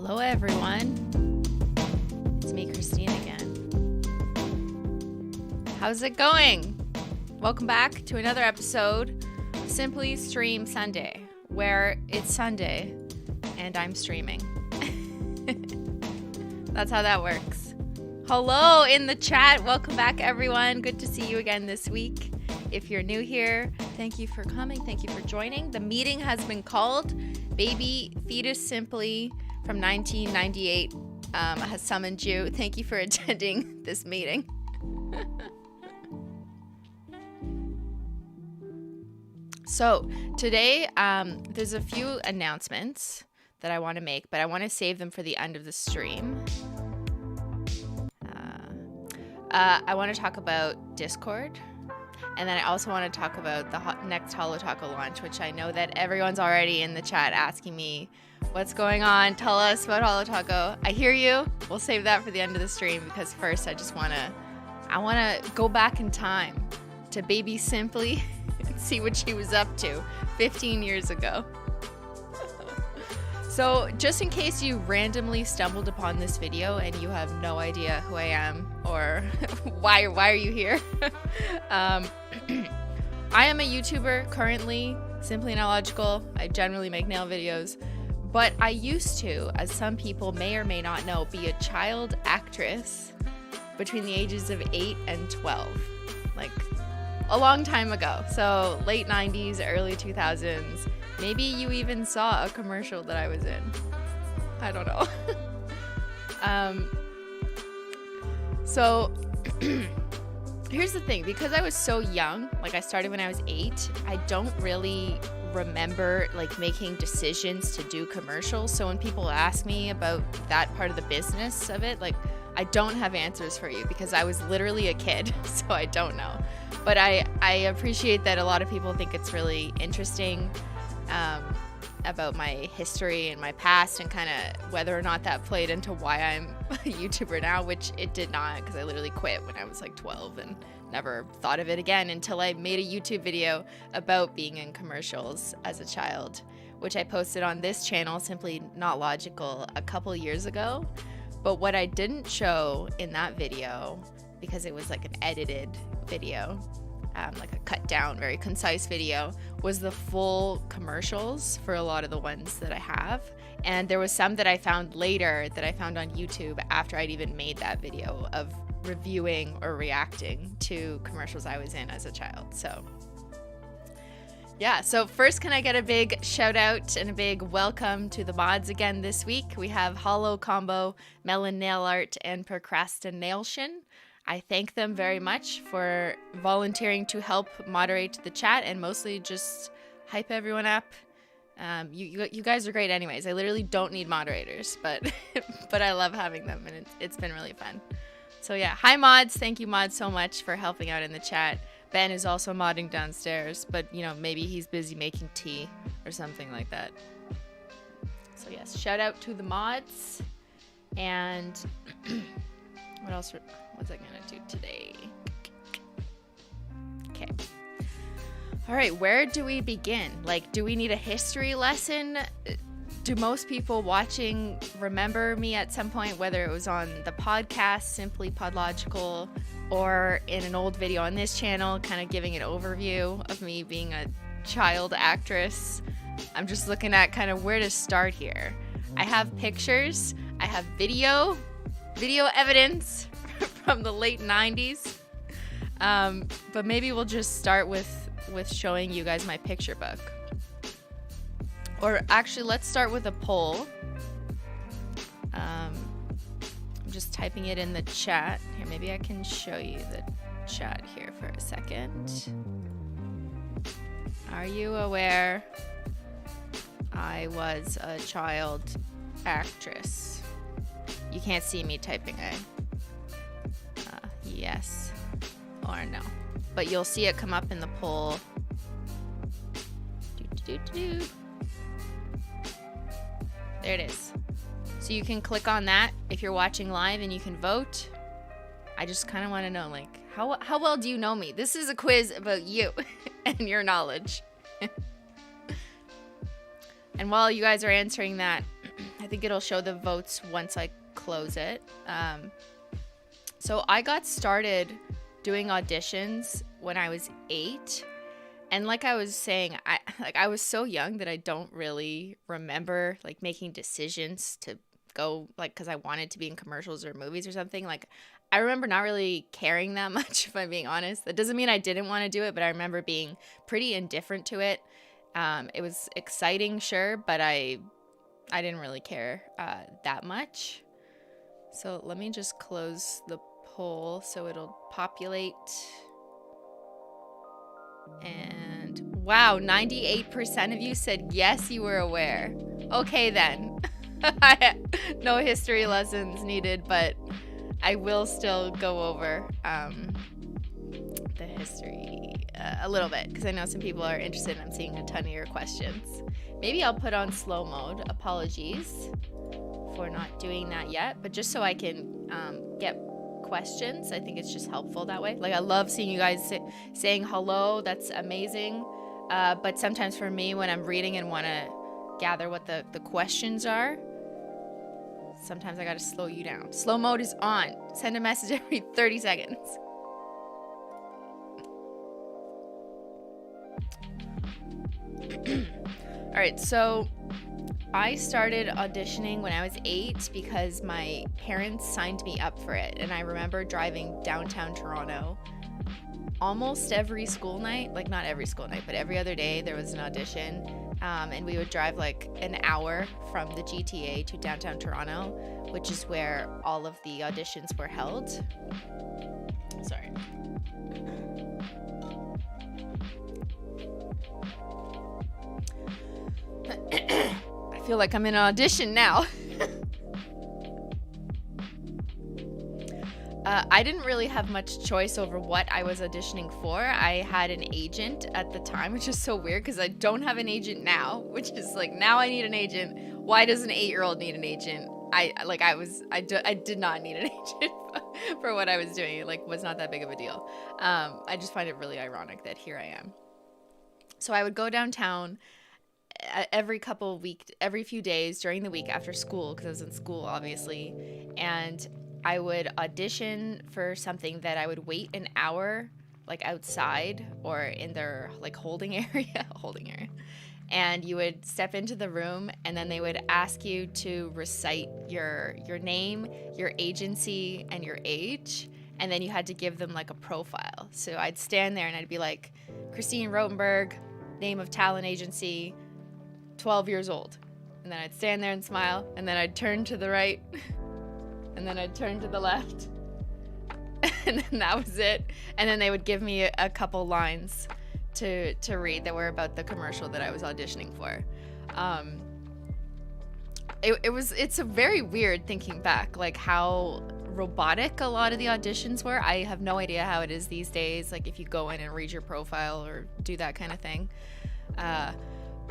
Hello everyone, it's me Christine again. How's it going? Welcome back to another episode of Simply Stream Sunday, where it's Sunday and I'm streaming. That's how that works. Hello in the chat, welcome back everyone. Good to see you again this week. If you're new here, thank you for coming, thank you for joining. The meeting has been called. Baby Fetus Simply from 1998 has summoned you. Thank you for attending this meeting. So today there's a few announcements that I want to make, but I want to save them for the end of the stream. I want to talk about Discord. And then I also want to talk about the next Holo Taco launch, which I know that everyone's already in the chat asking me, what's going on? Tell us about Holo Taco. I hear you. We'll save that for the end of the stream because first I want to go back in time to Baby Simply and see what she was up to 15 years ago. So just in case you randomly stumbled upon this video and you have no idea who I am or why are you here? I am a YouTuber currently, Simply Nailogical. I generally make nail videos, but I used to, as some people may or may not know, be a child actress between the ages of 8 and 12, like a long time ago. So late 90s, early 2000s. Maybe you even saw a commercial that I was in. I don't know. So here's the thing, because I was so young, like I started when I was 8, I don't really remember like making decisions to do commercials. So when people ask me about that part of the business of it, like I don't have answers for you because I was literally a kid, so I don't know. But I appreciate that a lot of people think it's really interesting about my history and my past and kind of whether or not that played into why I'm a YouTuber now, which it did not, because I literally quit when I was like 12 and never thought of it again until I made a YouTube video about being in commercials as a child, which I posted on this channel, Simply Not Logical, a couple years ago. But what I didn't show in that video because it was like an edited video, like a cut down, very concise video, was the full commercials for a lot of the ones that I have. And there was some that I found later that I found on YouTube after I'd even made that video of reviewing or reacting to commercials I was in as a child. So yeah, so first, can I get a big shout out and a big welcome to the mods again this week? We have Holo Combo, Melon Nail Art, and Procrastination. I thank them very much for volunteering to help moderate the chat and mostly just hype everyone up. You guys are great anyways. I literally don't need moderators, but but I love having them, and it's been really fun. So yeah, hi mods. Thank you mods so much for helping out in the chat. Ben is also modding downstairs, but you know, maybe he's busy making tea or something like that. So yes, shout out to the mods. And what else was I gonna do today? Okay. All right, where do we begin? Like, do we need a history lesson? Do most people watching remember me at some point, whether it was on the podcast, Simply Podlogical, or in an old video on this channel, kind of giving an overview of me being a child actress? I'm just looking at kind of where to start here. I have pictures, I have video evidence from the late 90s, but maybe we'll just start with showing you guys my picture book. Or actually, let's start with a poll. I'm just typing it in the chat. Here, maybe I can show you the chat here for a second. Are you aware I was a child actress? You can't see me typing yes or no, but you'll see it come up in the poll. There it is. So you can click on that if you're watching live and you can vote. I just kind of want to know, like, how well do you know me? This is a quiz about you and your knowledge. And while you guys are answering that, I think it'll show the votes once I close it. So I got started doing auditions when I was 8. And like I was saying, I was so young that I don't really remember like making decisions to go, like, because I wanted to be in commercials or movies or something. Like, I remember not really caring that much, if I'm being honest. That doesn't mean I didn't want to do it, but I remember being pretty indifferent to it. It was exciting, sure, but I didn't really care that much. So let me just close the poll so it'll populate. And wow, 98% of you said yes, you were aware. Okay then. No history lessons needed, but I will still go over the history a little bit, because I know some people are interested and I'm seeing a ton of your questions. Maybe I'll put on slow mode. Apologies for not doing that yet, but just so I can get questions. I think it's just helpful that way. Like, I love seeing you guys saying hello. That's amazing. But sometimes for me, when I'm reading and want to gather what the questions are, sometimes I got to slow you down. Slow mode is on. Send a message every 30 seconds. All right, so I started auditioning when I was 8 because my parents signed me up for it. And I remember driving downtown Toronto almost every school night. Like, not every school night, but every other day there was an audition. And we would drive like an hour from the GTA to downtown Toronto, which is where all of the auditions were held. Sorry. I feel like I'm in an audition now. I didn't really have much choice over what I was auditioning for. I had an agent at the time, which is so weird because I don't have an agent now, which is like, now I need an agent. Why does an 8-year-old need an agent? I did not need an agent for what I was doing. It like was not that big of a deal. I just find it really ironic that here I am. So I would go downtown every few days during the week after school, because I was in school obviously, and I would audition for something that I would wait an hour like outside or in their like holding area, and you would step into the room, and then they would ask you to recite your name, your agency, and your age, and then you had to give them like a profile. So I'd stand there and I'd be like, Christine Rotenberg, name of talent agency, 12 years old. And then I'd stand there and smile, and then I'd turn to the right, and then I'd turn to the left, and then that was it. And then they would give me a couple lines to read that were about the commercial that I was auditioning for. It's a very weird thinking back, like how robotic a lot of the auditions were. I have no idea how it is these days, like if you go in and read your profile or do that kind of thing.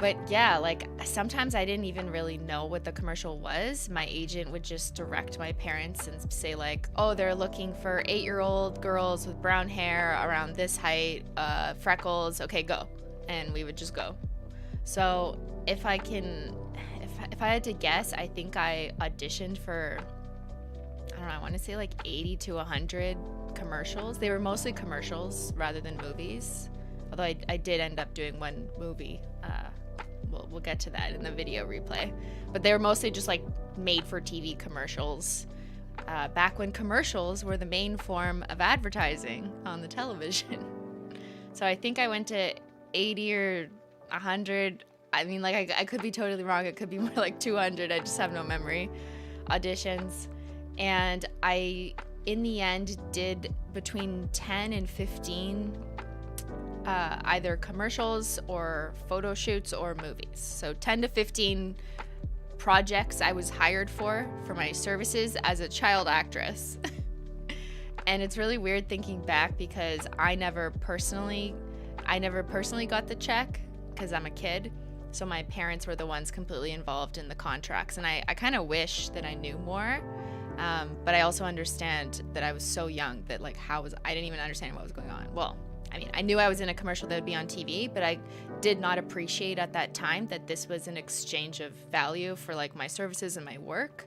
But yeah, like sometimes I didn't even really know what the commercial was. My agent would just direct my parents and say like, oh, they're looking for 8-year-old girls with brown hair around this height, freckles, okay, go. And we would just go. So if I had to guess, I think I auditioned for, I don't know, I want to say like 80 to 100 commercials. They were mostly commercials rather than movies. Although I did end up doing one movie. We'll get to that in the video replay. But they were mostly just like made for TV commercials. Back when commercials were the main form of advertising on the television. So I think I went to 80 or 100. I mean, like I could be totally wrong. It could be more like 200. I just have no memory. Auditions. And I, in the end, did between 10 and 15 either commercials or photo shoots or movies. So 10 to 15 projects I was hired for my services as a child actress. And it's really weird thinking back because I never personally got the check because I'm a kid. So my parents were the ones completely involved in the contracts. And I kind of wish that I knew more. But I also understand that I was so young that like I didn't even understand what was going on. Well, I mean, I knew I was in a commercial that would be on TV, but I did not appreciate at that time that this was an exchange of value for like my services and my work.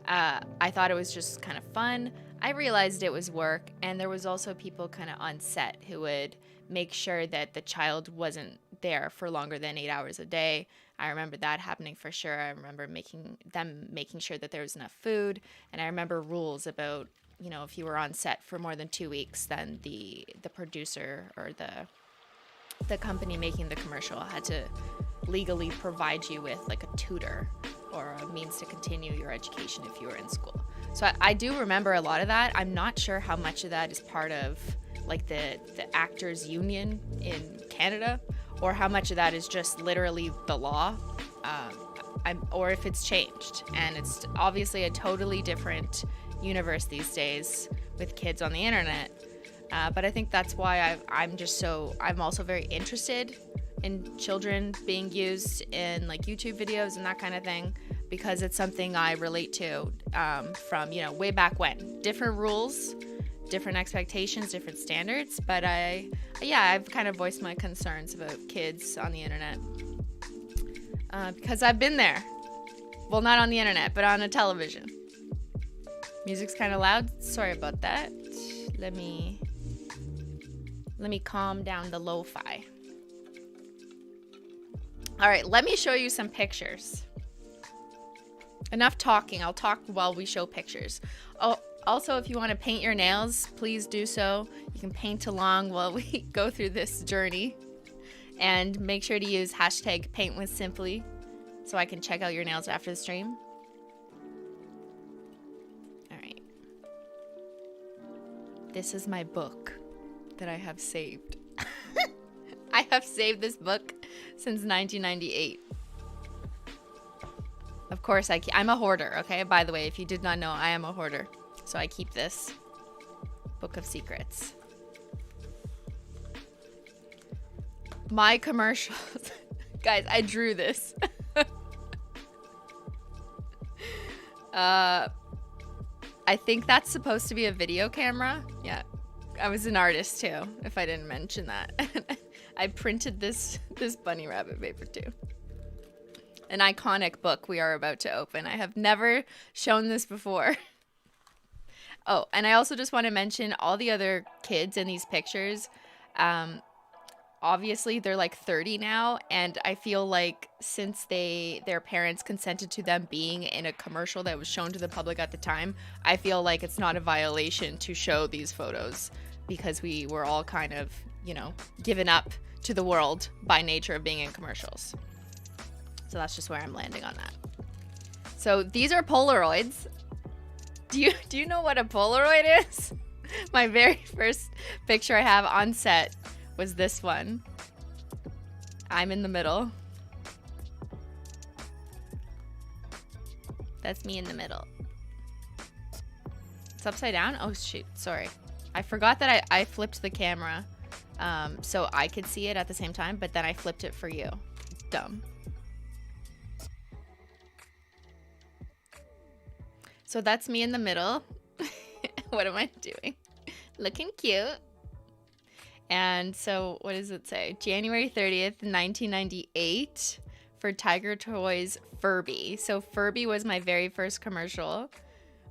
I thought it was just kind of fun. I realized it was work, and there was also people kind of on set who would make sure that the child wasn't there for longer than 8 hours a day. I remember that happening for sure. I remember making sure that there was enough food, and I remember rules about, you know, if you were on set for more than 2 weeks, then the producer or the company making the commercial had to legally provide you with like a tutor or a means to continue your education if you were in school. So I do remember a lot of that. I'm not sure how much of that is part of like the actors union in Canada, or how much of that is just literally the law, or if it's changed. And it's obviously a totally different universe these days with kids on the internet. But I think that's why I'm also very interested in children being used in like YouTube videos and that kind of thing, because it's something I relate to from, you know, way back when. Different rules, different expectations, different standards, but I've kind of voiced my concerns about kids on the internet because I've been there. Well, not on the internet, but on a television. Music's kind of loud. Sorry about that. Let me calm down the lo-fi. All right, let me show you some pictures. Enough talking. I'll talk while we show pictures. Oh, also, if you want to paint your nails, please do so. You can paint along while we go through this journey. And make sure to use hashtag #paintwithsimply so I can check out your nails after the stream. All right. This is my book that I have saved. I have saved this book since 1998. Of course, I'm a hoarder, okay? By the way, if you did not know, I am a hoarder. So I keep this book of secrets. My commercials. Guys, I drew this. I think that's supposed to be a video camera. Yeah. I was an artist too, if I didn't mention that. I printed this bunny rabbit paper too. An iconic book we are about to open. I have never shown this before. Oh, and I also just want to mention all the other kids in these pictures. Obviously, they're like 30 now, and I feel like since their parents consented to them being in a commercial that was shown to the public at the time, I feel like it's not a violation to show these photos because we were all kind of, you know, given up to the world by nature of being in commercials. So that's just where I'm landing on that. So these are Polaroids. Do you know what a Polaroid is? My very first picture I have on set was this one. I'm in the middle. That's me in the middle. It's upside down? Oh shoot, sorry. I forgot that I flipped the camera so I could see it at the same time, but then I flipped it for you. Dumb. So that's me in the middle. What am I doing? Looking cute. And so what does it say? January 30th, 1998 for Tiger Toys Furby. So Furby was my very first commercial,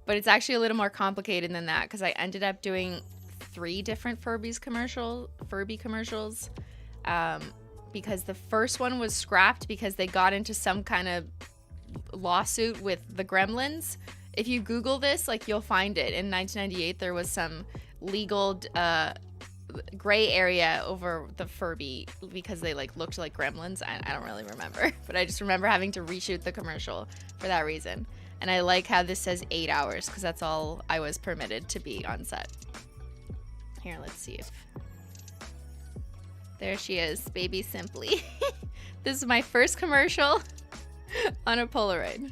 but it's actually a little more complicated than that because I ended up doing 3 different Furby commercials because the first one was scrapped because they got into some kind of lawsuit with the Gremlins. If you Google this, like, you'll find it. In 1998, there was some legal gray area over the Furby because they like looked like gremlins. I don't really remember, but I just remember having to reshoot the commercial for that reason. And I like how this says 8 hours because that's all I was permitted to be on set. Here, let's see if... There she is, baby Simply. This is my first commercial on a Polaroid.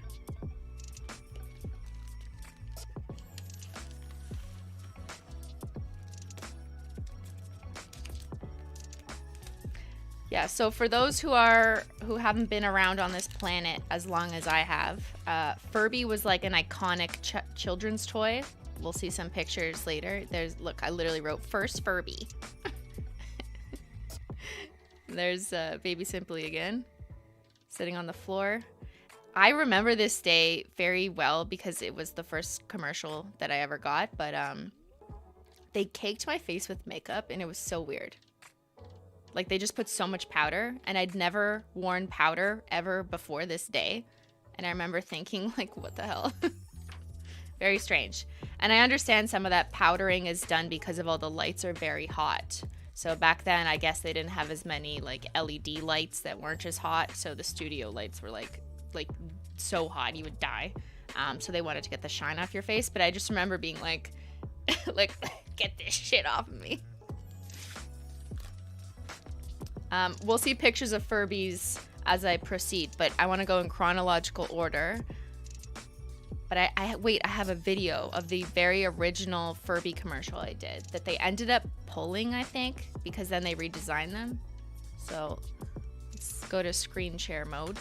Yeah, so for those who haven't been around on this planet as long as I have, Furby was like an iconic children's toy. We'll see some pictures later. Look, I literally wrote first Furby. There's baby Simply again, sitting on the floor. I remember this day very well because it was the first commercial that I ever got, but they caked my face with makeup and it was so weird. Like, they just put so much powder, and I'd never worn powder ever before this day. And I remember thinking, like, what the hell? Very strange. And I understand some of that powdering is done because of all the lights are very hot. So back then, I guess they didn't have as many, like, LED lights that weren't as hot. So the studio lights were, like so hot you would die. So they wanted to get the shine off your face. But I just remember being like, like, get this shit off of me. We'll see pictures of Furbies as I proceed, but I want to go in chronological order. But wait, I have a video of the very original Furby commercial I did that they ended up pulling, I think, because then they redesigned them. So let's go to screen share mode.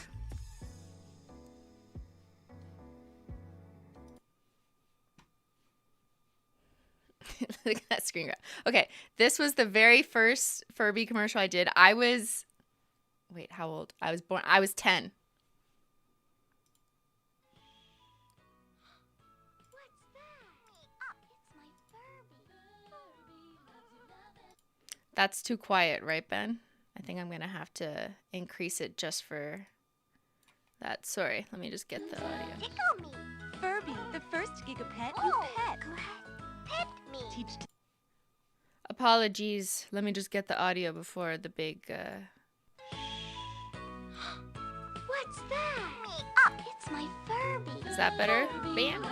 Look at that screen grab. Okay, this was the very first Furby commercial I did. I was... Wait, how old? I was 10. What's that? It's my Furby. That's too quiet, right, Ben? I think I'm going to have to increase it just for that. Sorry, let me just get the audio. Tickle me. Furby, the first gigapet you pet. Pet me. Apologies. Let me just get the audio before the big... What's that? It's my Furby. Is that better? Bam.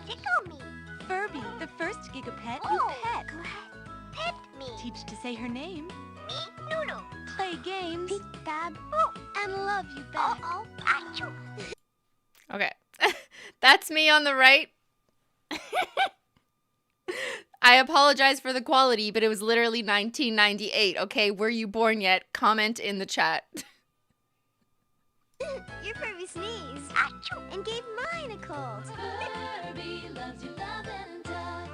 Tickle me. Furby, the first gigapet you pet. Pet me. Teach to say her name. Me, Noodle. Play games. Peek-Bab. And love you back. Achoo. Okay. That's me on the right. I apologize for the quality, but it was literally 1998. Okay, were you born yet? Comment in the chat. Your Furby sneezed. Achoo. And gave mine a cold. Furby loves you, love and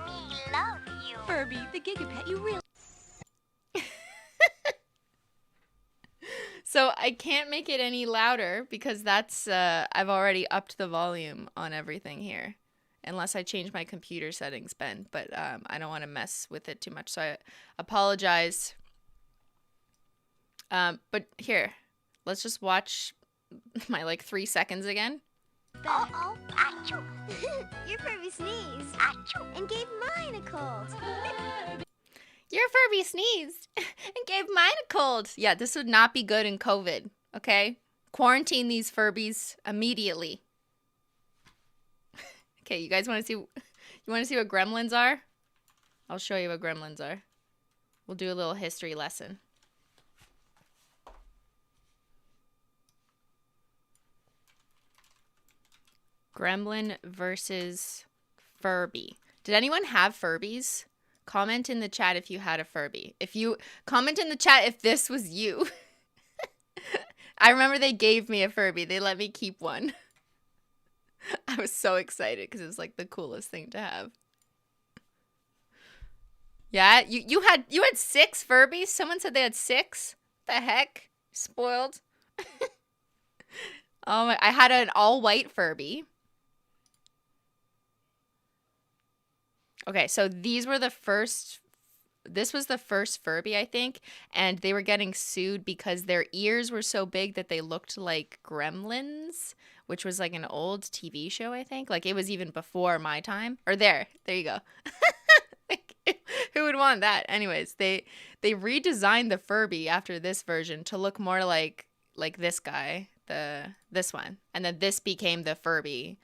Me love you. Furby, the gigapet you really... So I can't make it any louder because that's I've already upped the volume on everything here. unless I change my computer settings, Ben. But I don't want to mess with it too much, so I apologize. But here, let's just watch my like 3 seconds again. Uh-oh, achoo. Your Furby sneezed, achoo, and gave mine a cold. Your Furby sneezed and gave mine a cold. Yeah, this would not be good in COVID, okay? Quarantine these Furbies immediately. Okay, you guys want to see what gremlins are? I'll show you what gremlins are. We'll do a little history lesson. Gremlin versus Furby. Did anyone have Furbies? Comment in the chat if you had a Furby. Comment in the chat if this was you. I remember they gave me a Furby. They let me keep one. I was so excited because it was like the coolest thing to have. Yeah, you had 6 Furbies? Someone said they had 6? The heck? Spoiled. Oh my, I had an all-white Furby. Okay, so this was the first Furby, I think, and they were getting sued because their ears were so big that they looked like gremlins, which was like an old TV show, I think. Like, it was even before my time. Or there you go. Who would want that? Anyways, they redesigned the Furby after this version to look more like this guy, this one. And then this became the Furby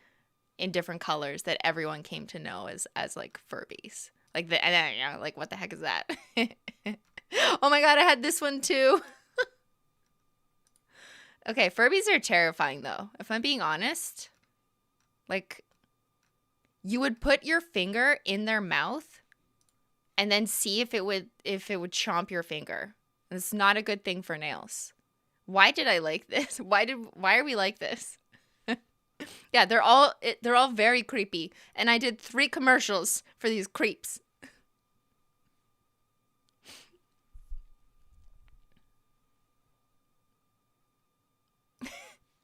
in different colors that everyone came to know as like Furbies. Like and then, you know, like, what the heck is that? Oh my god, I had this one too. Okay, Furbies are terrifying though. If I'm being honest, like, you would put your finger in their mouth and then see if it would chomp your finger. It's not a good thing for nails. Why did I like this? Why are we like this? Yeah, they're all very creepy, and I did 3 commercials for these creeps.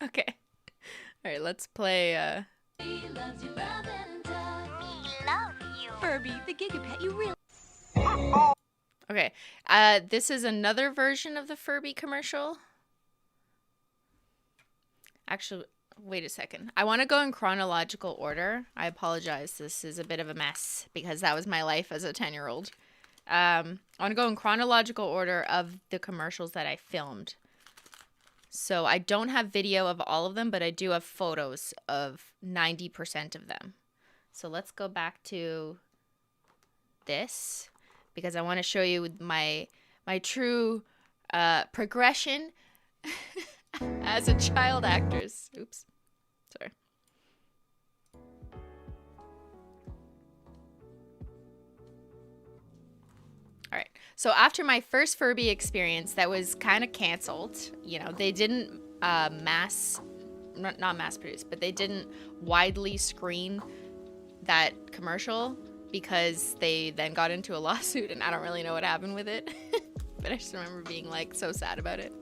Okay. All right, let's play He loves you, love and touch. We love you. Furby, the gigapet you really... Okay. This is another version of the Furby commercial. Actually, wait a second. I want to go in chronological order. I apologize. This is a bit of a mess because that was my life as a 10-year-old. I want to go in chronological order of the commercials that I filmed. So I don't have video of all of them, but I do have photos of 90% of them. So let's go back to this because I want to show you my true progression as a child actress. Oops. Sorry. All right. So after my first Furby experience that was kind of canceled, you know, they didn't not mass produce, but they didn't widely screen that commercial because they then got into a lawsuit and I don't really know what happened with it. But I just remember being like so sad about it.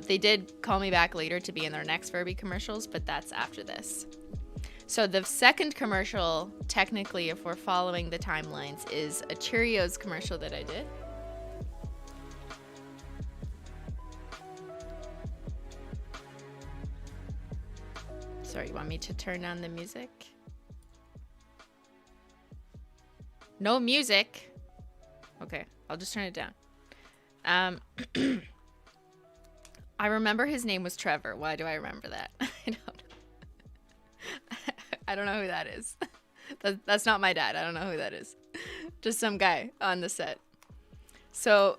They did call me back later to be in their next Furby commercials, but that's after this. So the second commercial, technically, if we're following the timelines, is a Cheerios commercial that I did. Sorry, you want me to turn down the music? No music. Okay, I'll just turn it down. I remember his name was Trevor. Why do I remember that? I don't know who that is. That's not my dad. I don't know who that is. Just some guy on the set. So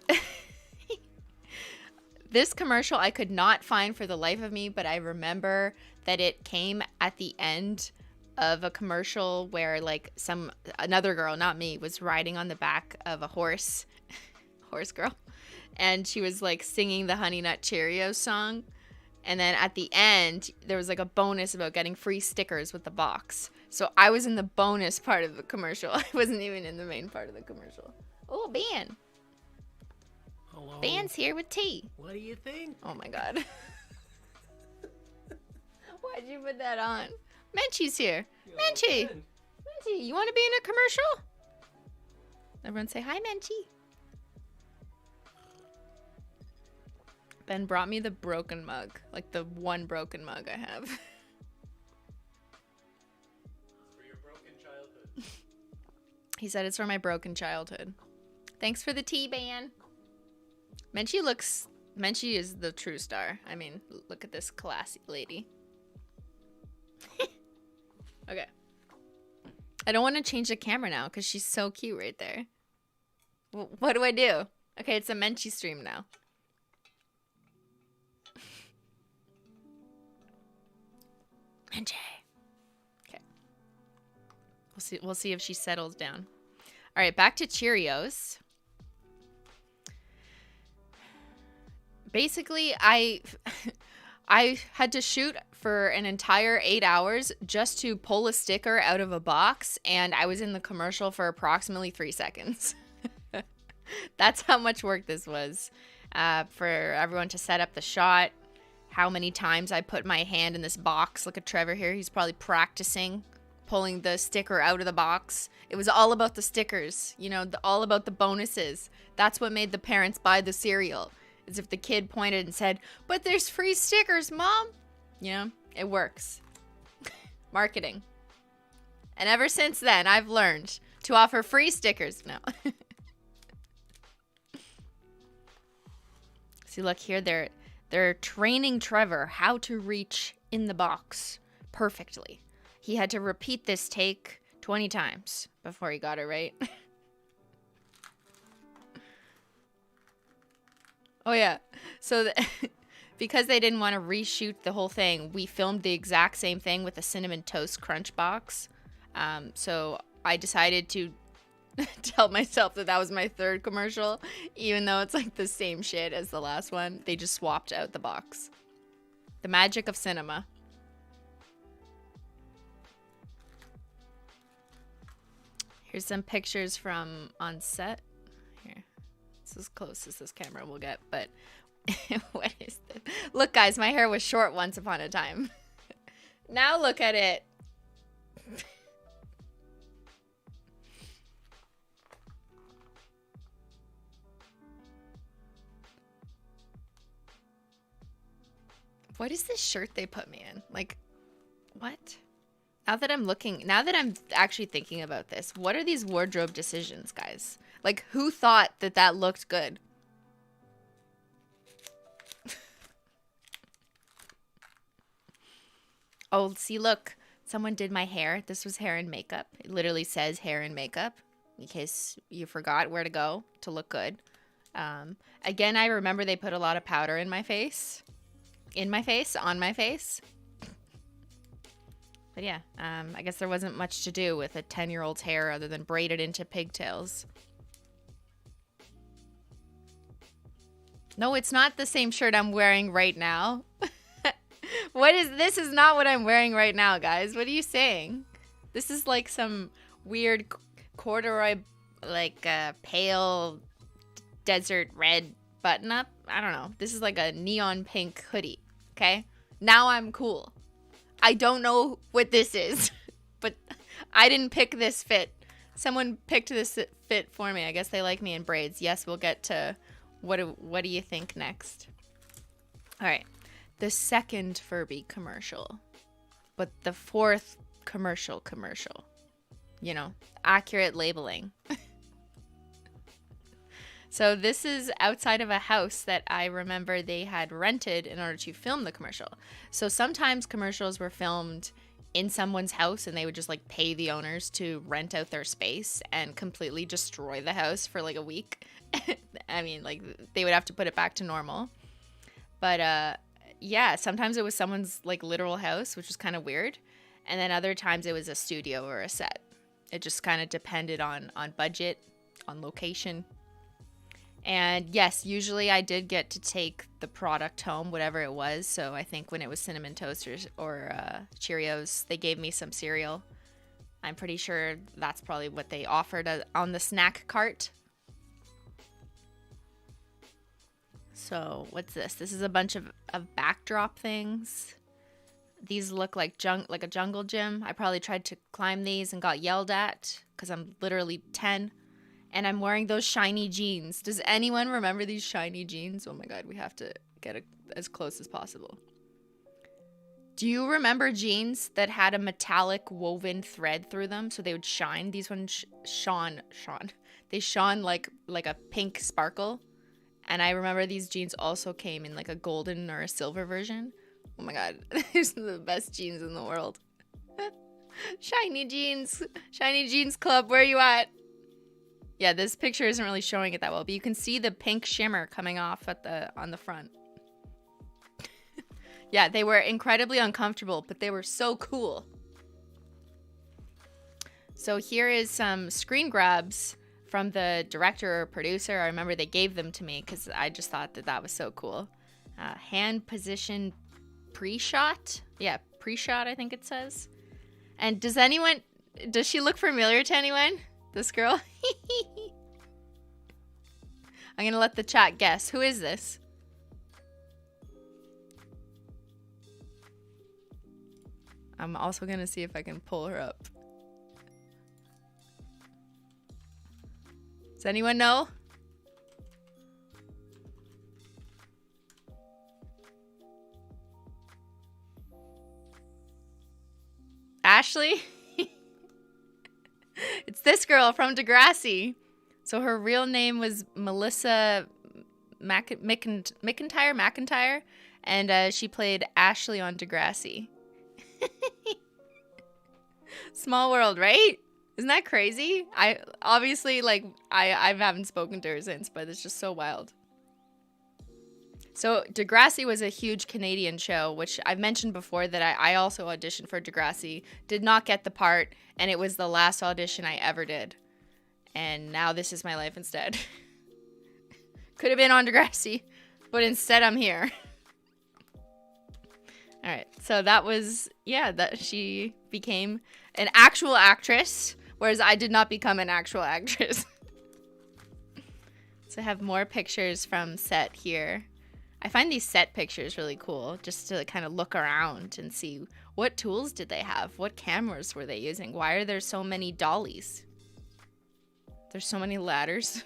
this commercial I could not find for the life of me, but I remember that it came at the end of a commercial where like another girl, not me, was riding on the back of a horse girl, and she was like singing the Honey Nut Cheerios song. And then at the end, there was like a bonus about getting free stickers with the box. So I was in the bonus part of the commercial. I wasn't even in the main part of the commercial. Oh, Beyyyyn. Hello. Beyyyn's here with tea. What do you think? Oh my god. Why'd you put that on? Menchie's here. Menchie. Menchie, you want to be in a commercial? Everyone say hi, Menchie. Ben brought me the broken mug. Like the one broken mug I have. For your broken childhood. He said it's for my broken childhood. Thanks for the tea, Ben. Menchie is the true star. I mean, look at this classy lady. Okay. I don't want to change the camera now because she's so cute right there. What do I do? Okay, it's a Menchie stream now. Menchie. Okay. We'll see if she settles down. All right, back to Cheerios. Basically, I had to shoot for an entire 8 hours just to pull a sticker out of a box, and I was in the commercial for approximately 3 seconds. That's how much work this was. For everyone to set up the shot, how many times I put my hand in this box. Look at Trevor here. He's probably practicing pulling the sticker out of the box. It was all about the stickers, you know, all about the bonuses. That's what made the parents buy the cereal. As if the kid pointed and said, "But there's free stickers, Mom." You know, it works. Marketing. And ever since then, I've learned to offer free stickers. No. See, look here. They're training Trevor how to reach in the box perfectly. He had to repeat this take 20 times before he got it right. Oh, yeah. So because they didn't want to reshoot the whole thing, we filmed the exact same thing with a Cinnamon Toast Crunch box. So I decided to tell myself that was my third commercial, even though it's like the same shit as the last one. They just swapped out the box. The magic of cinema. Here's some pictures from on set. Here. It's as close as this camera will get, but what is this? Look, guys, my hair was short once upon a time. Now look at it. What is this shirt they put me in? Like, what? Now that I'm actually thinking about this, what are these wardrobe decisions, guys? Like, who thought that looked good? Oh, see, look. Someone did my hair. This was hair and makeup. It literally says hair and makeup, in case you forgot where to go to look good. Again, I remember they put a lot of powder in my face. On my face. But yeah, I guess there wasn't much to do with a 10-year-old's hair other than braid it into pigtails. No, it's not the same shirt I'm wearing right now. This is not what I'm wearing right now, guys. What are you saying? This is like some weird corduroy, like pale desert red button up. I don't know. This is like a neon pink hoodie. Okay? Now I'm cool. I don't know what this is, but I didn't pick this fit. Someone picked this fit for me. I guess they like me in braids. Yes, we'll get to what do you think next? All right. The second Furby commercial, but the fourth commercial. You know, accurate labeling. So this is outside of a house that I remember they had rented in order to film the commercial. So sometimes commercials were filmed in someone's house and they would just like pay the owners to rent out their space and completely destroy the house for like a week. I mean, like they would have to put it back to normal. But yeah, sometimes it was someone's like literal house, which was kind of weird. And then other times it was a studio or a set. It just kind of depended on budget, on location. And yes, usually I did get to take the product home, whatever it was. So I think when it was Cinnamon Toasters or Cheerios, they gave me some cereal. I'm pretty sure that's probably what they offered on the snack cart. So what's this? This is a bunch of backdrop things. These look like a jungle gym. I probably tried to climb these and got yelled at because I'm literally 10. And I'm wearing those shiny jeans. Does anyone remember these shiny jeans? Oh my god, we have to get as close as possible. Do you remember jeans that had a metallic woven thread through them so they would shine? These ones shone. They shone like a pink sparkle. And I remember these jeans also came in like a golden or a silver version. Oh my god, these are the best jeans in the world. Shiny jeans. Shiny jeans club, where are you at? Yeah, this picture isn't really showing it that well, but you can see the pink shimmer coming off on the front. Yeah, they were incredibly uncomfortable, but they were so cool. So here is some screen grabs from the director or producer. I remember they gave them to me because I just thought that was so cool. Hand position pre-shot. Yeah, pre-shot, I think it says. And does she look familiar to anyone? This girl? I'm gonna let the chat guess. Who is this? I'm also gonna see if I can pull her up. Does anyone know? Ashley? It's this girl from Degrassi. So her real name was Melissa McIntyre, and she played Ashley on Degrassi. Small world, right? Isn't that crazy? I haven't spoken to her since, but it's just so wild. So Degrassi was a huge Canadian show, which I've mentioned before that I also auditioned for Degrassi, did not get the part, and it was the last audition I ever did. And now this is my life instead. Could have been on Degrassi, but instead I'm here. All right, so that was, that she became an actual actress, whereas I did not become an actual actress. So I have more pictures from set here. I find these set pictures really cool, just to kind of look around and see what tools did they have, what cameras were they using, why are there so many dollies? There's so many ladders.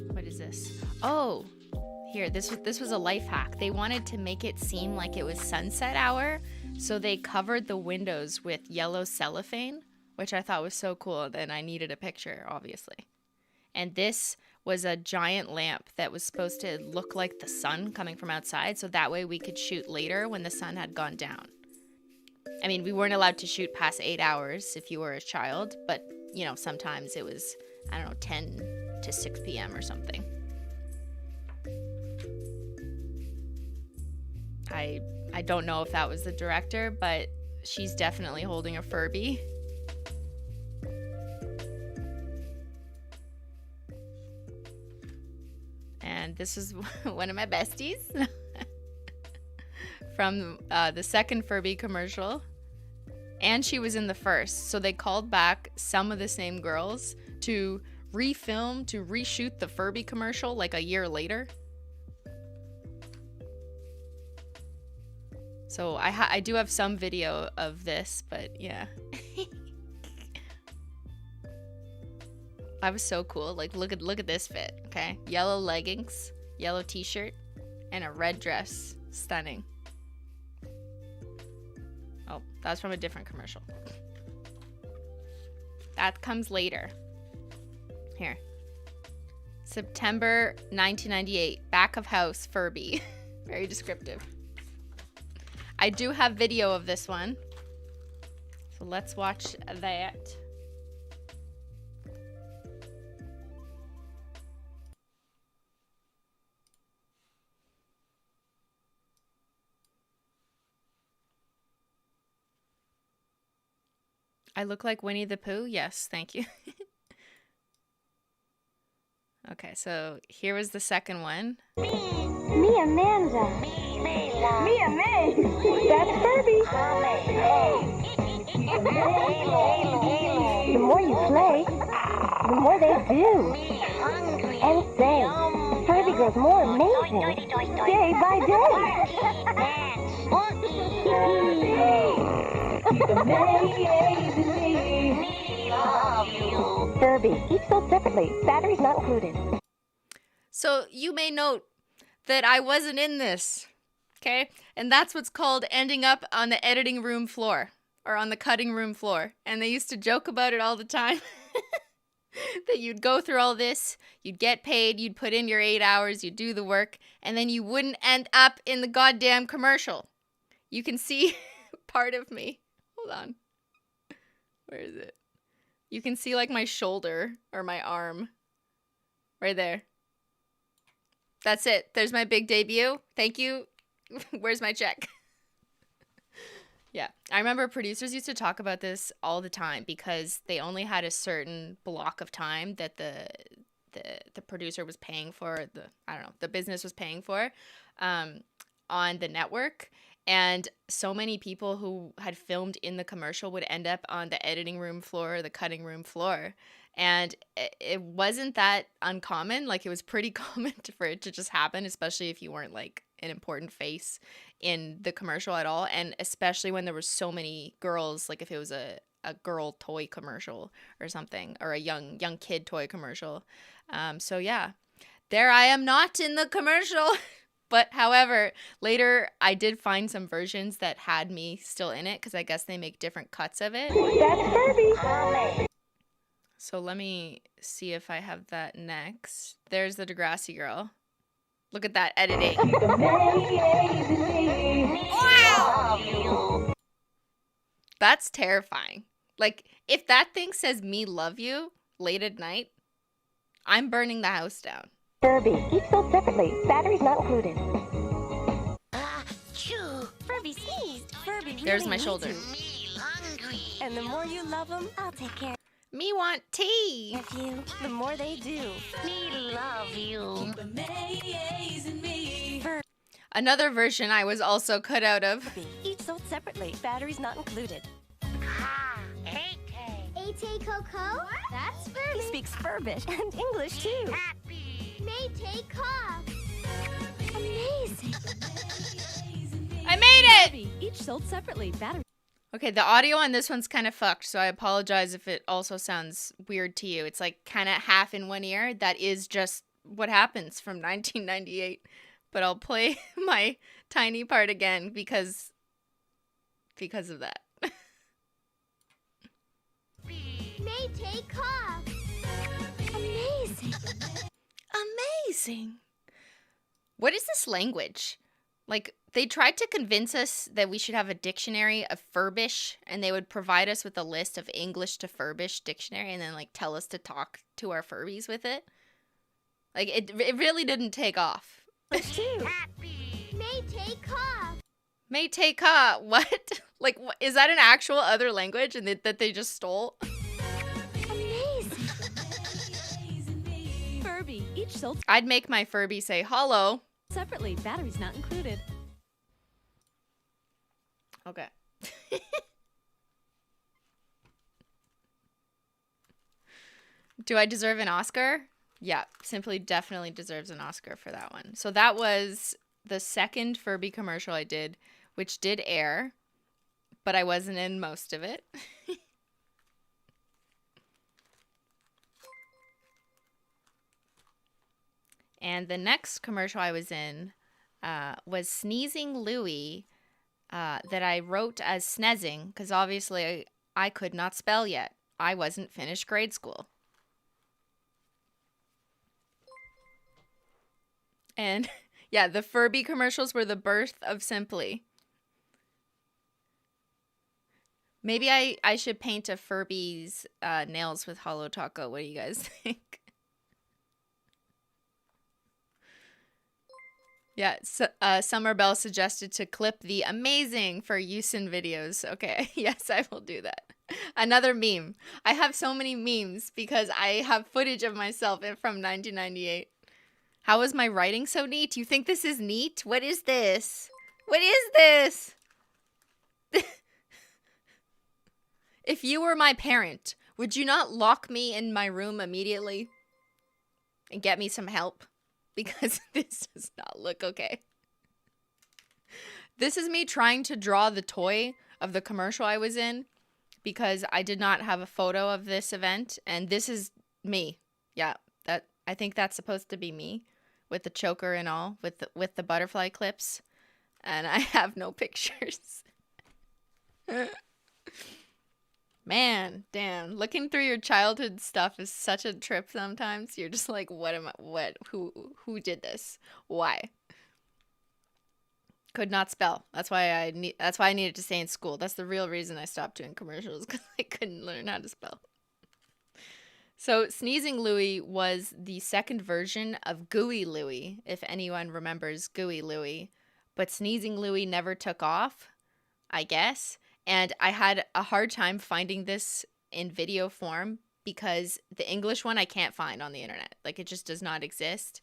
What is this? Oh, here, this was a life hack. They wanted to make it seem like it was sunset hour, so they covered the windows with yellow cellophane, which I thought was so cool. Then I needed a picture, obviously. And this was a giant lamp that was supposed to look like the sun coming from outside, so that way we could shoot later when the sun had gone down. I mean, we weren't allowed to shoot past 8 hours if you were a child, but, you know, sometimes it was, I don't know, 10 to 6 p.m. or something. I don't know if that was the director, but she's definitely holding a Furby. And this is one of my besties from the second Furby commercial. And she was in the first. So they called back some of the same girls to refilm, to reshoot the Furby commercial like a year later. So I do have some video of this, but yeah. I was so cool. Like, look at this fit, okay? Yellow leggings, yellow t-shirt, and a red dress. Stunning. Oh, that's from a different commercial. That comes later. Here. September 1998. Back of house Furby. Very descriptive. I do have video of this one. So let's watch that. I look like Winnie the Pooh? Yes, thank you. Okay, so here was the second one. Me, Amanda. Me, May. That's Furby. The more you play, the more they do. And say, Furby grows more amazing day by day. Furby, each sold separately. Batteries not included. So you may note that I wasn't in this, okay? And that's what's called ending up on the editing room floor or on the cutting room floor. And they used to joke about it all the time. That you'd go through all this, you'd get paid, you'd put in your 8 hours, you'd do the work, and then you wouldn't end up in the goddamn commercial. You can see part of me. Hold on. Where is it? You can see like my shoulder or my arm. Right there. That's it. There's my big debut. Thank you. Where's my check? Yeah. I remember producers used to talk about this all the time because they only had a certain block of time that the producer was paying for, the business was paying for on the network. And so many people who had filmed in the commercial would end up on the editing room floor or the cutting room floor. And it wasn't that uncommon. Like, it was pretty common for it to just happen, especially if you weren't like an important face in the commercial at all. And especially when there were so many girls, like if it was a girl toy commercial or something, or a young kid toy commercial. So yeah, there I am not in the commercial. But however, later I did find some versions that had me still in it because I guess they make different cuts of it. That's Furby. So let me see if I have that next. There's the Degrassi girl. Look at that editing. Wow! That's terrifying. Like, if that thing says "me love you" late at night, I'm burning the house down. Furby, each sold separately. Batteries not included. Furby sneezed. Furby really There's my needs shoulder. you. And the more you love them, I'll take care Me want tea. of you. The more they do. Me love you. Amazing me. Another version I was also cut out of. Furby, each sold separately. Batteries not included. A-Tay Coco? That's He Furby. speaks Furbish and English too. May-Tay Cough. Amazing. I made it! Furby, each sold separately. Batteries. Okay, the audio on this one's kind of fucked, so I apologize if it also sounds weird to you. It's like kind of half in one ear. That is just what happens from 1998. But I'll play my tiny part again because of that. May-Tay Cough. Amazing. Amazing. What is this language? Like, they tried to convince us that we should have a dictionary of Furbish, and they would provide us with a list of English to Furbish dictionary, and then like tell us to talk to our Furbies with it. Like, it really didn't take off. Too. May-Tay Cough. May take what? Like, is that an actual other language and that they just stole? Amazing. Furby, each sold I'd make my Furby say "Holo." separately. Batteries not included. Okay. Do I deserve an Oscar? Yeah, Simply definitely deserves an Oscar for that one. So that was the second Furby commercial I did, which did air, but I wasn't in most of it. And the next commercial I was in was Sneezing Louie, that I wrote as snezzing, because obviously I could not spell yet. I wasn't finished grade school. And yeah, the Furby commercials were the birth of Simply. Maybe I should paint a Furby's nails with Holo Taco. What do you guys think? Yeah, Summer Bell suggested to clip the amazing for use in videos. Okay, yes, I will do that. Another meme. I have so many memes because I have footage of myself from 1998. How is my writing so neat? You think this is neat? What is this? What is this? If you were my parent, would you not lock me in my room immediately and get me some help? Because this does not look okay. This is me trying to draw the toy of the commercial I was in because I did not have a photo of this event, and this is me. Yeah, that I think that's supposed to be me with the choker and all, with the butterfly clips, and I have no pictures. Man, damn, looking through your childhood stuff is such a trip sometimes. You're just like, who did this? Why? Could not spell. That's why I needed to stay in school. That's the real reason I stopped doing commercials, because I couldn't learn how to spell. So Sneezing Louie was the second version of Gooey Louie, if anyone remembers Gooey Louie. But Sneezing Louie never took off, I guess. And I had a hard time finding this in video form because the English one I can't find on the internet. Like, it just does not exist.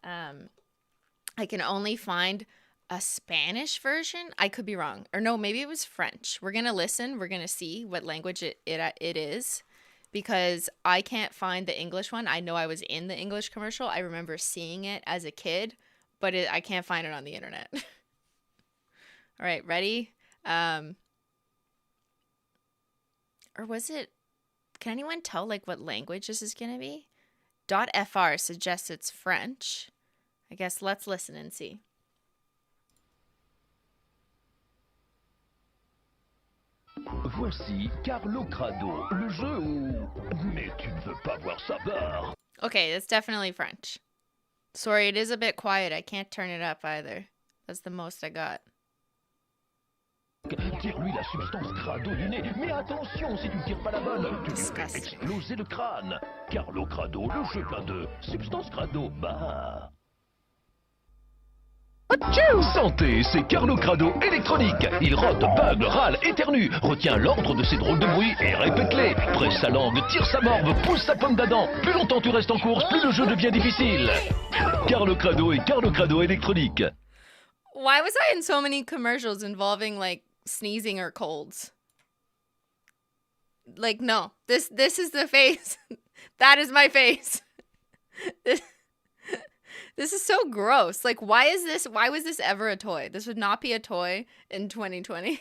I can only find a Spanish version. I could be wrong. Or no, maybe it was French. We're going to listen. We're going to see what language it is, because I can't find the English one. I know I was in the English commercial. I remember seeing it as a kid, but I can't find it on the internet. All right, ready? Or was it, can anyone tell like what language this is going to be? .fr suggests it's French. I guess let's listen and see. Voici Carlo Crado, le jeu où... Mais tu ne veux pas voir sa barre. Okay, that's definitely French. Sorry, it is a bit quiet. I can't turn it up either. That's the most I got. Tire-lui la substance crado du nez. Mais attention, si tu ne tires pas la bonne, tu lui fais exploser le crâne. Carlo Crado, le jeu plein de substance crado. Bah... Santé, c'est Carlo Crado électronique. Il rote, bugle, râle, éternue. Retient l'ordre de ces drôles de bruits et répète-les. Presse sa langue, tire sa morve, pousse sa pomme d'Adam. Plus longtemps tu restes en course, plus le jeu devient difficile. Carlo Crado et Carlo Crado électronique. Why was I in so many commercials involving like sneezing or colds? Like, no. This is the face. That is my face. This is so gross. Like, why was this ever a toy? This would not be a toy in 2020.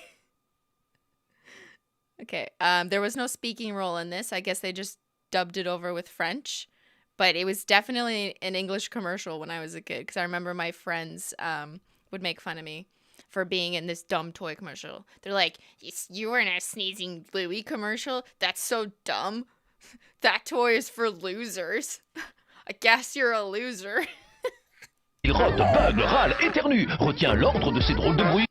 Okay, there was no speaking role in this. I guess they just dubbed it over with French. But it was definitely an English commercial when I was a kid, because I remember my friends would make fun of me for being in this dumb toy commercial. They're like, you were in a Sneezing Louie commercial? That's so dumb. That toy is for losers. I guess you're a loser. Il rote, bugle, râle, éternue. Retient l'ordre de ces drôles de bruits.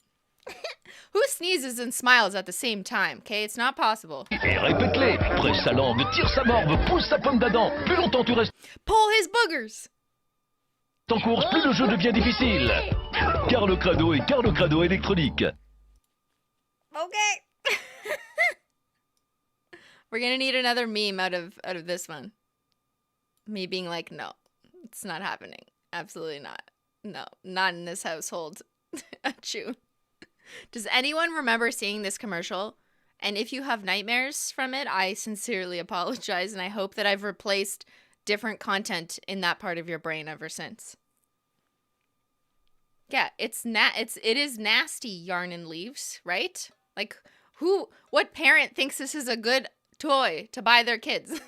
Who sneezes and smiles at the same time? Okay, it's not possible. Et répète-les. Presse sa langue, tire sa morve, pousse sa pomme d'Adam. Plus longtemps tu restes Pull his boogers. en course, plus le jeu devient difficile. Carlo Crado et Carlo Crado électronique. Okay. We're gonna need another meme out of this one. Me being like, no, it's not happening. Absolutely not. No, not in this household. Achoo. Does anyone remember seeing this commercial? And if you have nightmares from it, I sincerely apologize, and I hope that I've replaced different content in that part of your brain ever since. Yeah, it is nasty, yarn and leaves, right? Like, what parent thinks this is a good toy to buy their kids?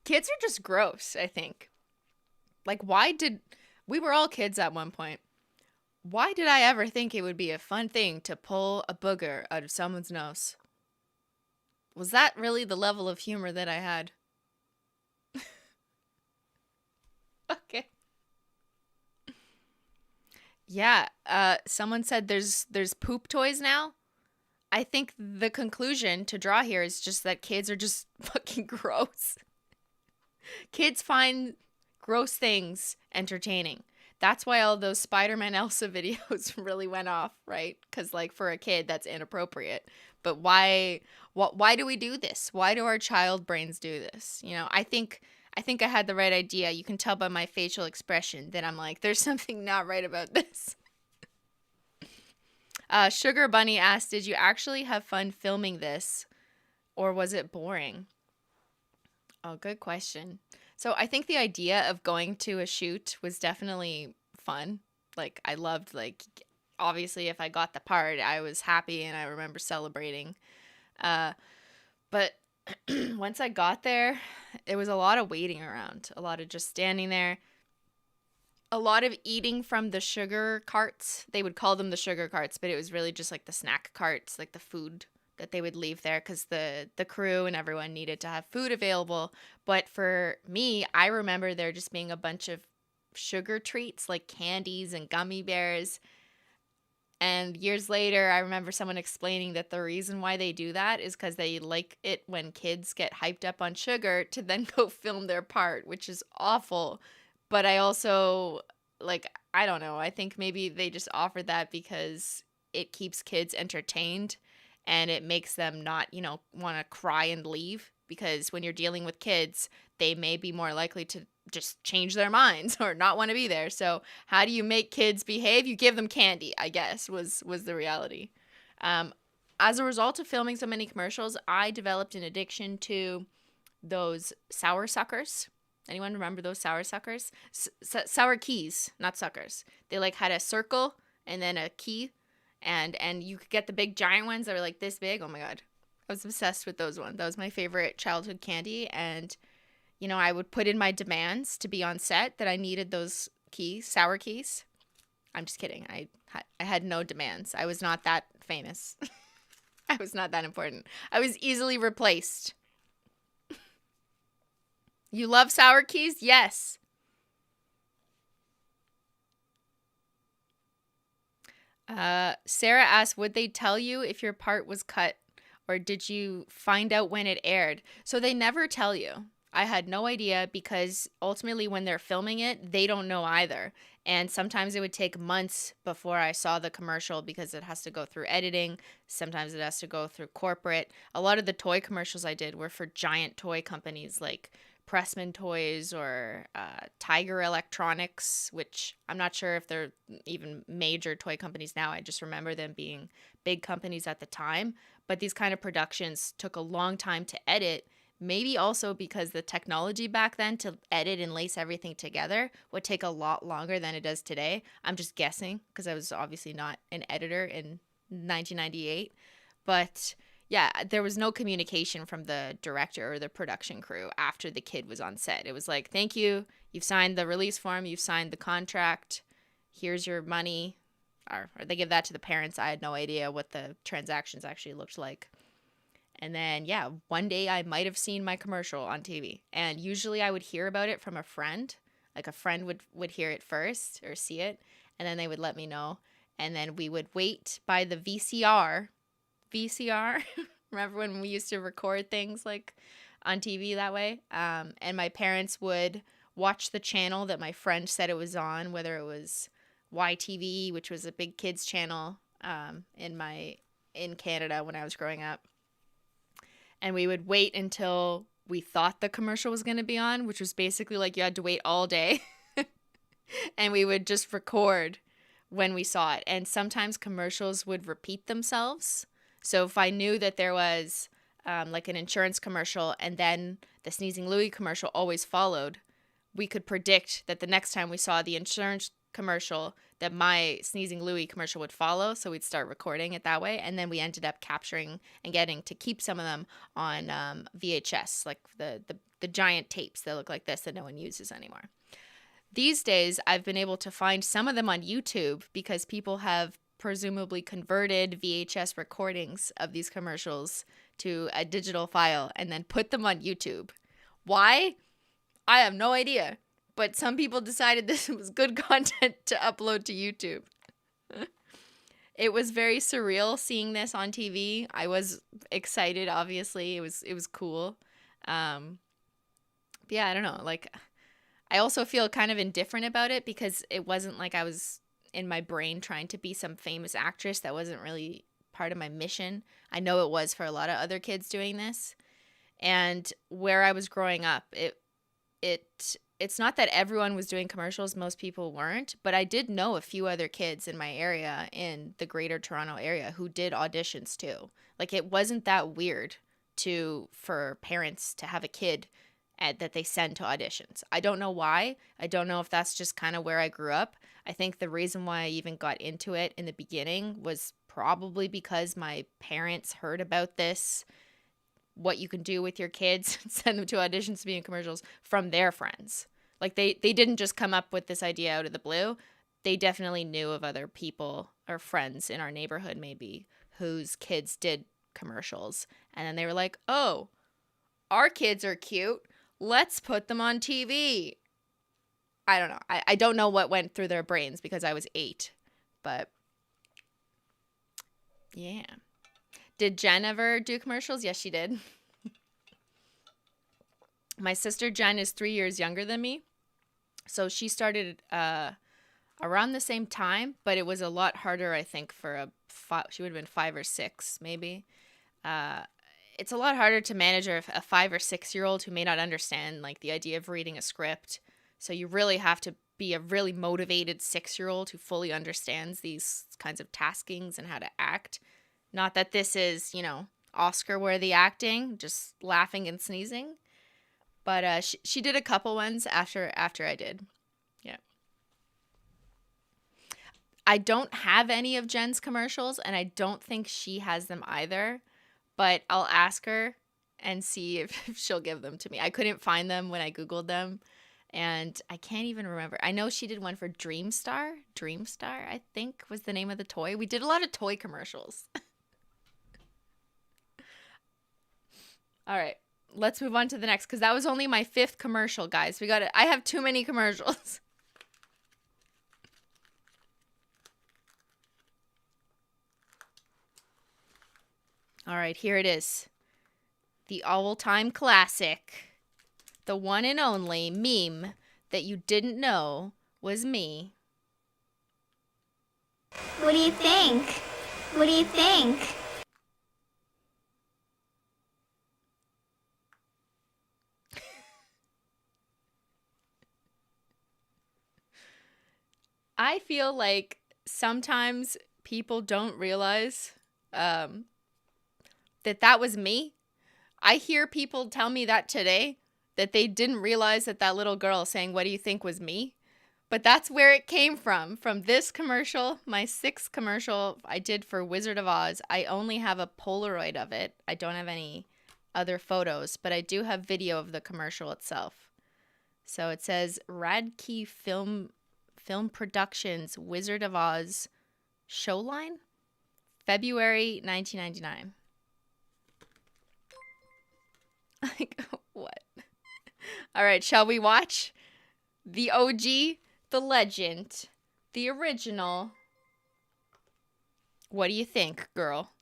Kids are just gross, I think. Like, we were all kids at one point. Why did I ever think it would be a fun thing to pull a booger out of someone's nose? Was that really the level of humor that I had? Okay. Yeah, someone said there's poop toys now. I think the conclusion to draw here is just that kids are just fucking gross. Kids find gross things entertaining. that's why all those Spider-Man Elsa videos really went off, right? Because like for a kid, that's inappropriate. But why do we do this? Why do our child brains do this? You know, I think I had the right idea. You can tell by my facial expression that I'm like, there's something not right about this. Sugar Bunny asked, did you actually have fun filming this, or was it boring? Oh, good question. So I think the idea of going to a shoot was definitely fun. Like I loved, like, obviously if I got the part, I was happy and I remember celebrating. But once I got there, it was a lot of waiting around, a lot of just standing there, a lot of eating from the sugar carts. They would call them the sugar carts, but it was really just like the snack carts, like the food that they would leave there because the crew and everyone needed to have food available. But for me, I remember there just being a bunch of sugar treats like candies and gummy bears. And years later, I remember someone explaining that the reason why they do that is because they like it when kids get hyped up on sugar to then go film their part, which is awful. But I also, like, I don't know. I think maybe they just offered that because it keeps kids entertained and it makes them not, you know, want to cry and leave. Because when you're dealing with kids, they may be more likely to just change their minds or not want to be there. So how do you make kids behave? You give them candy, I guess, was the reality. As a result of filming so many commercials, I developed an addiction to those sour suckers. Anyone remember those sour suckers? Sour keys, not suckers. They like had a circle and then a key, and you could get the big giant ones that were like this big. Oh my God. I was obsessed with those ones. That was my favorite childhood candy. And, you know, I would put in my demands to be on set that I needed those keys, sour keys. I'm just kidding. I had no demands. I was not that famous. I was not that important. I was easily replaced. You love sour keys? Yes. Sarah asked, would they tell you if your part was cut, or did you find out when it aired? So they never tell you. I had no idea because ultimately when they're filming it, they don't know either. And sometimes it would take months before I saw the commercial because it has to go through editing. Sometimes it has to go through corporate. A lot of the toy commercials I did were for giant toy companies like Pressman Toys or Tiger Electronics, which I'm not sure if they're even major toy companies now. I just remember them being big companies at the time. But these kind of productions took a long time to edit, maybe also because the technology back then to edit and lace everything together would take a lot longer than it does today. I'm just guessing because I was obviously not an editor in 1998. But yeah, there was no communication from the director or the production crew after the kid was on set. It was like, thank you. You've signed the release form. You've signed the contract. Here's your money. Or they give that to the parents. I had no idea what the transactions actually looked like. And then, yeah, one day I might have seen my commercial on TV. And usually I would hear about it from a friend. Like a friend would hear it first or see it. And then they would let me know. And then we would wait by the VCR. Remember when we used to record things like on TV that way? And my parents would watch the channel that my friend said it was on, whether it was YTV, which was a big kids channel in Canada when I was growing up. And we would wait until we thought the commercial was going to be on, which was basically like you had to wait all day. And we would just record when we saw it. And sometimes commercials would repeat themselves. So if I knew that there was like an insurance commercial and then the Sneezing Louie commercial always followed, we could predict that the next time we saw the insurance commercial that my Sneezing Louie commercial would follow. So we'd start recording it that way. And then we ended up capturing and getting to keep some of them on VHS, like the giant tapes that look like this that no one uses anymore. These days, I've been able to find some of them on YouTube because people have presumably converted VHS recordings of these commercials to a digital file and then put them on YouTube. Why? I have no idea. But some people decided this was good content to upload to YouTube. It was very surreal seeing this on TV. I was excited, obviously. It was cool. Yeah, I don't know. Like, I also feel kind of indifferent about it because it wasn't like I was in my brain trying to be some famous actress. That wasn't really part of my mission. I know it was for a lot of other kids doing this. And where I was growing up, it's not that everyone was doing commercials. Most people weren't, but I did know a few other kids in my area, in the greater Toronto area, who did auditions too. Like, it wasn't that weird for parents to have a kid that they send to auditions. I don't know why. I don't know if that's just kind of where I grew up. I think the reason why I even got into it in the beginning was probably because my parents heard about this, what you can do with your kids, send them to auditions to be in commercials, from their friends. Like, they didn't just come up with this idea out of the blue. They definitely knew of other people or friends in our neighborhood maybe whose kids did commercials. And then they were like, oh, our kids are cute. Let's put them on TV. I don't know. I don't know what went through their brains because I was 8. But yeah. Did Jen ever do commercials? Yes, she did. My sister Jen is 3 years younger than me. So she started around the same time, but it was a lot harder, I think, for she would have been 5 or 6, maybe. It's a lot harder to manage a 5 or 6-year-old who may not understand, like, the idea of reading a script. So you really have to be a really motivated 6-year-old who fully understands these kinds of taskings and how to act. Not that this is, Oscar-worthy acting, just laughing and sneezing. But she did a couple ones after I did. Yeah. I don't have any of Jen's commercials, and I don't think she has them either. But I'll ask her and see if she'll give them to me. I couldn't find them when I Googled them, and I can't even remember. I know she did one for Dreamstar. Dreamstar, I think, was the name of the toy. We did a lot of toy commercials. All right, let's move on to the next, because that was only my 5th commercial, guys. I have too many commercials. All right, here it is. The all-time classic. The one and only meme that you didn't know was me. What do you think? What do you think? I feel like sometimes people don't realize that was me. I hear people tell me that today, that they didn't realize that little girl saying, "What do you think?" was me. But that's where it came from this commercial, my 6th commercial I did for Wizard of Oz. I only have a Polaroid of it. I don't have any other photos, but I do have video of the commercial itself. So it says Radkey Film Productions Wizard of Oz Showline, February 1999. Like, what? All right, shall we watch? The OG, the legend, the original. What do you think, girl?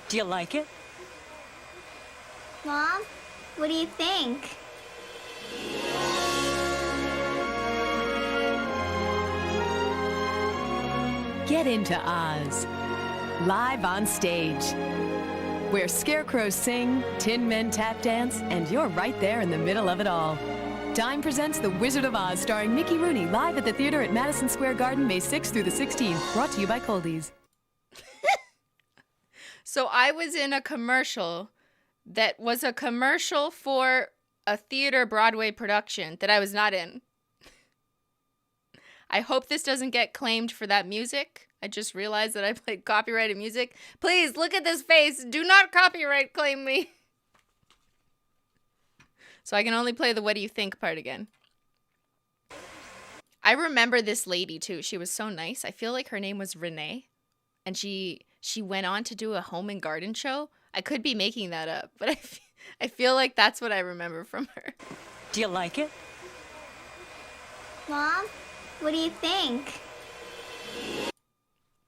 Do you like it? Mom, what do you think? Get into Oz, live on stage, where scarecrows sing, tin men tap dance, and you're right there in the middle of it all. Dime presents The Wizard of Oz, starring Mickey Rooney, live at the theater at Madison Square Garden, May 6th through the 16th. Brought to you by Coldy's. So I was in a commercial that was a commercial for a theater Broadway production that I was not in. I hope this doesn't get claimed for that music. I just realized that I played copyrighted music. Please look at this face. Do not copyright claim me. So I can only play the "What do you think" part again. I remember this lady too. She was so nice. I feel like her name was Renee. And she went on to do a home and garden show. I could be making that up, but I feel like that's what I remember from her. Do you like it? Mom, what do you think?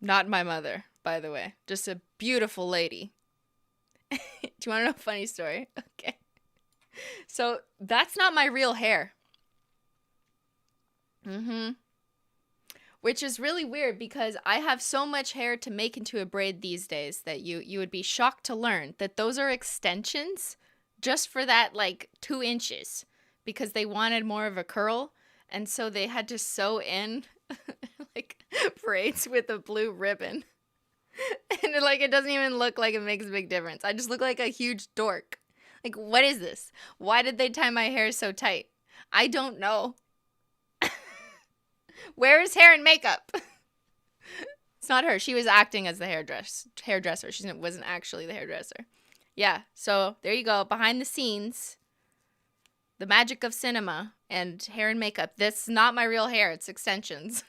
Not my mother, by the way. Just a beautiful lady. Do you want to know a funny story? Okay. So that's not my real hair. Which is really weird because I have so much hair to make into a braid these days that you would be shocked to learn that those are extensions just for that like 2 inches because they wanted more of a curl. And so they had to sew in like braids with a blue ribbon. And it doesn't even look like it makes a big difference. I just look like a huge dork. Like, what is this? Why did they tie my hair so tight? I don't know. Where is hair and makeup? It's not her. She was acting as the hairdresser. She wasn't actually the hairdresser. Yeah, so there you go. Behind the scenes, the magic of cinema and hair and makeup. That's not my real hair. It's extensions.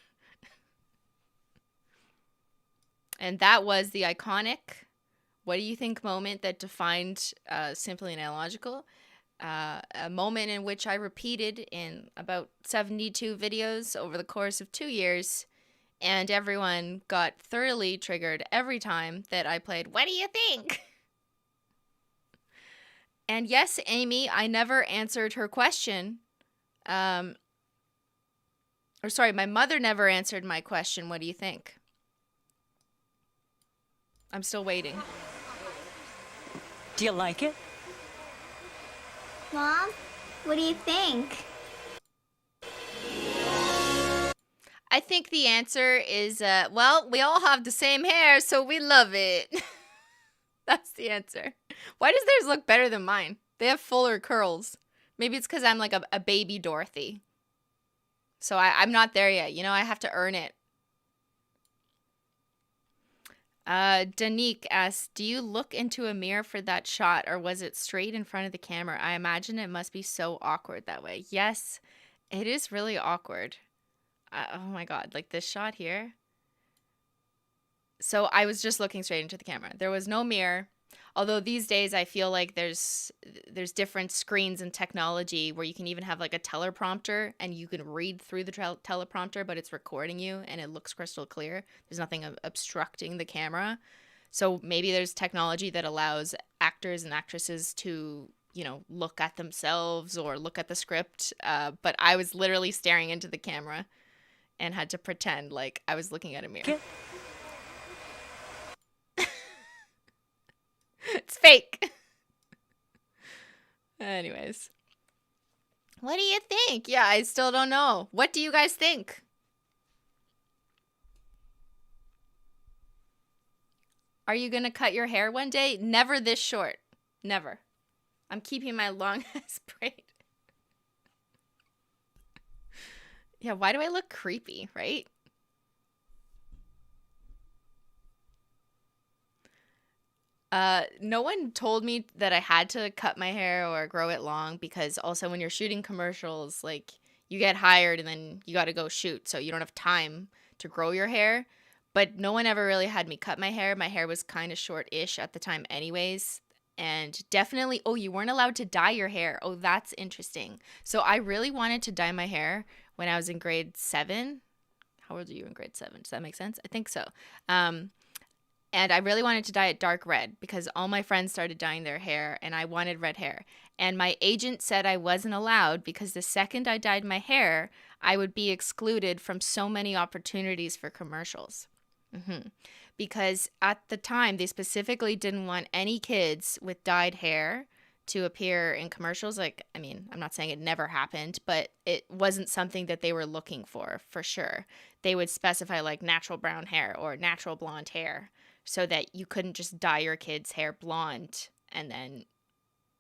And that was the iconic what do you think moment that defined Simply Nailogical. A moment in which I repeated in about 72 videos over the course of 2 years, and everyone got thoroughly triggered every time that I played, what do you think? And yes, Amy, I never answered her question. My mother never answered my question, what do you think? I'm still waiting. Do you like it? Mom, what do you think? I think the answer is, well, we all have the same hair, so we love it. That's the answer. Why does theirs look better than mine? They have fuller curls. Maybe it's because I'm like a baby Dorothy. So I'm not there yet. You know, I have to earn it. Danique asks, do you look into a mirror for that shot, or was it straight in front of the camera? I imagine it must be so awkward that way. Yes, it is really awkward. Oh my God, like this shot here. So I was just looking straight into the camera. There was no mirror. Although these days I feel like there's different screens and technology where you can even have like a teleprompter and you can read through the teleprompter, but it's recording you and it looks crystal clear. There's nothing obstructing the camera. So maybe there's technology that allows actors and actresses to, you know, look at themselves or look at the script. But I was literally staring into the camera and had to pretend like I was looking at a mirror. It's fake. Anyways. What do you think? Yeah, I still don't know. What do you guys think? Are you going to cut your hair one day? Never this short. Never. I'm keeping my long ass braid. Yeah, why do I look creepy, right? No one told me that I had to cut my hair or grow it long, because also when you're shooting commercials, like, you get hired and then you got to go shoot, so you don't have time to grow your hair. But no one ever really had me cut my hair. My hair was kind of short-ish at the time anyways. And definitely, oh, you weren't allowed to dye your hair. Oh, that's interesting. So I really wanted to dye my hair when I was in grade 7. How old are you in grade 7? Does that make sense? I think so. And I really wanted to dye it dark red because all my friends started dyeing their hair and I wanted red hair. And my agent said I wasn't allowed because the second I dyed my hair, I would be excluded from so many opportunities for commercials. Because at the time, they specifically didn't want any kids with dyed hair to appear in commercials. Like, I mean, I'm not saying it never happened, but it wasn't something that they were looking for sure. They would specify like natural brown hair or natural blonde hair so that you couldn't just dye your kid's hair blonde and then,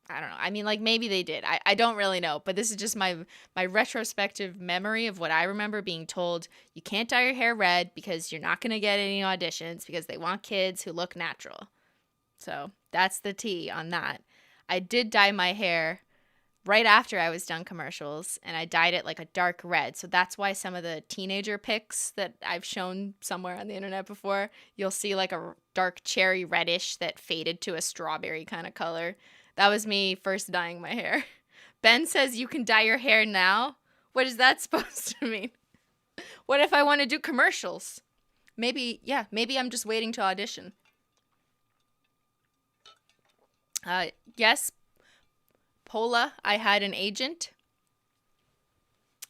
I don't know. I mean, like, maybe they did. I don't really know, but this is just my retrospective memory of what I remember being told. You can't dye your hair red because you're not going to get any auditions because they want kids who look natural. So that's the tea on that. I did dye my hair right after I was done commercials, and I dyed it like a dark red. So that's why some of the teenager pics that I've shown somewhere on the internet before, you'll see like a dark cherry reddish that faded to a strawberry kind of color. That was me first dyeing my hair. Ben says you can dye your hair now. What is that supposed to mean? What if I want to do commercials? maybe I'm just waiting to audition. Yes, Paula, I had an agent.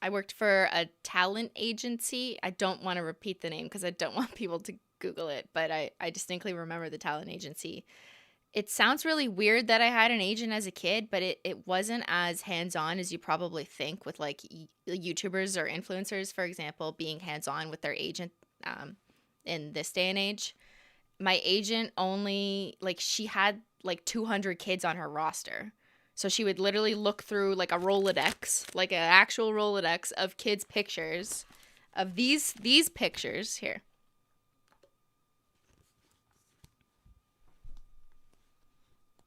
I worked for a talent agency. I don't want to repeat the name because I don't want people to Google it, but I distinctly remember the talent agency. It sounds really weird that I had an agent as a kid, but it wasn't as hands-on as you probably think with like YouTubers or influencers, for example, being hands-on with their agent in this day and age. My agent only, like, she had like 200 kids on her roster. So she would literally look through like a Rolodex, like an actual Rolodex of kids' pictures of these pictures here.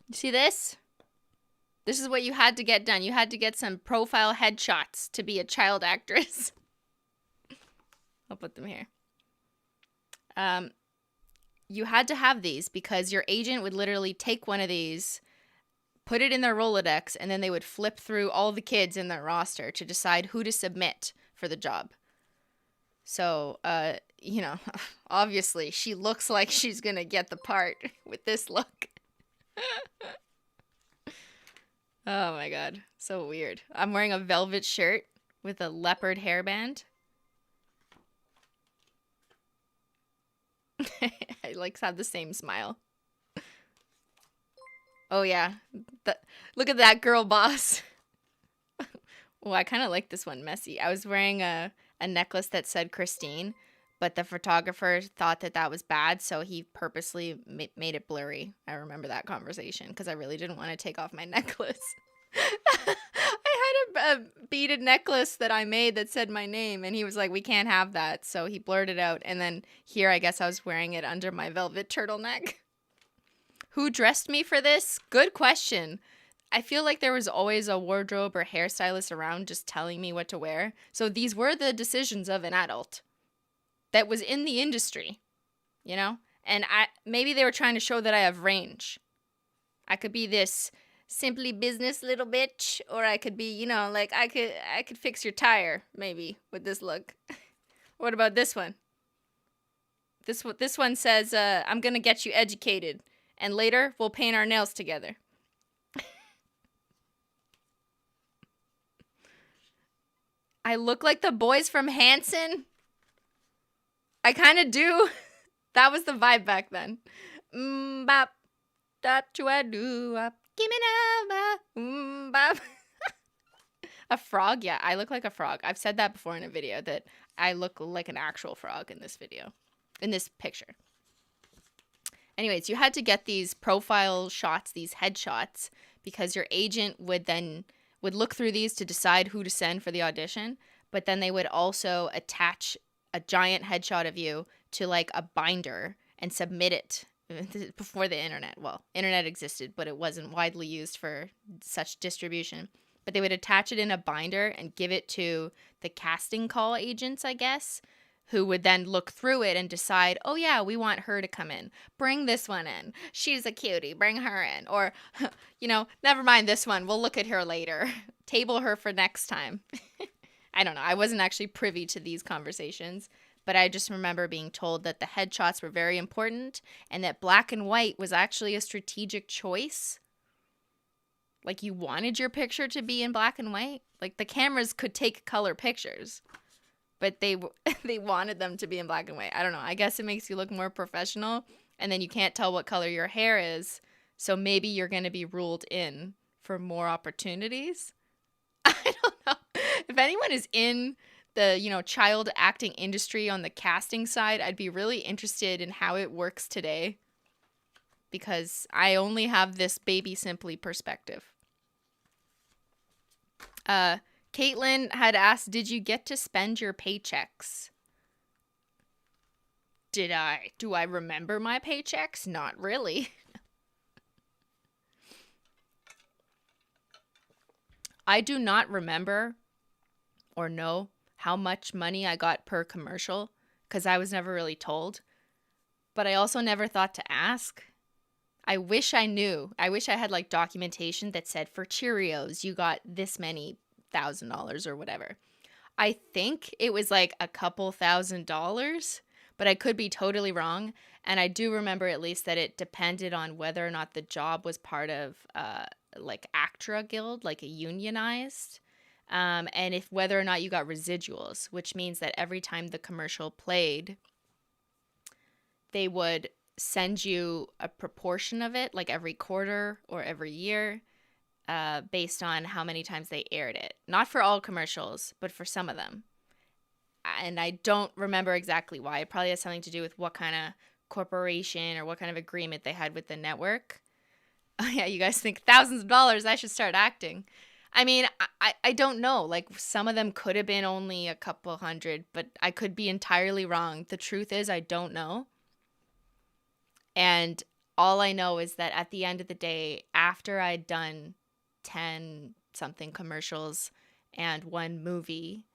You see this? This is what you had to get done. You had to get some profile headshots to be a child actress. I'll put them here. You had to have these because your agent would literally take one of these, put it in their Rolodex, and then they would flip through all the kids in their roster to decide who to submit for the job. So, you know, obviously she looks like she's gonna get the part with this look. Oh my god, so weird. I'm wearing a velvet shirt with a leopard hairband. I like have the same smile. Oh yeah, look at that girl boss. Oh, I kind of like this one, messy. I was wearing a necklace that said Christine, but the photographer thought that was bad, so he purposely made it blurry. I remember that conversation because I really didn't want to take off my necklace. I had a beaded necklace that I made that said my name, and he was like, we can't have that, so he blurred it out. And then here, I guess I was wearing it under my velvet turtleneck. Who dressed me for this? Good question. I feel like there was always a wardrobe or hairstylist around just telling me what to wear. So these were the decisions of an adult that was in the industry, you know? And maybe they were trying to show that I have range. I could be this simply business little bitch, or I could be, you know, like I could fix your tire maybe with this look. What about this one? This one says, I'm going to get you educated, and later we'll paint our nails together. I look like the boys from Hanson. I kind of do. That was the vibe back then. Bop, dop, do, give me bop. A frog? Yeah, I look like a frog. I've said that before in a video that I look like an actual frog in this video, in this picture. Anyways, you had to get these profile shots, these headshots, because your agent would look through these to decide who to send for the audition, but then they would also attach a giant headshot of you to like a binder and submit it before the internet. Well, internet existed, but it wasn't widely used for such distribution. But they would attach it in a binder and give it to the casting call agents, I guess, who would then look through it and decide, oh yeah, we want her to come in. Bring this one in. She's a cutie. Bring her in. Or, you know, never mind this one. We'll look at her later. Table her for next time. I don't know. I wasn't actually privy to these conversations, but I just remember being told that the headshots were very important and that black and white was actually a strategic choice. Like, you wanted your picture to be in black and white. Like, the cameras could take color pictures, but they wanted them to be in black and white. I don't know. I guess it makes you look more professional, and then you can't tell what color your hair is, so maybe you're going to be ruled in for more opportunities. I don't know. If anyone is in the, you know, child acting industry on the casting side, I'd be really interested in how it works today, because I only have this baby simply perspective. Caitlin had asked, did you get to spend your paychecks? Did I? Do I remember my paychecks? Not really. I do not remember or know how much money I got per commercial because I was never really told. But I also never thought to ask. I wish I knew. I wish I had like documentation that said for Cheerios, you got this many $1,000 or whatever. I think it was like a couple $1,000s, but I could be totally wrong. And I do remember at least that it depended on whether or not the job was part of like ACTRA Guild, like a unionized, and if whether or not you got residuals, which means that every time the commercial played, they would send you a proportion of it, like every quarter or every year, based on how many times they aired it. Not for all commercials, but for some of them. And I don't remember exactly why. It probably has something to do with what kind of corporation or what kind of agreement they had with the network. Oh yeah, you guys think thousands of dollars, I should start acting. I mean, I don't know. Like, some of them could have been only a couple hundred, but I could be entirely wrong. The truth is, I don't know. And all I know is that at the end of the day, after I'd done 10 something commercials and one movie,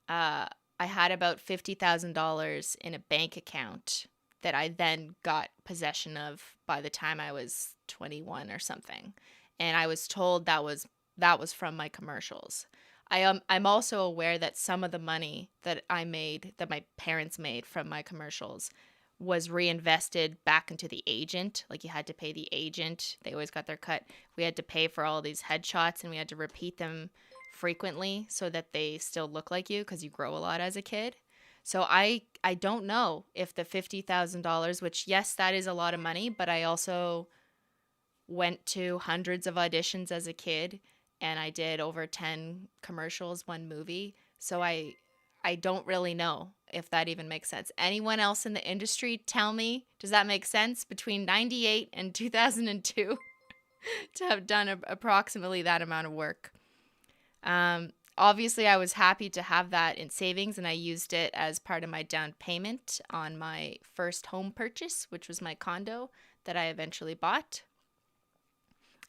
I had about $50,000 in a bank account that I then got possession of by the time I was 21 or something. And I was told that was from my commercials. I'm also aware that some of the money that I made, that my parents made from my commercials, was reinvested back into the agent. Like, you had to pay the agent. They always got their cut. We had to pay for all these headshots, and we had to repeat them frequently so that they still look like you, because you grow a lot as a kid. So I don't know if the $50,000, which, yes, that is a lot of money, but I also went to hundreds of auditions as a kid, and I did over 10 commercials, one movie. So I don't really know if that even makes sense. Anyone else in the industry, tell me, does that make sense between 98 and 2002 to have done approximately that amount of work? Obviously, I was happy to have that in savings, and I used it as part of my down payment on my first home purchase, which was my condo that I eventually bought.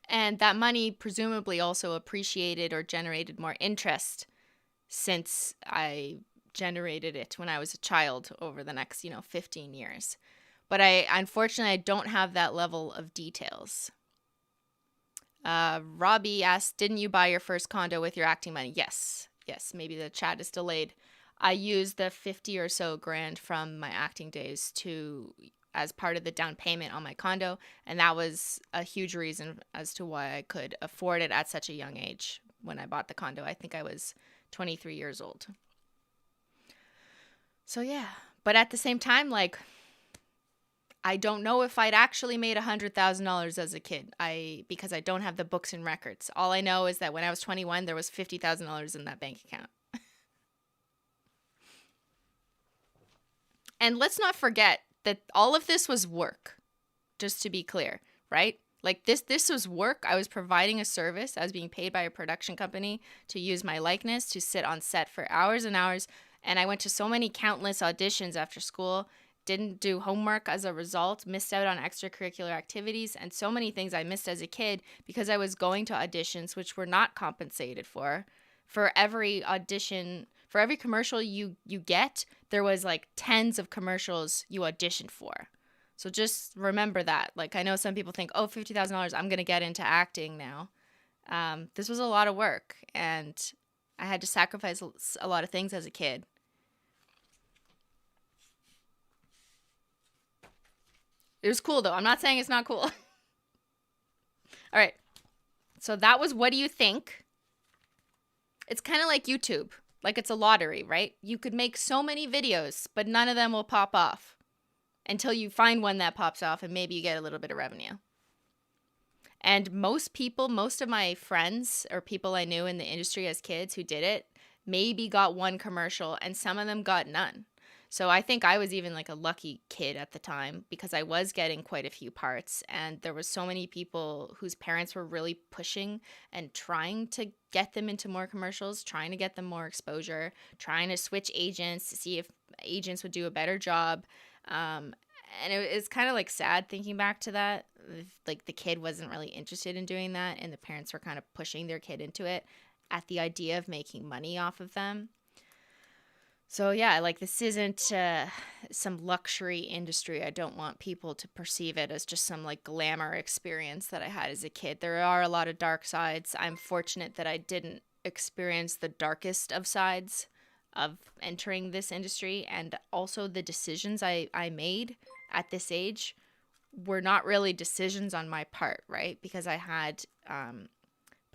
And that money presumably also appreciated or generated more interest since I generated it when I was a child over the next, 15 years. But unfortunately, I don't have that level of details. Robbie asked, didn't you buy your first condo with your acting money? Yes, maybe the chat is delayed. I used the 50 or so grand from my acting days as part of the down payment on my condo, and that was a huge reason as to why I could afford it at such a young age when I bought the condo. I think I was 23 years old. So yeah, but at the same time, like, I don't know if I'd actually made $100,000 as a kid. Because I don't have the books and records. All I know is that when I was 21, there was $50,000 in that bank account. And let's not forget that all of this was work, just to be clear, right? Like, this was work. I was providing a service. I was being paid by a production company to use my likeness, to sit on set for hours and hours. And I went to so many countless auditions after school, didn't do homework as a result, missed out on extracurricular activities, and so many things I missed as a kid because I was going to auditions which were not compensated for. For every audition, for every commercial you get, there was like tens of commercials you auditioned for. So just remember that. Like, I know some people think, oh, $50,000, I'm going to get into acting now. This was a lot of work, and I had to sacrifice a lot of things as a kid. It was cool, though. I'm not saying it's not cool. All right. So that was What Do You Think? It's kind of like YouTube. Like, it's a lottery, right? You could make so many videos, but none of them will pop off until you find one that pops off, and maybe you get a little bit of revenue. And most of my friends or people I knew in the industry as kids who did it maybe got one commercial, and some of them got none. So I think I was even like a lucky kid at the time because I was getting quite a few parts, and there was so many people whose parents were really pushing and trying to get them into more commercials, trying to get them more exposure, trying to switch agents to see if agents would do a better job. And it's kind of like sad thinking back to that. Like, the kid wasn't really interested in doing that, and the parents were kind of pushing their kid into it at the idea of making money off of them. So yeah, like, this isn't some luxury industry. I don't want people to perceive it as just some like glamour experience that I had as a kid. There are a lot of dark sides. I'm fortunate that I didn't experience the darkest of sides. of entering this industry, and also the decisions I made at this age were not really decisions on my part, right? Because I had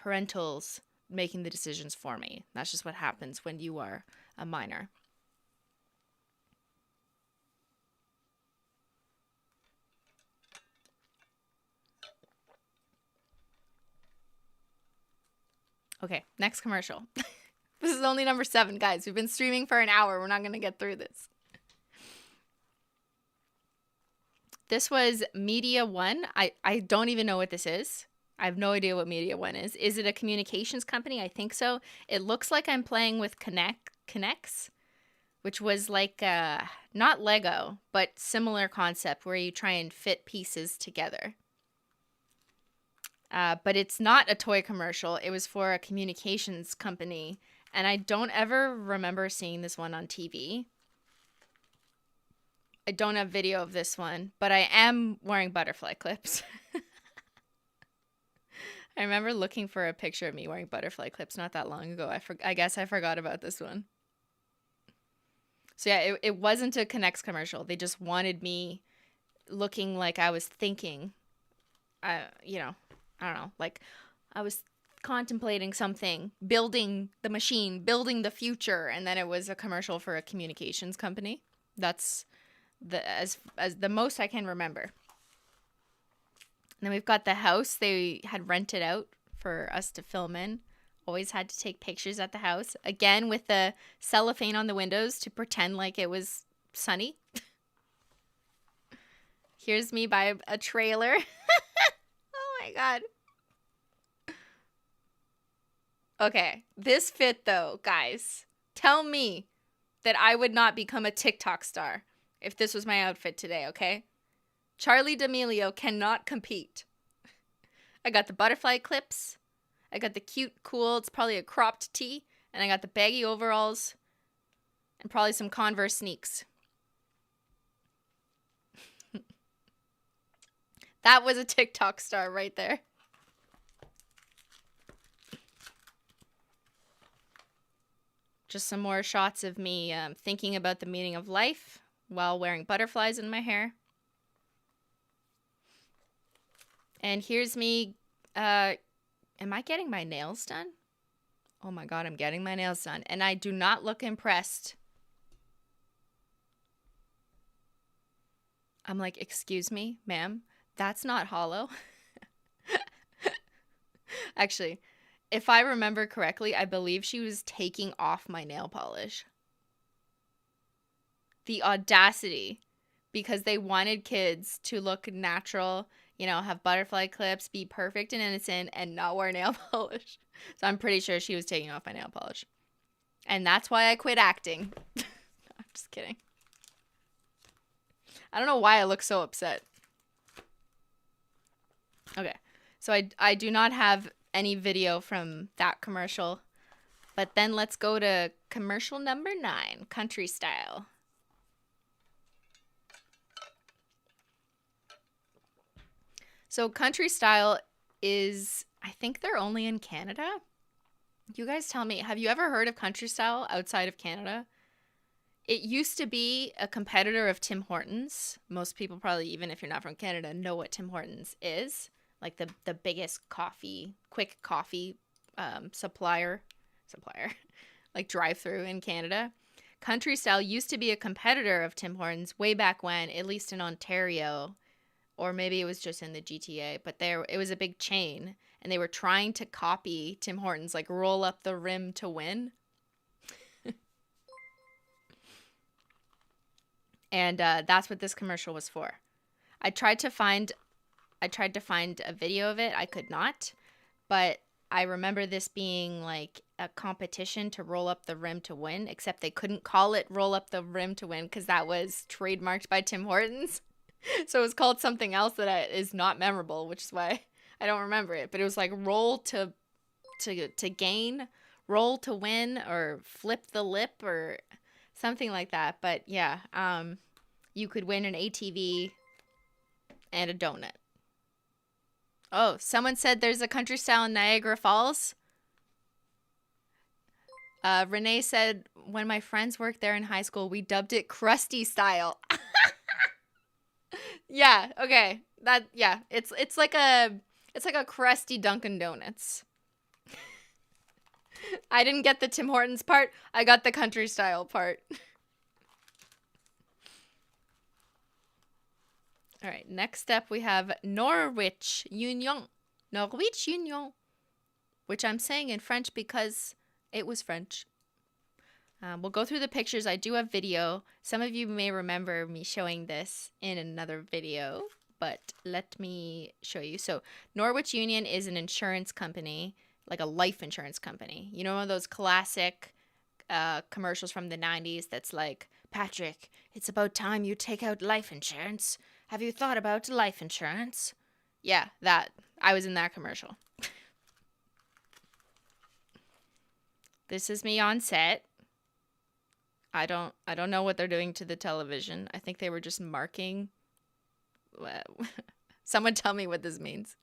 parentals making the decisions for me. That's just what happens when you are a minor. Okay, next commercial. This is only number 7, guys. We've been streaming for an hour. We're not going to get through this. This was Media One. I don't even know what this is. I have no idea what Media One is. Is it a communications company? I think so. It looks like I'm playing with Connects, which was like not Lego, but similar concept where you try and fit pieces together. But it's not a toy commercial. It was for a communications company. And I don't ever remember seeing this one on TV. I don't have video of this one, but I am wearing butterfly clips. I remember looking for a picture of me wearing butterfly clips not that long ago. I guess I forgot about this one. So yeah, it wasn't a Connects commercial. They just wanted me looking like I was thinking, you know, I don't know, like I was contemplating something, building the machine, building the future, and then it was a commercial for a communications company. That's as the most I can remember. And then we've got the house they had rented out for us to film in. Always had to take pictures at the house. Again, with the cellophane on the windows to pretend like it was sunny. Here's me by a trailer. Oh my God. Okay, this fit though, guys. Tell me that I would not become a TikTok star if this was my outfit today, okay? Charlie D'Amelio cannot compete. I got the butterfly clips. I got the cute, cool, it's probably a cropped tee. And I got the baggy overalls. And probably some Converse sneaks. That was a TikTok star right there. Just some more shots of me thinking about the meaning of life while wearing butterflies in my hair. And here's me. Am I getting my nails done? Oh my God, I'm getting my nails done. And I do not look impressed. I'm like, excuse me, ma'am, that's not hollow. Actually, if I remember correctly, I believe she was taking off my nail polish. The audacity, because they wanted kids to look natural, you know, have butterfly clips, be perfect and innocent, and not wear nail polish. So I'm pretty sure she was taking off my nail polish. And that's why I quit acting. I'm just kidding. I don't know why I look so upset. Okay, so I do not have any video from that commercial. But then let's go to commercial number 9, Country Style. So Country Style is, I think they're only in Canada. You guys tell me, have you ever heard of Country Style outside of Canada? It used to be a competitor of Tim Hortons. Most people probably, even if you're not from Canada, know what Tim Hortons is. Like the biggest coffee, quick coffee supplier, like drive-through in Canada. Country Style used to be a competitor of Tim Hortons way back when, at least in Ontario. Or maybe it was just in the GTA, but it was a big chain, and they were trying to copy Tim Hortons, like roll up the rim to win. And that's what this commercial was for. I tried to find a video of it. I could not, but I remember this being like a competition to roll up the rim to win, except they couldn't call it roll up the rim to win because that was trademarked by Tim Hortons. So it was called something else that is not memorable, which is why I don't remember it. But it was like roll to gain, roll to win, or flip the lip, or something like that. But yeah, you could win an ATV and a donut. Oh, someone said there's a Country Style in Niagara Falls. Renee said, when my friends worked there in high school, we dubbed it crusty style. Yeah, okay. It's like a crusty Dunkin' Donuts. I didn't get the Tim Hortons part. I got the country style part. All right, next step we have Norwich Union. Norwich Union, which I'm saying in French because it was French. We'll go through the pictures. I do have video. Some of you may remember me showing this in another video, but let me show you. So Norwich Union is an insurance company, like a life insurance company. You know, one of those classic commercials from the 90s that's like, Patrick, it's about time you take out life insurance. Have you thought about life insurance? Yeah, that. I was in that commercial. This is me on set. I don't know what they're doing to the television. I think they were just marking. Someone tell me what this means.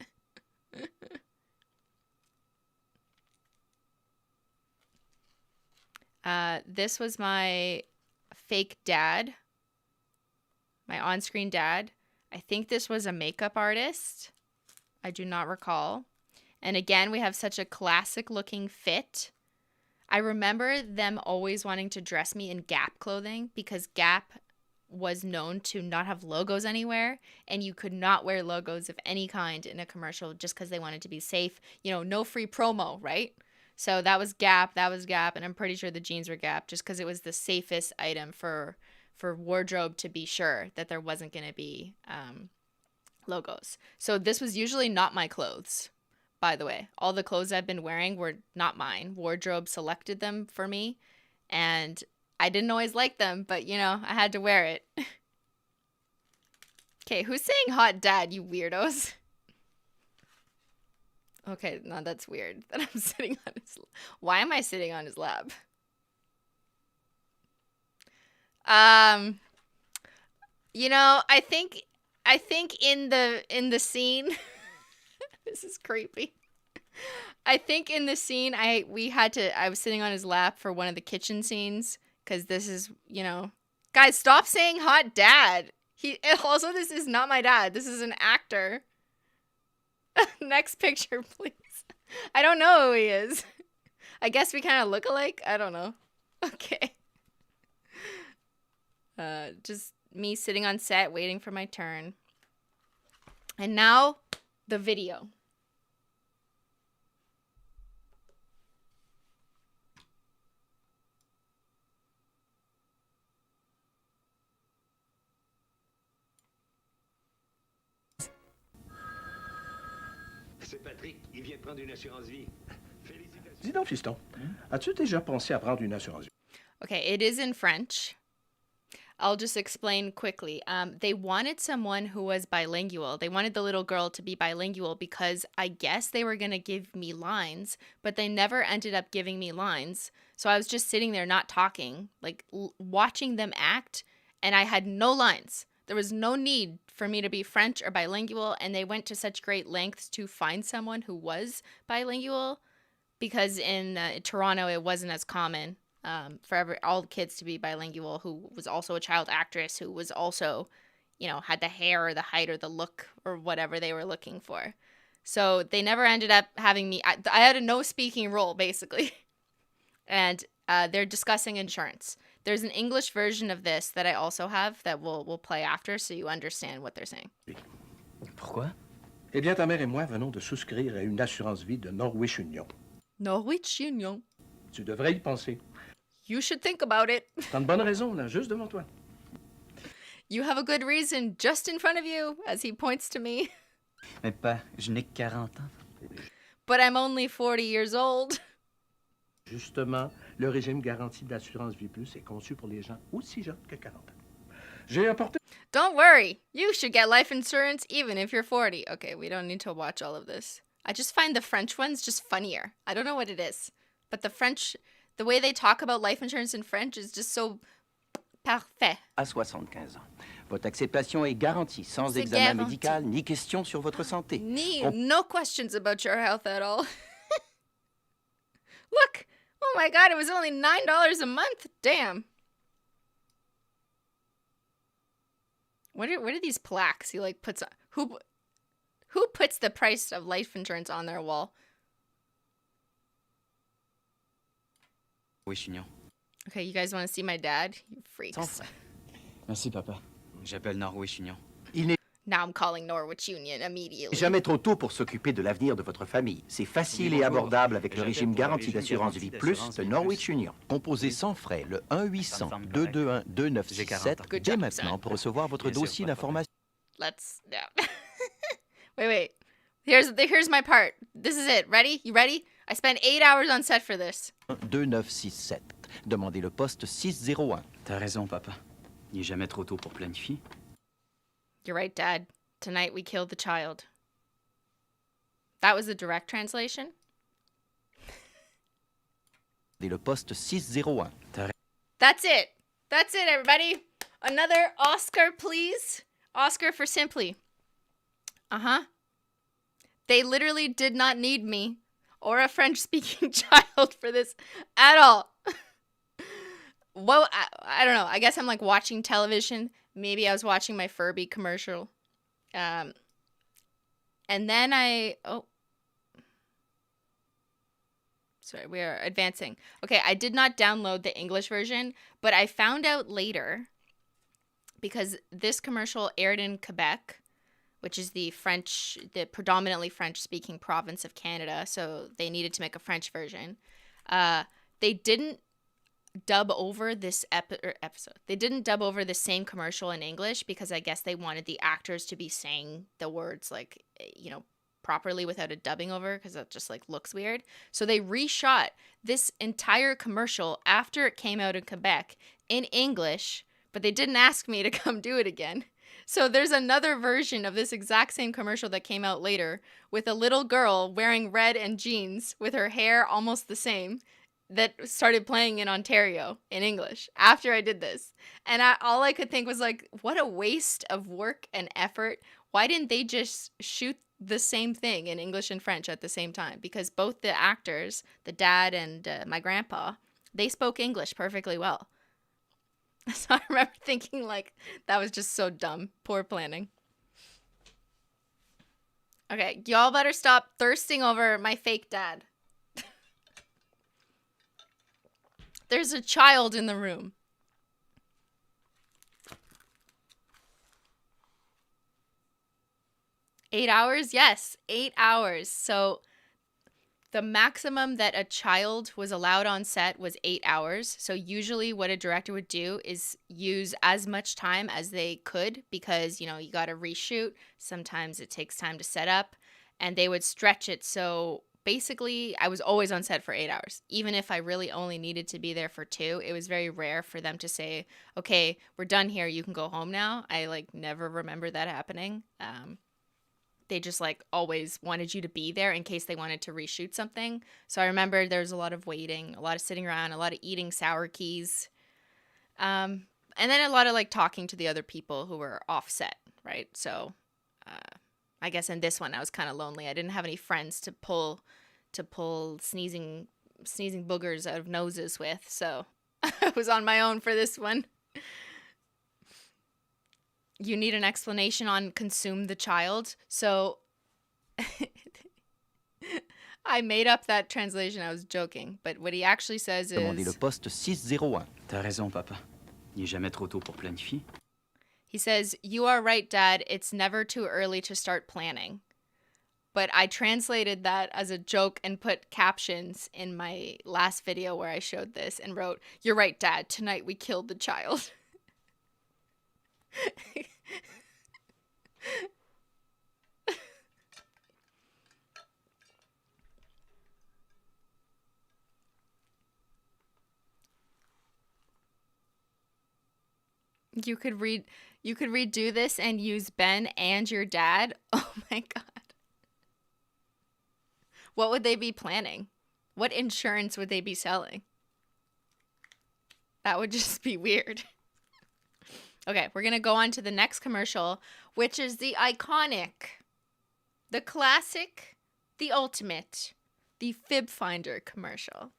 This was my fake dad. My on-screen dad. I think this was a makeup artist. I do not recall. And again, we have such a classic looking fit. I remember them always wanting to dress me in Gap clothing because Gap was known to not have logos anywhere, and you could not wear logos of any kind in a commercial just because they wanted to be safe. You know, no free promo, right? So that was Gap, and I'm pretty sure the jeans were Gap just because it was the safest item for wardrobe to be sure that there wasn't going to be logos. So this was usually not my clothes. By the way, all the clothes I've been wearing were not mine. Wardrobe selected them for me, and I didn't always like them, but, you know, I had to wear it. Okay, who's saying hot dad, you weirdos? Okay, no, that's weird that I'm sitting on his... Why am I sitting on his lap? You know, I think in the scene... This is creepy. I think in the scene I was sitting on his lap for one of the kitchen scenes because this is, you know, guys, stop saying hot dad. This is not my dad. This is an actor. Next picture, please. I don't know who he is. I guess we kind of look alike. I don't know. Okay. Just me sitting on set waiting for my turn. And now the video. C'est Patrick, il vient de prendre une assurance vie. Félicitations. Dis donc, fiston, as-tu déjà pensé à prendre une assurance vie? Okay, it is in French. I'll just explain quickly. They wanted someone who was bilingual. They wanted the little girl to be bilingual because I guess they were going to give me lines, but they never ended up giving me lines. So I was just sitting there not talking, like watching them act, and I had no lines. There was no need for me to be French or bilingual, and they went to such great lengths to find someone who was bilingual because in Toronto it wasn't as common. For all the kids to be bilingual, who was also a child actress, who was also, you know, had the hair or the height or the look or whatever they were looking for. So they never ended up having me. I had a no speaking role, basically. And they're discussing insurance. There's an English version of this that I also have that we'll play after so you understand what they're saying. Pourquoi? Eh bien, ta mère et moi venons de souscrire à une assurance vie de Norwich Union. Norwich Union. Tu devrais y penser. You should think about it. T'as une bonne raison, là, juste devant toi. You have a good reason just in front of you, as he points to me. Mais pas, je n'ai que 40 ans. But I'm only 40 years old. Justement, le régime garanti d'assurance vie plus est conçu pour les gens aussi jeunes que 40 ans. J'ai apporté... Don't worry. You should get life insurance even if you're 40. Okay, we don't need to watch all of this. I just find the French ones just funnier. I don't know what it is. But the French... The way they talk about life insurance in French is just so parfait. À 75 ans. Votre acceptation est garantie, sans examen médical, ni question sur votre santé. No questions about your health at all. Look, Oh my god, it was only $9 a month. Damn. What are these plaques he like puts on? Who puts the price of life insurance on their wall? Oui, Chignon. Okay, you guys want to see my dad? You freaks. Merci, papa. J'appelle Norway Chignon. Now I'm calling Norwich Union immediately. Jamais trop tôt pour s'occuper de l'avenir de votre famille. C'est facile et abordable avec le régime garanti d'assurance vie plus de Norwich Union. Composez sans frais le 1-800-221-2967 dès maintenant pour recevoir votre dossier d'information. Let's wait. Here's my part. This is it. Ready? You ready? I spent 8 hours on set for this. 2967. Demandez le poste 601. T'as raison, papa. Il n'est jamais trop tôt pour planifier. You're right, Dad. Tonight we killed the child. That was the direct translation? Le poste 601. That's it. That's it, everybody. Another Oscar, please. Oscar for Simply. Uh-huh. They literally did not need me or a French-speaking child for this at all. Well, I don't know. I guess I'm like watching television. Maybe I was watching my Furby commercial. And then sorry, we are advancing. Okay, I did not download the English version, but I found out later because this commercial aired in Quebec, which is the predominantly French-speaking province of Canada, so they needed to make a French version. They didn't dub over this episode. They didn't dub over the same commercial in English because I guess they wanted the actors to be saying the words like, properly without a dubbing over because that just like looks weird. So they reshot this entire commercial after it came out in Quebec in English, but they didn't ask me to come do it again. So there's another version of this exact same commercial that came out later with a little girl wearing red and jeans with her hair almost the same that started playing in Ontario in English after I did this. And all I could think was like, what a waste of work and effort. Why didn't they just shoot the same thing in English and French at the same time? Because both the actors, the dad and my grandpa, they spoke English perfectly well. So I remember thinking like, that was just so dumb. Poor planning. Okay, y'all better stop thirsting over my fake dad. There's a child in the room. 8 hours? Yes, 8 hours. So the maximum that a child was allowed on set was 8 hours. So usually what a director would do is use as much time as they could because, you got to reshoot. Sometimes it takes time to set up and they would stretch it. So basically, I was always on set for 8 hours. Even if I really only needed to be there for 2, it was very rare for them to say, okay, we're done here. You can go home now. I never remember that happening. They just always wanted you to be there in case they wanted to reshoot something. So I remember there was a lot of waiting, a lot of sitting around, a lot of eating sour keys. And then a lot of talking to the other people who were offset, right? So I guess in this one I was kind of lonely. I didn't have any friends to pull sneezing boogers out of noses with. So I was on my own for this one. You need an explanation on consume the child. So I made up that translation. I was joking. But what he actually says is... Demandez le poste 601. T'as raison, papa. Il n'est jamais trop tôt pour planifier. He says, you are right, Dad. It's never too early to start planning. But I translated that as a joke and put captions in my last video where I showed this and wrote, you're right, Dad. Tonight we killed the child. You could redo this and use Ben and your dad. Oh my God. What would they be planning? What insurance would they be selling? That would just be weird. Okay, we're going to go on to the next commercial, which is the iconic, the classic, the ultimate, the Fib Finder commercial.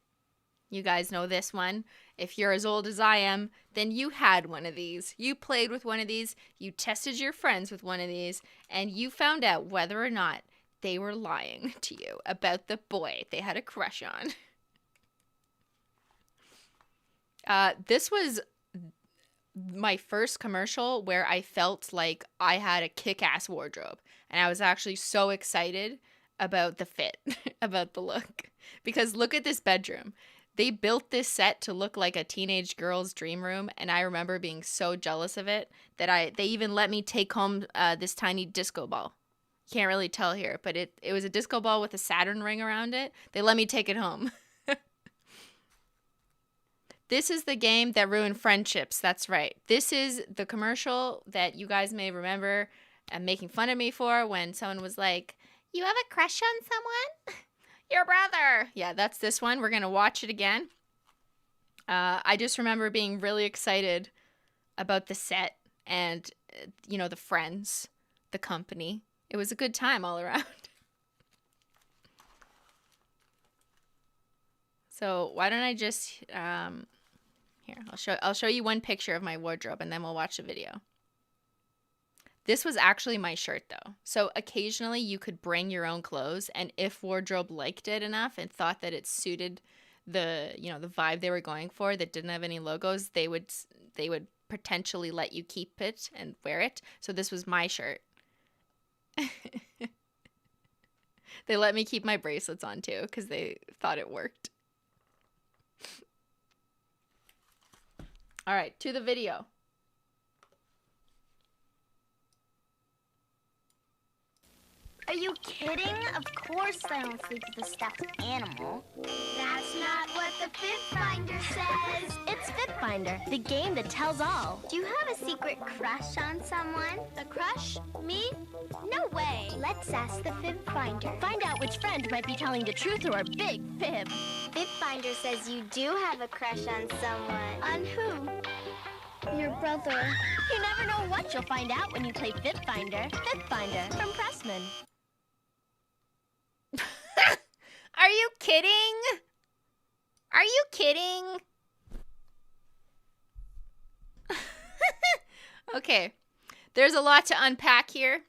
You guys know this one. If you're as old as I am, then you had one of these. You played with one of these. You tested your friends with one of these. And you found out whether or not they were lying to you about the boy they had a crush on. This was my first commercial where I felt like I had a kick-ass wardrobe. And I was actually so excited about the fit, about the look. Because look at this bedroom. They built this set to look like a teenage girl's dream room, and I remember being so jealous of it that they even let me take home this tiny disco ball. Can't really tell here, but it was a disco ball with a Saturn ring around it. They let me take it home. This is the game that ruined friendships. That's right. This is the commercial that you guys may remember making fun of me for when someone was like, "You have a crush on someone? Your brother." Yeah, that's this one. We're going to watch it again. I just remember being really excited about the set and, the friends, the company. It was a good time all around. So why don't I just, here, I'll show you one picture of my wardrobe and then we'll watch the video. This was actually my shirt though. So occasionally you could bring your own clothes, and if wardrobe liked it enough and thought that it suited the vibe they were going for that didn't have any logos, they would potentially let you keep it and wear it. So this was my shirt. They let me keep my bracelets on too because they thought it worked. All right, to the video. Are you kidding? Of course I don't sleep with a stuffed animal. That's not what the Fib Finder says. It's Fib Finder, the game that tells all. Do you have a secret crush on someone? A crush? Me? No way. Let's ask the Fib Finder. Find out which friend might be telling the truth or a big fib. Fib Finder says you do have a crush on someone. On who? Your brother. You never know what you'll find out when you play Fib Finder. Fib Finder from Pressman. Are you kidding? Are you kidding? Okay, there's a lot to unpack here.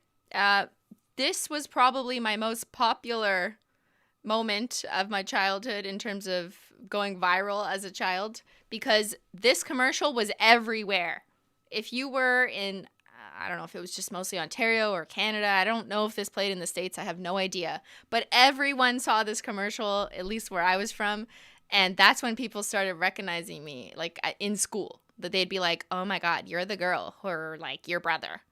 This was probably my most popular moment of my childhood in terms of going viral as a child, because this commercial was everywhere. If you were in, I don't know if it was just mostly Ontario or Canada. I don't know if this played in the States. I have no idea. But everyone saw this commercial, at least where I was from. And that's when people started recognizing me, like in school. That they'd be like, "Oh my God, you're the girl," or like, "Your brother.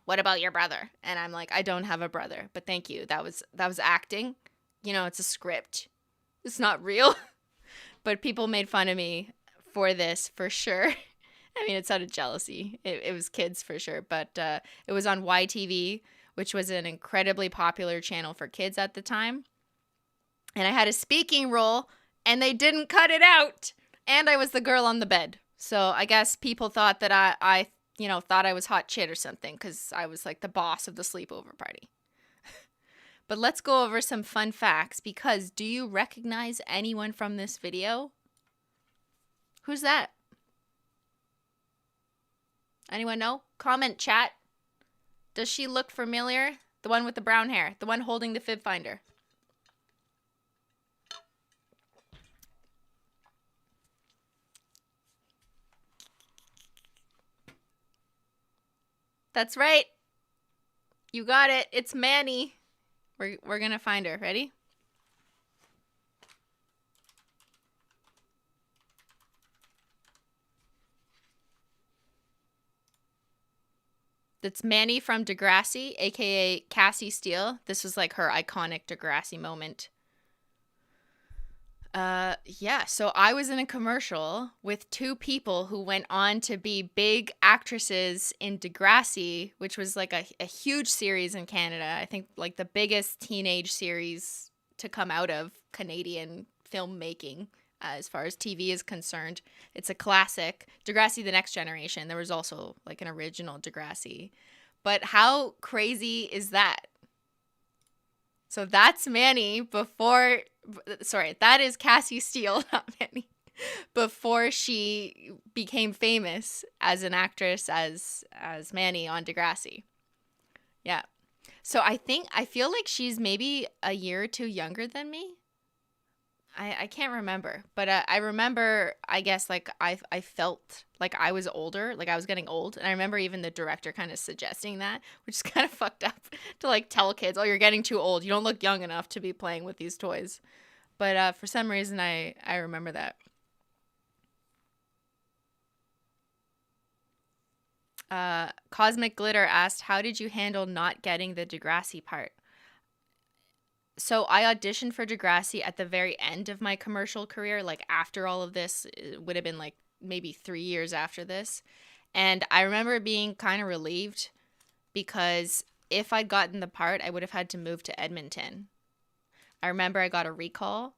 What about your brother?" And I'm like, "I don't have a brother, but thank you. That was acting. It's a script. It's not real." But people made fun of me for this for sure. I mean, it's out of jealousy. It was kids for sure, but it was on YTV, which was an incredibly popular channel for kids at the time. And I had a speaking role, and they didn't cut it out. And I was the girl on the bed. So I guess people thought that I thought I was hot shit or something because I was like the boss of the sleepover party. But let's go over some fun facts, because do you recognize anyone from this video? Who's that? Anyone know? Comment, chat. Does she look familiar? The one with the brown hair. The one holding the Fib Finder. That's right. You got it. It's Manny. We're going to find her. Ready? That's Manny from Degrassi, aka Cassie Steele. This was like her iconic Degrassi moment. Yeah, so I was in a commercial with two people who went on to be big actresses in Degrassi, which was like a huge series in Canada. I think like the biggest teenage series to come out of Canadian filmmaking. As far as TV is concerned, it's a classic. Degrassi: The Next Generation. There was also like an original Degrassi. But how crazy is that? So that's Manny before, sorry, that is Cassie Steele, not Manny. before she became famous as an actress as Manny on Degrassi. Yeah. So I feel like she's maybe a year or two younger than me. I can't remember, but I remember, I guess, like I felt like I was older, like I was getting old. And I remember even the director kind of suggesting that, which is kind of fucked up to like tell kids, oh, you're getting too old. You don't look young enough to be playing with these toys. But for some reason, I remember that. Cosmic Glitter asked, how did you handle not getting the Degrassi part? So I auditioned for Degrassi at the very end of my commercial career, like after all of this. It would have been like maybe 3 years after this. And I remember being kind of relieved because if I'd gotten the part, I would have had to move to Edmonton. I remember I got a recall.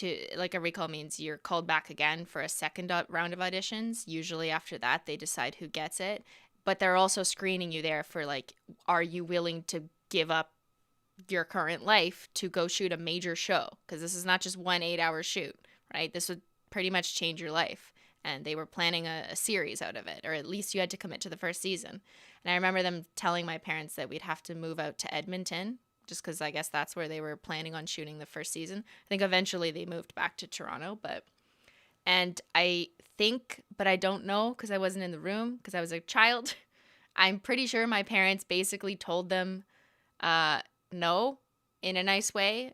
A recall means you're called back again for a second round of auditions. Usually after that, they decide who gets it. But they're also screening you there for like, are you willing to give up your current life to go shoot a major show? Because this is not just 1 8-hour shoot, right? This would pretty much change your life. And they were planning a series out of it, or at least you had to commit to the first season. And I remember them telling my parents that we'd have to move out to Edmonton, just because I guess that's where they were planning on shooting the first season. I think eventually they moved back to Toronto, and I think, but I don't know because I wasn't in the room because I was a child. I'm pretty sure my parents basically told them no in a nice way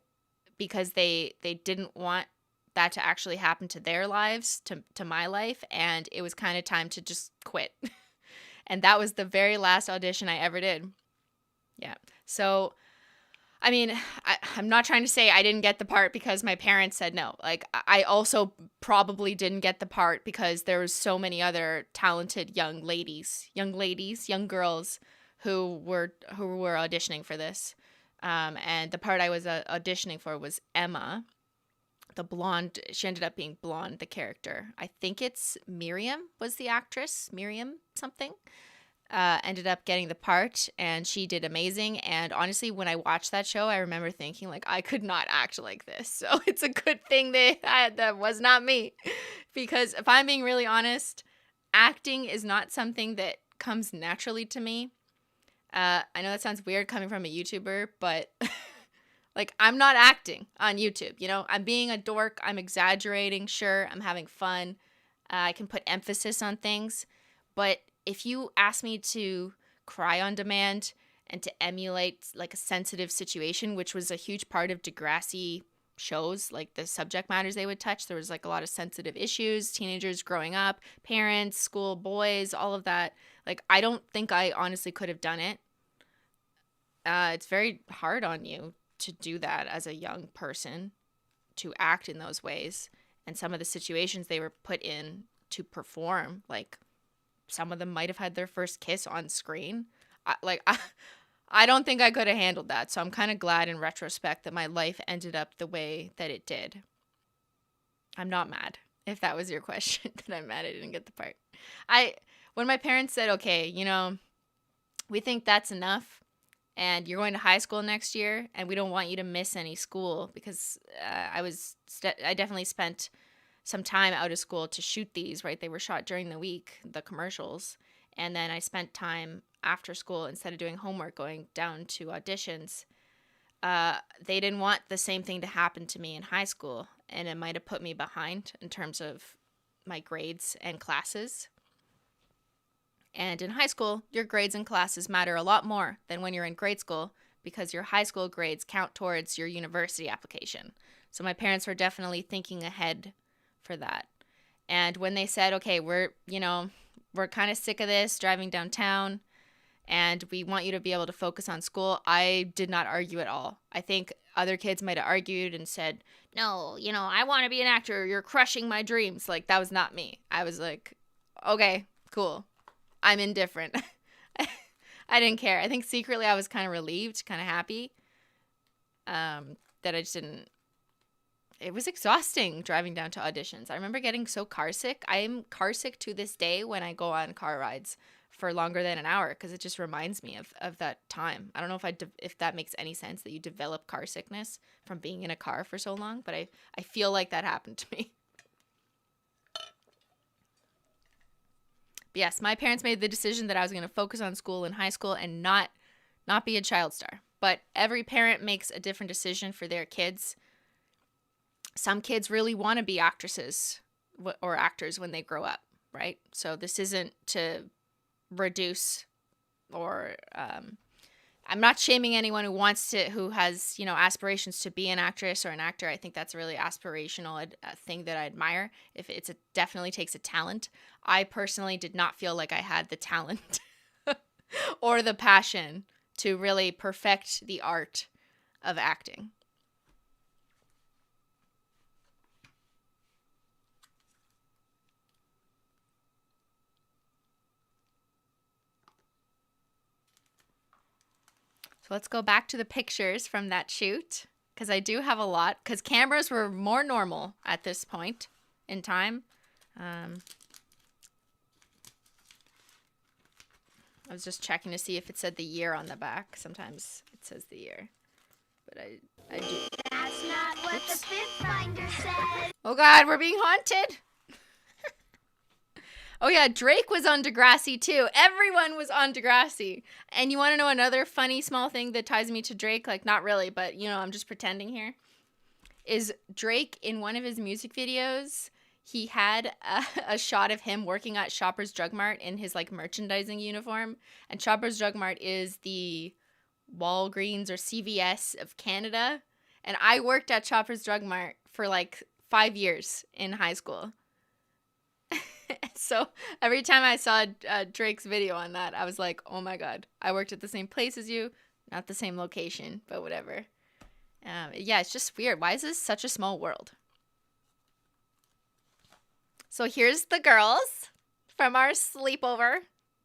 because they didn't want that to actually happen to their lives, to my life, and it was kind of time to just quit. And that was the very last audition I ever did. Yeah. So, I mean, I'm not trying to say I didn't get the part because my parents said no. Like, I also probably didn't get the part because there was so many other talented young girls who were auditioning for this. And the part I was auditioning for was Emma, the blonde. She ended up being blonde, the character. I think it's Miriam was the actress, Miriam something. Ended up getting the part, and she did amazing. And honestly, when I watched that show, I remember thinking, like, I could not act like this. So it's a good thing that was not me. Because if I'm being really honest, acting is not something that comes naturally to me. I know that sounds weird coming from a YouTuber, but like, I'm not acting on YouTube. You know, I'm being a dork. I'm exaggerating. Sure, I'm having fun. I can put emphasis on things. But if you ask me to cry on demand and to emulate like a sensitive situation, which was a huge part of Degrassi shows, like the subject matters they would touch, there was like a lot of sensitive issues, teenagers growing up, parents, school, boys, all of that. Like, I don't think I honestly could have done it. It's very hard on you to do that as a young person, to act in those ways. And some of the situations they were put in to perform, like, some of them might have had their first kiss on screen. I don't think I could have handled that. So I'm kind of glad in retrospect that my life ended up the way that it did. I'm not mad, if that was your question, that I'm mad I didn't get the part. When my parents said, okay, you know, we think that's enough, and you're going to high school next year, and we don't want you to miss any school, because I definitely spent some time out of school to shoot these, right? They were shot during the week, the commercials. And then I spent time after school, instead of doing homework, going down to auditions. They didn't want the same thing to happen to me in high school. And it might have put me behind in terms of my grades and classes. And in high school, your grades and classes matter a lot more than when you're in grade school, because your high school grades count towards your university application. So my parents were definitely thinking ahead for that. And when they said, okay, we're kind of sick of this driving downtown, and we want you to be able to focus on school, I did not argue at all. I think other kids might have argued and said, no, I want to be an actor. You're crushing my dreams. Like, that was not me. I was like, okay, cool. I'm indifferent. I didn't care. I think secretly I was kind of relieved, kind of happy that I just didn't. It was exhausting driving down to auditions. I remember getting so car sick. I'm car sick to this day when I go on car rides for longer than an hour, because it just reminds me of that time. I don't know if that makes any sense, that you develop car sickness from being in a car for so long, but I feel like that happened to me. But yes, my parents made the decision that I was going to focus on school in high school and not be a child star. But every parent makes a different decision for their kids. Some kids really want to be actresses or actors when they grow up, right? So this isn't to reduce or I'm not shaming anyone who has, you know, aspirations to be an actress or an actor. I think that's a really aspirational thing that I admire. If definitely takes a talent. I personally did not feel like I had the talent or the passion to really perfect the art of acting. So let's go back to the pictures from that shoot, because I do have a lot, because cameras were more normal at this point in time. I was just checking to see if it said the year on the back. Sometimes it says the year, but I do. That's not what the Fib Finder said. Oh God, we're being haunted. Oh yeah, Drake was on Degrassi too. Everyone was on Degrassi. And you want to know another funny small thing that ties me to Drake? Like, not really, but you know, I'm just pretending here. Is Drake, in one of his music videos, he had a shot of him working at Shoppers Drug Mart in his like merchandising uniform. And Shoppers Drug Mart is the Walgreens or CVS of Canada. And I worked at Shoppers Drug Mart for like 5 years in high school. So every time I saw Drake's video on that, I was like, oh my God, I worked at the same place as you, not the same location, but whatever. Yeah, it's just weird. Why is this such a small world? So here's the girls from our sleepover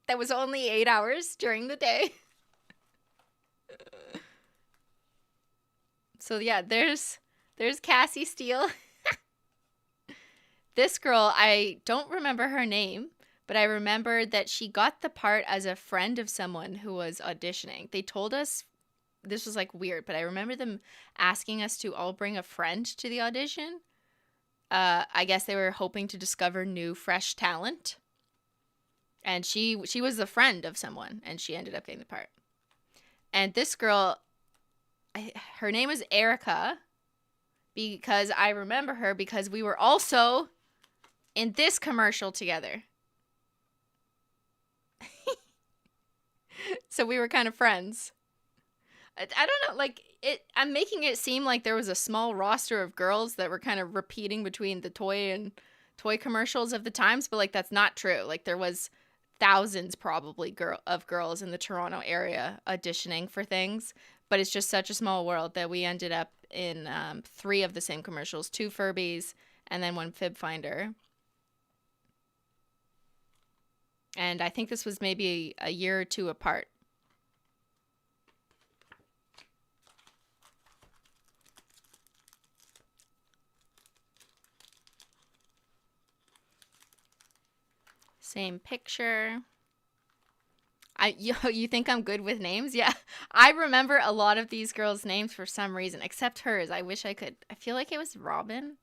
that was only 8 hours during the day. So yeah, there's Cassie Steele. This girl, I don't remember her name, but I remember that she got the part as a friend of someone who was auditioning. They told us, this was like weird, but I remember them asking us to all bring a friend to the audition. I guess they were hoping to discover new, fresh talent. And she was the friend of someone, and she ended up getting the part. And this girl, her name is Erica, because I remember her because we were also in this commercial together. So we were kind of friends. I don't know, like, I'm making it seem like there was a small roster of girls that were kind of repeating between the toy commercials of the times, but like that's not true. Like there was thousands probably of girls in the Toronto area auditioning for things, but it's just such a small world that we ended up in 3 of the same commercials, 2 Furbies and then 1 Fib Finder. And I think this was maybe a year or 2 apart. Same picture. You think I'm good with names? Yeah. I remember a lot of these girls' names for some reason, except hers. I wish I could. I feel like it was Robin.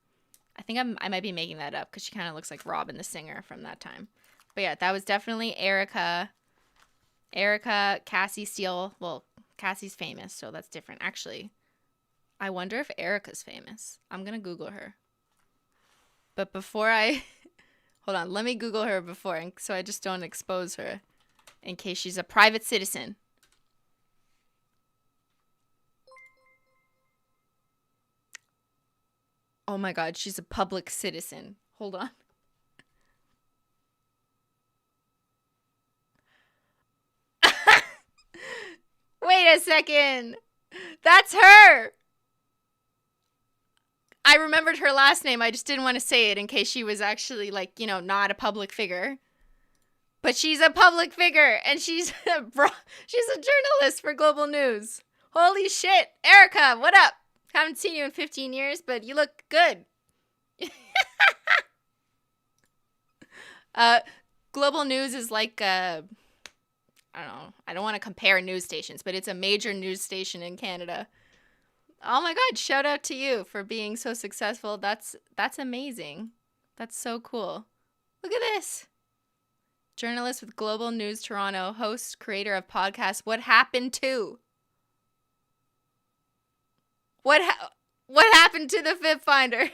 I think I might be making that up because she kind of looks like Robin, the singer from that time. But yeah, that was definitely Erica. Erica, Cassie Steele. Well, Cassie's famous, so that's different. Actually, I wonder if Erica's famous. I'm going to Google her. But before I... Hold on, let me Google her before, so I just don't expose her in case she's a private citizen. Oh my God, she's a public citizen. Hold on. Wait a second. That's her. I remembered her last name. I just didn't want to say it in case she was actually, like, you know, not a public figure. But she's a public figure, and she's a journalist for Global News. Holy shit. Erica, what up? Haven't seen you in 15 years, but you look good. Global News is like I don't know. I don't want to compare news stations, but it's a major news station in Canada. Oh my God, shout out to you for being so successful. That's amazing. That's so cool. Look at this. Journalist with Global News Toronto, host, creator of podcast What Happened To? What happened to the Fib Finder?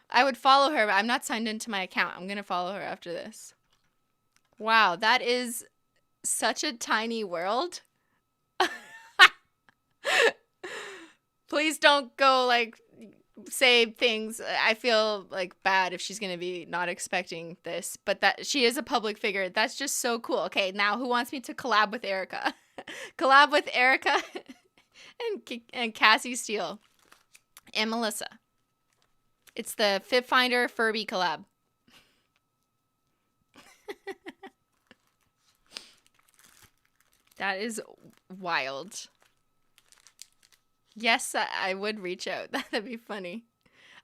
I would follow her, but I'm not signed into my account. I'm going to follow her after this. Wow, that is such a tiny world. Please don't go, like, say things. I feel, like, bad if she's going to be not expecting this. But that she is a public figure. That's just so cool. Okay, now who wants me to collab with Erica? Collab with Erica and Cassie Steele and Melissa. It's the Fib Finder Furby collab. That is wild. Yes, I would reach out. That'd be funny.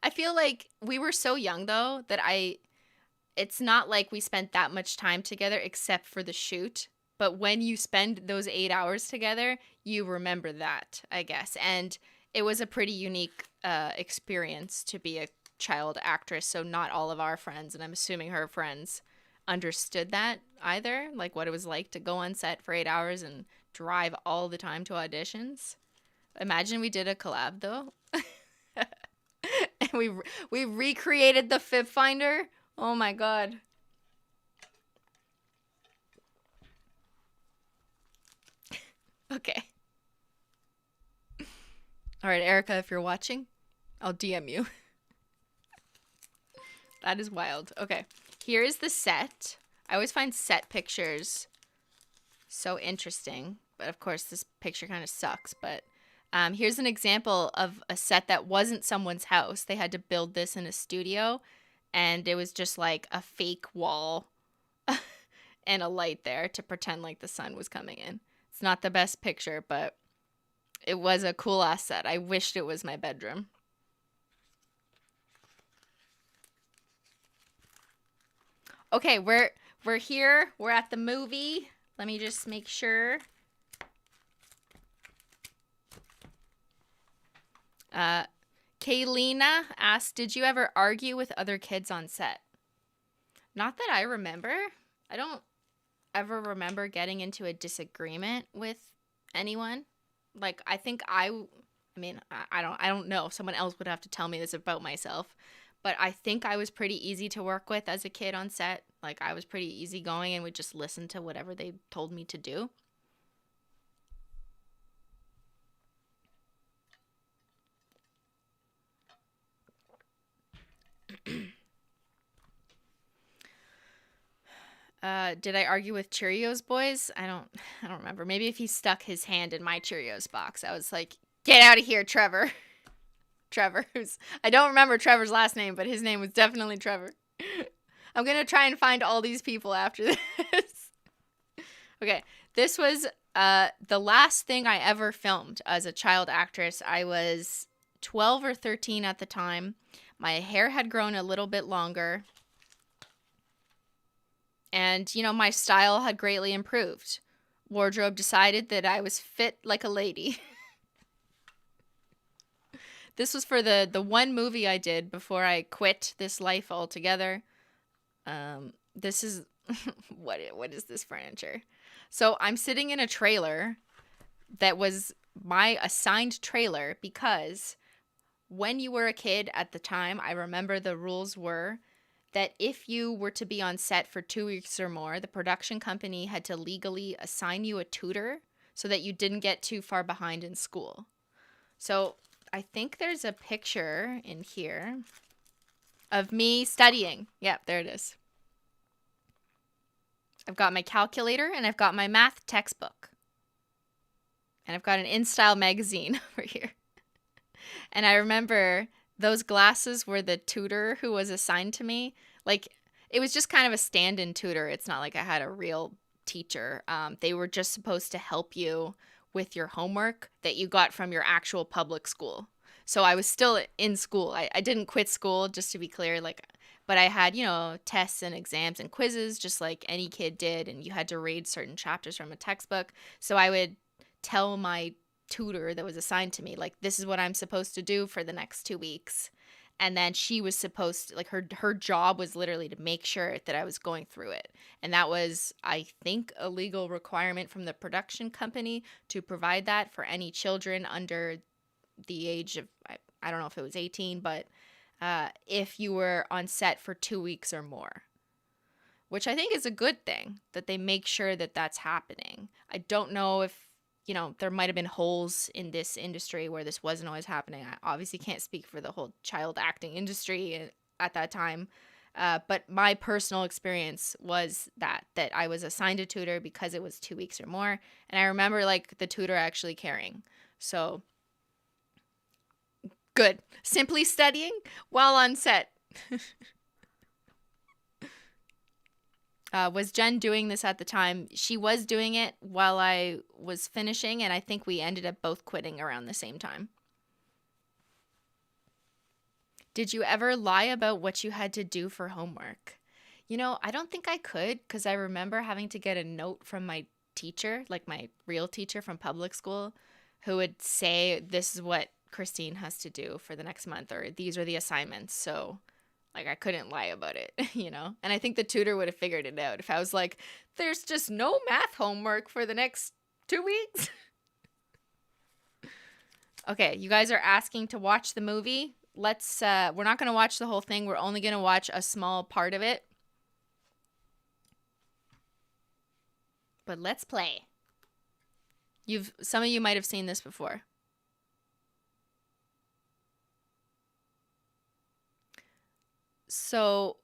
I feel like we were so young, though, that it's not like we spent that much time together except for the shoot. But when you spend those 8 hours together, you remember that, I guess. And it was a pretty unique experience to be a child actress. So not all of our friends, and I'm assuming her friends, understood that either. Like what it was like to go on set for 8 hours and drive all the time to auditions. Imagine we did a collab, though. And we recreated the Fib Finder. Oh, my God. Okay. All right, Erica, if you're watching, I'll DM you. That is wild. Okay, here is the set. I always find set pictures so interesting. But, of course, this picture kind of sucks. But here's an example of a set that wasn't someone's house. They had to build this in a studio. And it was just like a fake wall and a light there to pretend like the sun was coming in. It's not the best picture, but it was a cool ass set. I wished it was my bedroom. Okay, we're here. We're at the movie. Let me just make sure. Kaylina asked, did you ever argue with other kids on set? Not that I remember. I don't ever remember getting into a disagreement with anyone. Like, I think I don't know. Someone else would have to tell me this about myself. But I think I was pretty easy to work with as a kid on set. Like, I was pretty easygoing and would just listen to whatever they told me to do. Did I argue with Cheerios boys? I don't remember. Maybe if he stuck his hand in my Cheerios box, I was like, get out of here, Trevor. Trevor, I don't remember Trevor's last name, but his name was definitely Trevor. I'm going to try and find all these people after this. Okay, this was the last thing I ever filmed as a child actress. I was 12 or 13 at the time. My hair had grown a little bit longer. And, you know, my style had greatly improved. Wardrobe decided that I was fit like a lady. This was for the one movie I did before I quit this life altogether. This is... what is this furniture? So I'm sitting in a trailer that was my assigned trailer because when you were a kid at the time, I remember the rules were that if you were to be on set for 2 weeks or more, the production company had to legally assign you a tutor so that you didn't get too far behind in school. So I think there's a picture in here of me studying. Yep, there it is. I've got my calculator and I've got my math textbook. And I've got an InStyle magazine over here. And I remember those glasses were the tutor who was assigned to me. Like, it was just kind of a stand-in tutor. It's not like I had a real teacher. They were just supposed to help you with your homework that you got from your actual public school. So I was still in school. I didn't quit school, just to be clear. But I had, you know, tests and exams and quizzes just like any kid did. And you had to read certain chapters from a textbook. So I would tell my tutor that was assigned to me, like, this is what I'm supposed to do for the next 2 weeks. And then she was supposed to, like, her job was literally to make sure that I was going through it. And that was, I think, a legal requirement from the production company to provide that for any children under the age of, I don't know if it was 18, but if you were on set for 2 weeks or more, which I think is a good thing, that they make sure that that's happening. I don't know if, you know, there might have been holes in this industry where this wasn't always happening. I obviously can't speak for the whole child acting industry at that time. But my personal experience was that I was assigned a tutor because it was 2 weeks or more. And I remember, like, the tutor actually caring. So, good. Simply studying while on set. Was Jen doing this at the time? She was doing it while I was finishing, and I think we ended up both quitting around the same time. Did you ever lie about what you had to do for homework? You know, I don't think I could, because I remember having to get a note from my teacher, like my real teacher from public school, who would say, this is what Christine has to do for the next month, or these are the assignments. So, like, I couldn't lie about it, you know? And I think the tutor would have figured it out if I was like, there's just no math homework for the next 2 weeks. Okay, you guys are asking to watch the movie. Let's, we're not going to watch the whole thing. We're only going to watch a small part of it. But let's play. Some of you might have seen this before. So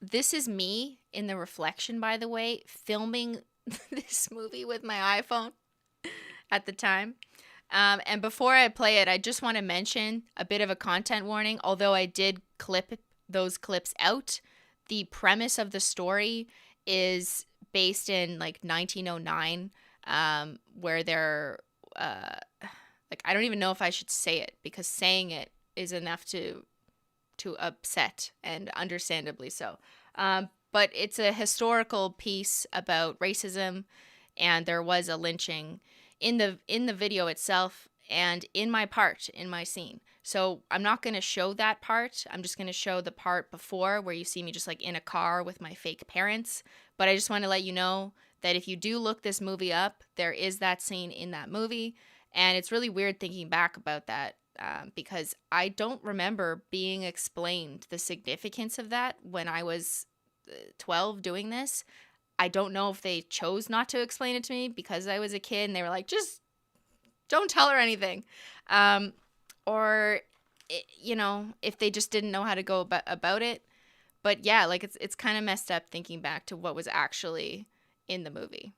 this is me in the reflection, by the way, filming this movie with my iPhone at the time. And before I play it, I just want to mention a bit of a content warning. Although I did clip those clips out, the premise of the story is based in like 1909, where they're like, I don't even know if I should say it, because saying it is enough to upset, and understandably so. But it's a historical piece about racism, and there was a lynching in the video itself and in my scene. So I'm not going to show that part. I'm just going to show the part before where you see me just like in a car with my fake parents. But I just want to let you know that if you do look this movie up, there is that scene in that movie. And it's really weird thinking back about that. Because I don't remember being explained the significance of that when I was 12 doing this. I don't know if they chose not to explain it to me because I was a kid and they were like, just don't tell her anything. Or, you know, if they just didn't know how to go about it. But yeah, like it's kind of messed up thinking back to what was actually in the movie.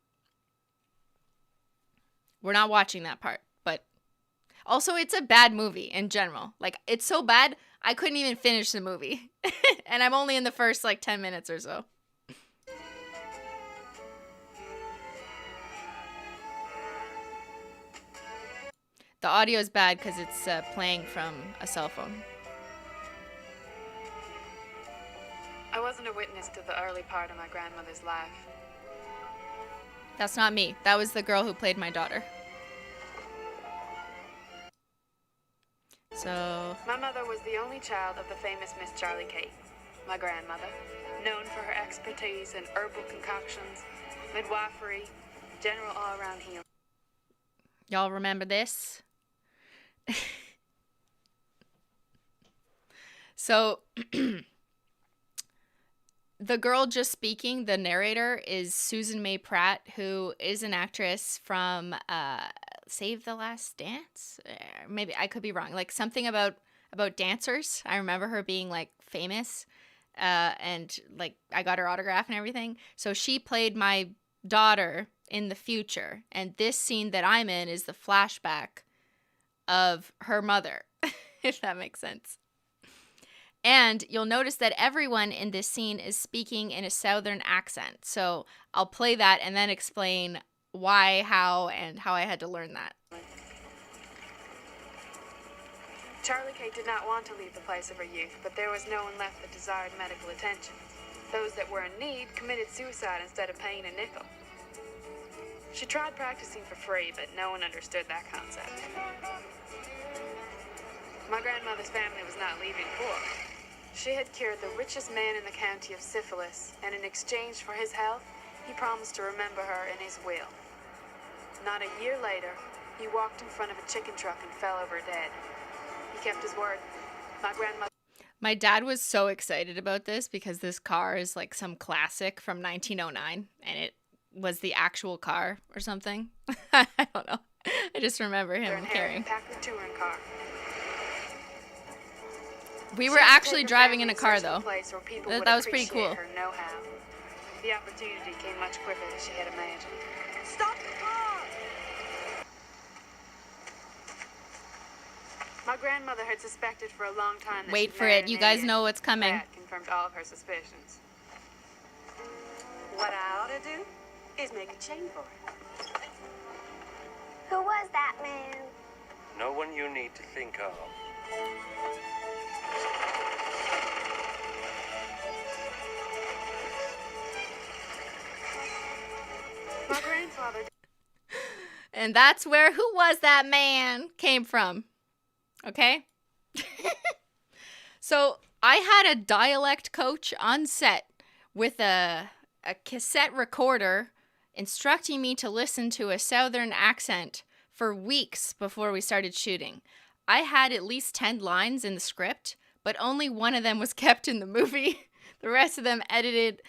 We're not watching that part. Also, it's a bad movie in general. Like, it's so bad, I couldn't even finish the movie. And I'm only in the first, like, 10 minutes or so. The audio is bad because it's playing from a cell phone. I wasn't a witness to the early part of my grandmother's life. That's not me. That was the girl who played my daughter. So, my mother was the only child of the famous Miss Charlie Kate, my grandmother, known for her expertise in herbal concoctions, midwifery, general all-around healing. Y'all remember this? So, the girl just speaking, the narrator, is Susan May Pratt, who is an actress from Save the Last Dance? Maybe I could be wrong. Like something about dancers. I remember her being like famous, and like I got her autograph and everything. So she played my daughter in the future, and this scene that I'm in is the flashback of her mother, if that makes sense. And you'll notice that everyone in this scene is speaking in a southern accent. So I'll play that and then explain why, how I had to learn that. Charlie Kate did not want to leave the place of her youth, but there was no one left that desired medical attention. Those that were in need committed suicide instead of paying a nickel. She tried practicing for free, but no one understood that concept. My grandmother's family was not leaving poor. She had cured the richest man in the county of syphilis, and in exchange for his health, he promised to remember her in his will. Not a year later, he walked in front of a chicken truck and fell over dead. He kept his word. My grandmother... My dad was so excited about this because this car is like some classic from 1909, and it was the actual car or something. I don't know. I just remember him carrying. Packard touring car. We were actually driving in a car, though. That was pretty cool. Her know-how. The opportunity came much quicker than she had imagined. Stop the car! My grandmother had suspected for a long time that Wait she'd for married it. an You guys Indian. know what's coming. That confirmed all of her suspicions. What I ought to do is make a chain for her. Who was that man? No one you need to think of. My grandfather... And that's where Who Was That Man came from. Okay? So I had a dialect coach on set with a cassette recorder instructing me to listen to a southern accent for weeks before we started shooting. I had at least 10 lines in the script, but only one of them was kept in the movie. The rest of them ended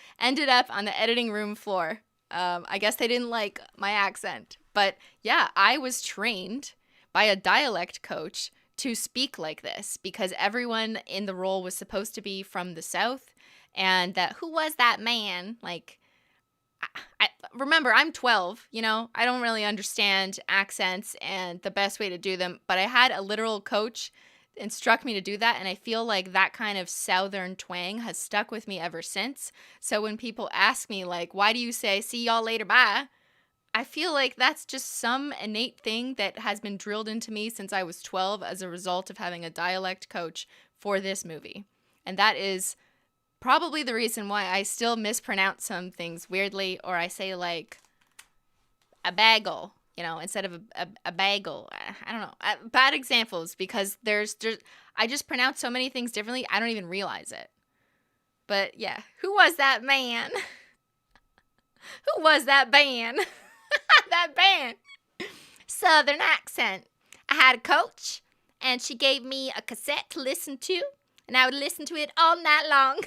up on the editing room floor. I guess they didn't like my accent. But yeah, I was trained by a dialect coach to speak like this because everyone in the role was supposed to be from the South, and that Who Was That Man? Like, I remember, I'm 12, you know, I don't really understand accents and the best way to do them, but I had a literal coach instruct me to do that, and I feel like that kind of Southern twang has stuck with me ever since. So when people ask me, like, why do you say, see y'all later, bye? I feel like that's just some innate thing that has been drilled into me since I was 12 as a result of having a dialect coach for this movie. And that is probably the reason why I still mispronounce some things weirdly, or I say like a bagel, you know, instead of a bagel. I don't know. Bad examples because there's I just pronounce so many things differently, I don't even realize it. But yeah, who was that man? Who was that band? That band. Southern accent. I had a coach, and she gave me a cassette to listen to, and I would listen to it all night long.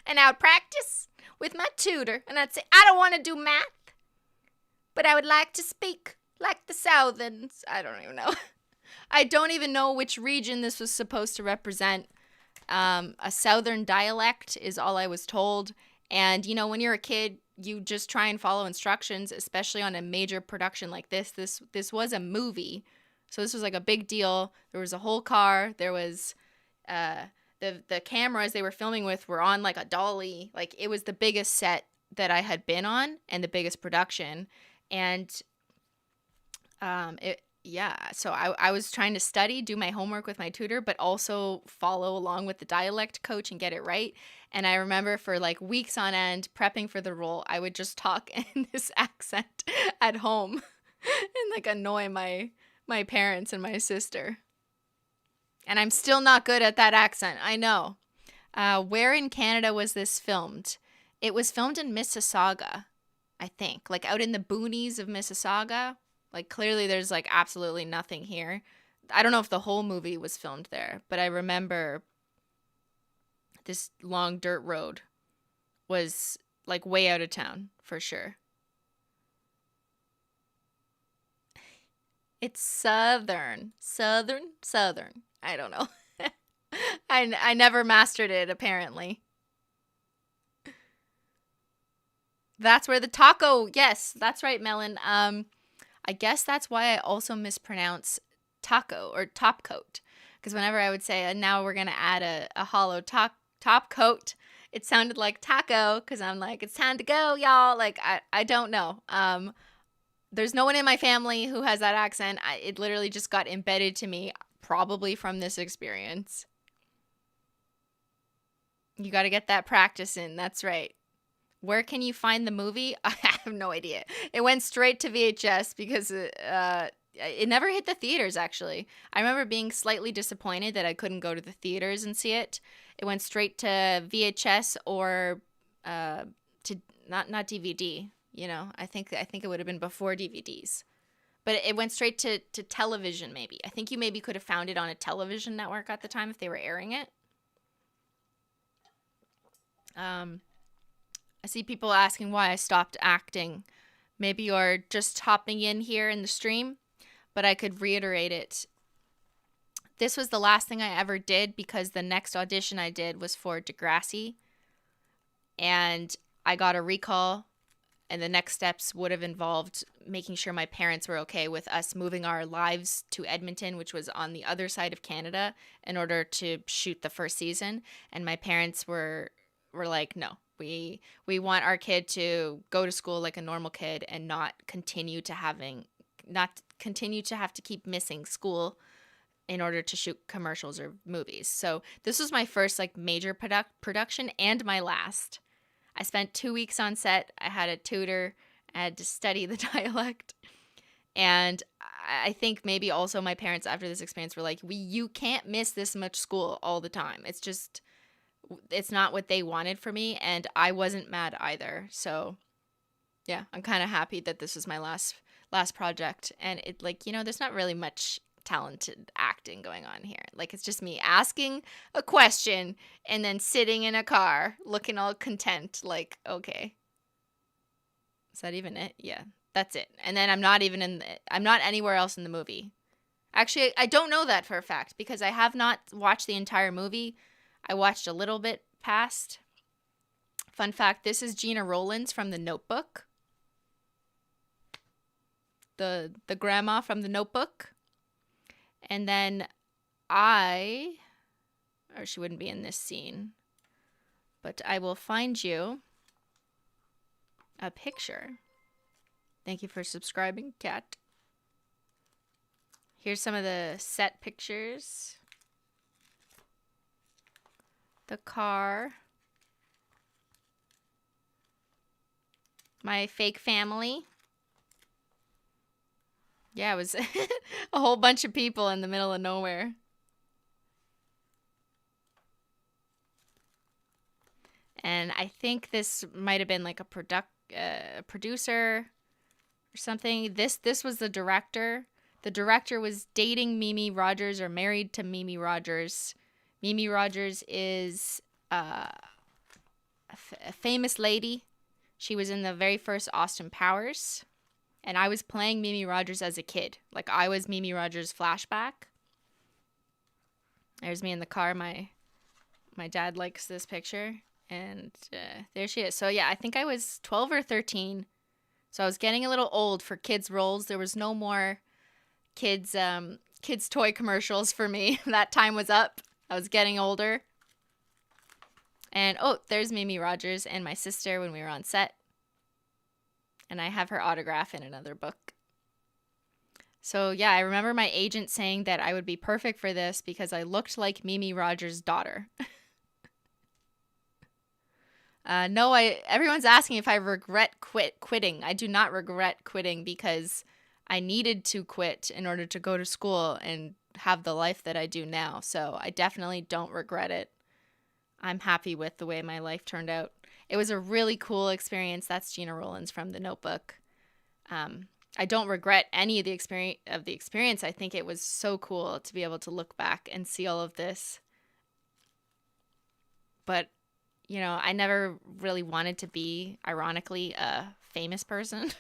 And I would practice with my tutor, and I'd say, I don't want to do math, but I would like to speak like the Southerns. I don't even know. I don't even know which region this was supposed to represent. A Southern dialect is all I was told. And, you know, when you're a kid, you just try and follow instructions, especially on a major production like this. This was a movie, so this was like a big deal. There was a whole car. There was the cameras they were filming with were on like a dolly. Like, it was the biggest set that I had been on and the biggest production. And so I was trying to study, do my homework with my tutor, but also follow along with the dialect coach and get it right. And I remember for like weeks on end prepping for the role, I would just talk in this accent at home and like annoy my parents and my sister. And I'm still not good at that accent, I know. Where in Canada was this filmed? It was filmed in Mississauga, I think. Like out in the boonies of Mississauga. Like clearly there's like absolutely nothing here. I don't know if the whole movie was filmed there, but I remember this long dirt road was like way out of town for sure. It's southern. I don't know. I never mastered it apparently. That's where the taco. Yes, that's right, Melon. I guess that's why I also mispronounce taco or top coat. Because whenever I would say, and now we're going to add a hollow top coat, it sounded like taco because I'm like, it's time to go, y'all. Like, I don't know. There's no one in my family who has that accent. It literally just got embedded to me, probably from this experience. You got to get that practice in. That's right. Where can you find the movie? I have no idea. It went straight to VHS because it never hit the theaters, actually. I remember being slightly disappointed that I couldn't go to the theaters and see it. It went straight to VHS or to not DVD. You know, I think it would have been before DVDs. But it went straight to television, maybe. I think you maybe could have found it on a television network at the time if they were airing it. I see people asking why I stopped acting. Maybe you're just hopping in here in the stream, but I could reiterate it. This was the last thing I ever did because the next audition I did was for Degrassi, and I got a recall, and the next steps would have involved making sure my parents were okay with us moving our lives to Edmonton, which was on the other side of Canada, in order to shoot the first season. And my parents were like, no, we want our kid to go to school like a normal kid and not continue to have to keep missing school in order to shoot commercials or movies. So this was my first like major production and my last. I spent 2 weeks on set. I had a tutor. I had to study the dialect. And I think maybe also my parents after this experience were like, you can't miss this much school all the time. It's not what they wanted for me, and I wasn't mad either. So yeah, I'm kind of happy that this was my last project. And it, like, you know, there's not really much talented acting going on here. Like, it's just me asking a question and then sitting in a car looking all content, like, okay, is that even it? Yeah, that's it. And then I'm not anywhere else in the movie. Actually, I don't know that for a fact because I have not watched the entire movie. I watched a little bit past. Fun fact, this is Gina Rowlands from The Notebook. The grandma from The Notebook. And then she wouldn't be in this scene, but I will find you a picture. Thank you for subscribing, Kat. Here's some of the set pictures. The car. My fake family. Yeah, it was a whole bunch of people in the middle of nowhere. And I think this might have been like a producer or something. This was the director. The director was dating Mimi Rogers or married to Mimi Rogers. Mimi Rogers is a famous lady. She was in the very first Austin Powers. And I was playing Mimi Rogers as a kid. Like, I was Mimi Rogers' flashback. There's me in the car. My dad likes this picture. And there she is. So, yeah, I think I was 12 or 13. So I was getting a little old for kids' roles. There was no more kids toy commercials for me. That time was up. I was getting older. And, oh, there's Mimi Rogers and my sister when we were on set. And I have her autograph in another book. So, yeah, I remember my agent saying that I would be perfect for this because I looked like Mimi Rogers' daughter. No, everyone's asking if I regret quitting. I do not regret quitting because I needed to quit in order to go to school and have the life that I do now. So I definitely don't regret it. I'm happy with the way my life turned out. It was a really cool experience. That's Gina Rowlands from The Notebook. I don't regret any of the experience. I think it was so cool to be able to look back and see all of this. But, you know, I never really wanted to be, ironically, a famous person.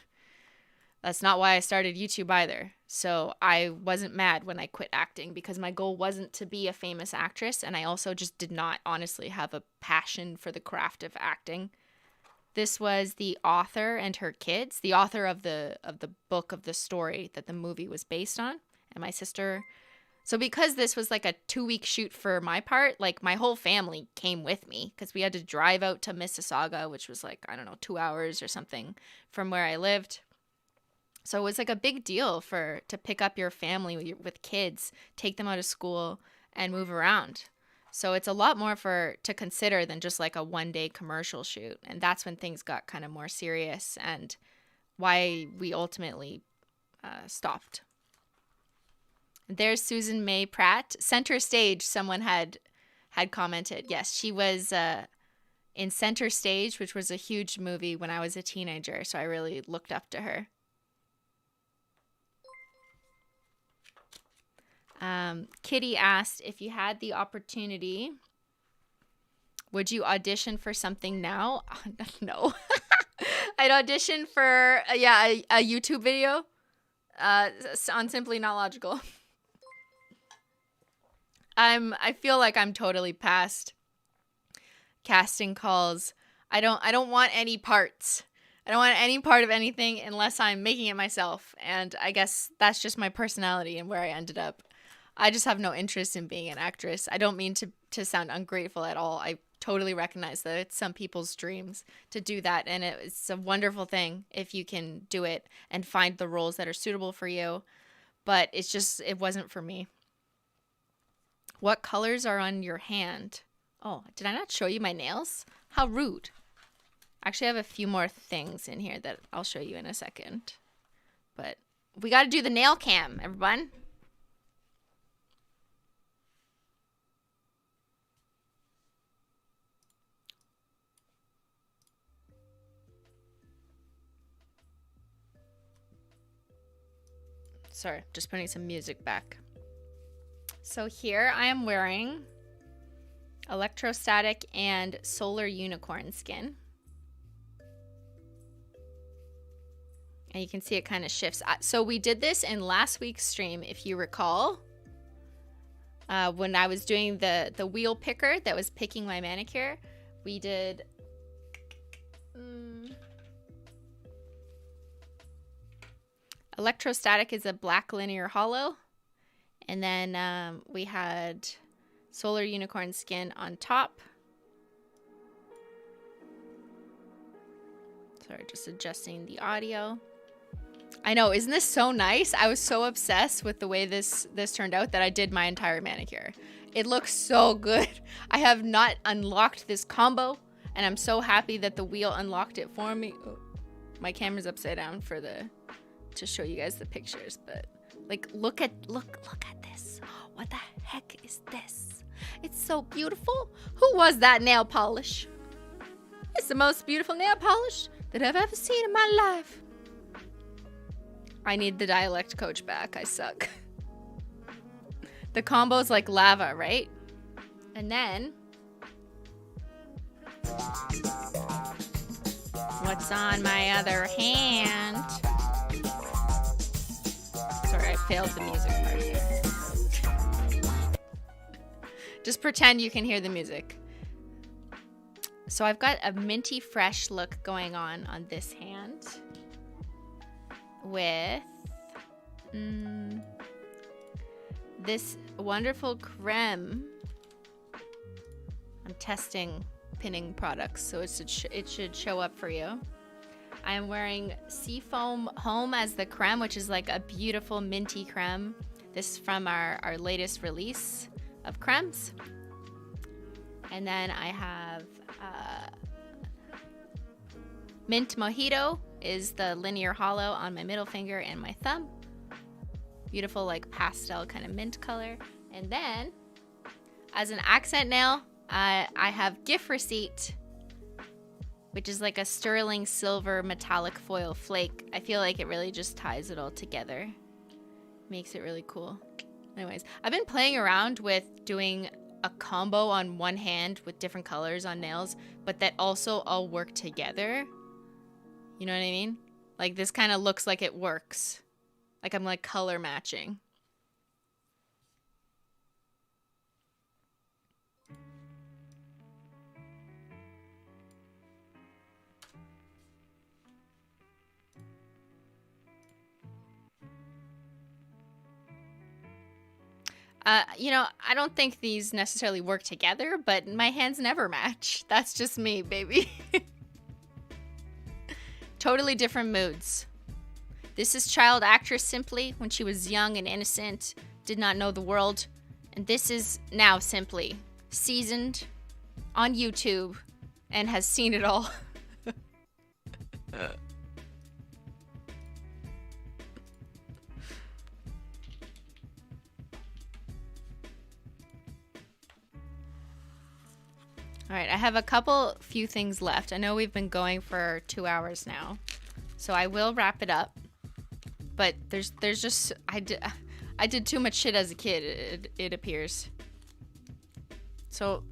That's not why I started YouTube either. So I wasn't mad when I quit acting because my goal wasn't to be a famous actress, and I also just did not honestly have a passion for the craft of acting. This was the author and her kids, the author of the book of the story that the movie was based on, and my sister. So because this was like a 2-week shoot for my part, like my whole family came with me because we had to drive out to Mississauga, which was like, I don't know, 2 hours or something from where I lived. So it was like a big deal to pick up your family with kids, take them out of school, and move around. So it's a lot more to consider than just like a one-day commercial shoot. And that's when things got kind of more serious and why we ultimately stopped. There's Susan May Pratt. Center Stage, someone had commented. Yes, she was in Center Stage, which was a huge movie when I was a teenager, so I really looked up to her. Kitty asked, if you had the opportunity, would you audition for something now? No. I'd audition for, a YouTube video on Simply Not Logical. I feel like I'm totally past casting calls. I don't want any parts. I don't want any part of anything unless I'm making it myself. And I guess that's just my personality and where I ended up. I just have no interest in being an actress. I don't mean to sound ungrateful at all. I totally recognize that it's some people's dreams to do that. And it's a wonderful thing if you can do it and find the roles that are suitable for you. But it wasn't for me. What colors are on your hand? Oh, did I not show you my nails? How rude. Actually, I have a few more things in here that I'll show you in a second. But we got to do the nail cam, everyone. Sorry, just putting some music back. So here I am wearing electrostatic and solar unicorn skin. And you can see it kind of shifts. So we did this in last week's stream, if you recall. When I was doing the wheel picker that was picking my manicure. We did... Electrostatic is a black linear hollow. And then we had solar unicorn skin on top. Sorry, just adjusting the audio. I know, isn't this so nice? I was so obsessed with the way this turned out that I did my entire manicure. It looks so good. I have not unlocked this combo, and I'm so happy that the wheel unlocked it for me. Oh, my camera's upside down to show you guys the pictures, but like look at this. What the heck is this? It's so beautiful. Who was that nail polish? It's the most beautiful nail polish that I've ever seen in my life. I need the dialect coach back. I suck. The combo's like lava, right? And then what's on my other hand? Sorry, I failed the music part here. Just pretend you can hear the music. So I've got a minty fresh look going on this hand with this wonderful creme. I'm testing pinning products, so it should show up for you. I am wearing Seafoam Home as the creme, which is like a beautiful minty creme. This is from our latest release of cremes. And then I have Mint Mojito is the linear hollow on my middle finger and my thumb. Beautiful like pastel kind of mint color. And then as an accent nail, I have Gift Receipt, which is like a sterling silver metallic foil flake. I feel like it really just ties it all together. Makes it really cool. Anyways, I've been playing around with doing a combo on one hand with different colors on nails, but that also all work together. You know what I mean? Like this kind of looks like it works. Like I'm like color matching. You know, I don't think these necessarily work together, but my hands never match. That's just me, baby. Totally different moods. This is child actress Simply when she was young and innocent, did not know the world. And this is now Simply, seasoned on YouTube and has seen it all. All right, I have few things left. I know we've been going for 2 hours now, so I will wrap it up. But there's just I did too much shit as a kid. It appears. So,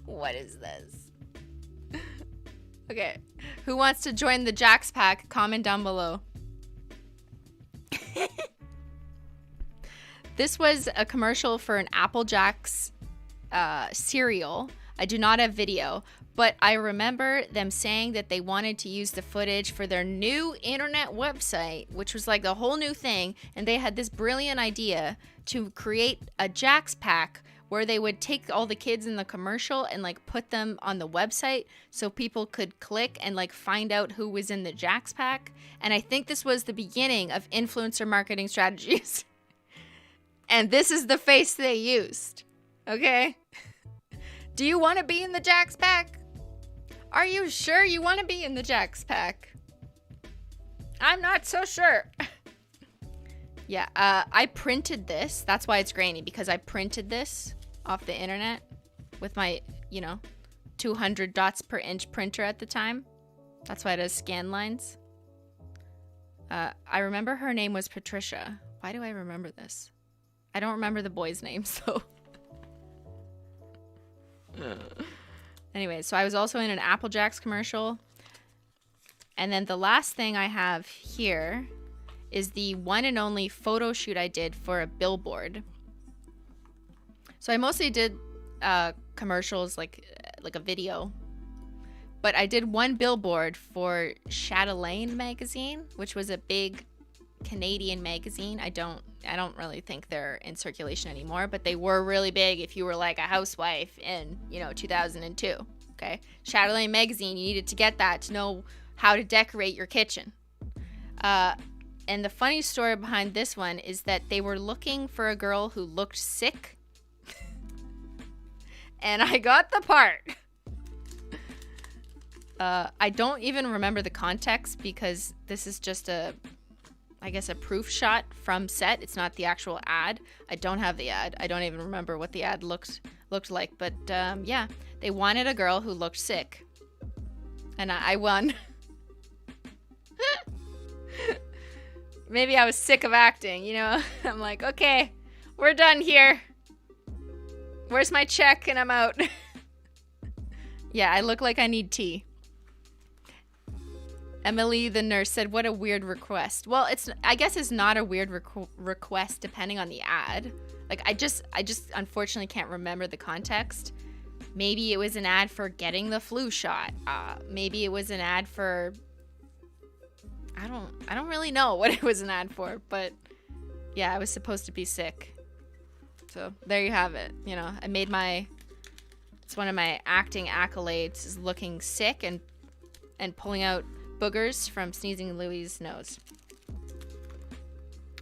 what is this? Okay, who wants to join the Jax pack? Comment down below. This was a commercial for an Apple Jacks cereal. I do not have video, but I remember them saying that they wanted to use the footage for their new internet website, which was like a whole new thing, and they had this brilliant idea to create a Jax pack where they would take all the kids in the commercial and like put them on the website so people could click and like find out who was in the Jax pack. And I think this was the beginning of influencer marketing strategies. And this is the face they used. Okay? Do you want to be in the Jax pack? Are you sure you want to be in the Jax pack? I'm not so sure. Yeah, I printed this. That's why it's grainy, because I printed this off the internet with my, 200 dots per inch printer at the time. That's why it has scan lines. I remember her name was Patricia. Why do I remember this? I don't remember the boy's name, so... Anyway, so I was also in an Apple Jacks commercial. And then the last thing I have here is the one and only photo shoot I did for a billboard. So I mostly did commercials, like a video. But I did one billboard for Chatelaine magazine, which was a big Canadian magazine. I don't really think they're in circulation anymore, but they were really big if you were like a housewife in 2002. Okay, Chatelaine magazine, you needed to get that to know how to decorate your kitchen. And the funny story behind this one is that they were looking for a girl who looked sick, and I got the part. I don't even remember the context because this is just a proof shot from set. It's not the actual ad. I don't have the ad. I don't even remember what the ad looked like. But yeah, they wanted a girl who looked sick. And I won. Maybe I was sick of acting, I'm like, okay, we're done here. Where's my check? And I'm out. Yeah, I look like I need tea. Emily, the nurse, said, what a weird request. Well, I guess it's not a weird request depending on the ad. Like, I just unfortunately can't remember the context. Maybe it was an ad for getting the flu shot. Maybe it was an ad for... I don't really know what it was an ad for, but yeah, I was supposed to be sick. So there you have it. I made it's one of my acting accolades, is looking sick and pulling out boogers from sneezing Louie's nose.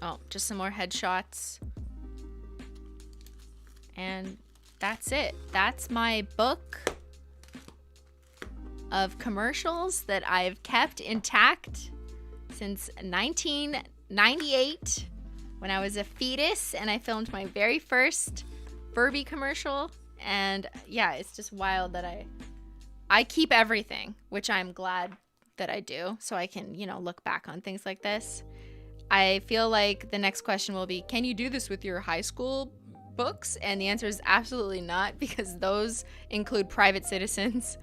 Oh, just some more headshots. And that's it. That's my book of commercials that I've kept intact since 1998 when I was a fetus and I filmed my very first Furby commercial. And yeah, it's just wild that I keep everything, which I'm glad that I do, so I can, look back on things like this. I feel like the next question will be, can you do this with your high school books? And the answer is absolutely not, because those include private citizens.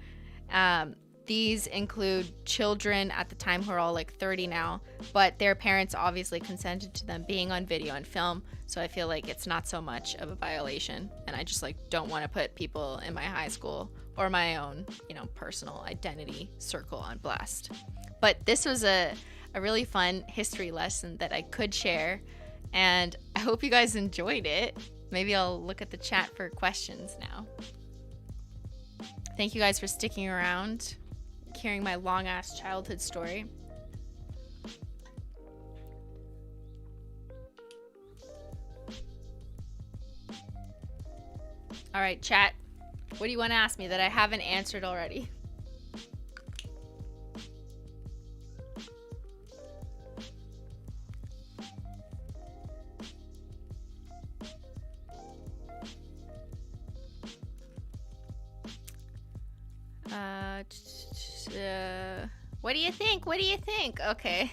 These include children at the time who are all like 30 now, but their parents obviously consented to them being on video and film, so I feel like it's not so much of a violation, and I just don't want to put people in my high school or my own, personal identity circle on blast. But this was a really fun history lesson that I could share, and I hope you guys enjoyed it. Maybe I'll look at the chat for questions now. Thank you guys for sticking around, hearing my long-ass childhood story. All right, chat. What do you want to ask me that I haven't answered already? What do you think? What do you think? Okay.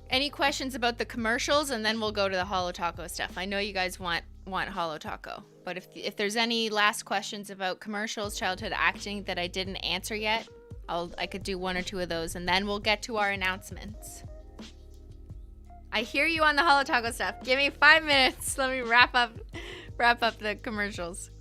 Any questions about the commercials, and then we'll go to the Holo Taco stuff. I know you guys want Holo Taco, but if there's any last questions about commercials, childhood acting that I didn't answer yet, I could do one or two of those, and then we'll get to our announcements. I hear you on the Holo Taco stuff. Give me 5 minutes. Let me wrap up the commercials.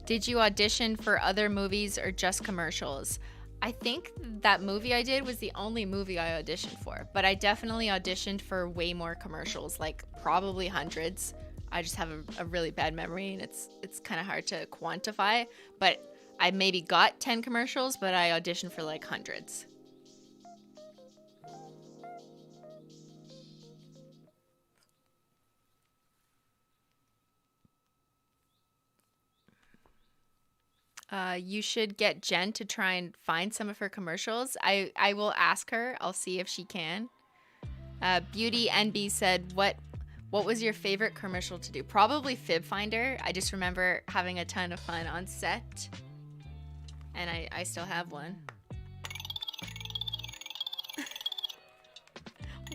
Did you audition for other movies or just commercials? I think that movie I did was the only movie I auditioned for, but I definitely auditioned for way more commercials, like probably hundreds. I just have a really bad memory, and it's kind of hard to quantify, but I maybe got 10 commercials, but I auditioned for like hundreds. You should get Jen to try and find some of her commercials. I will ask her. I'll see if she can. Beauty NB said, what was your favorite commercial to do? Probably Fib Finder. I just remember having a ton of fun on set. And I still have one.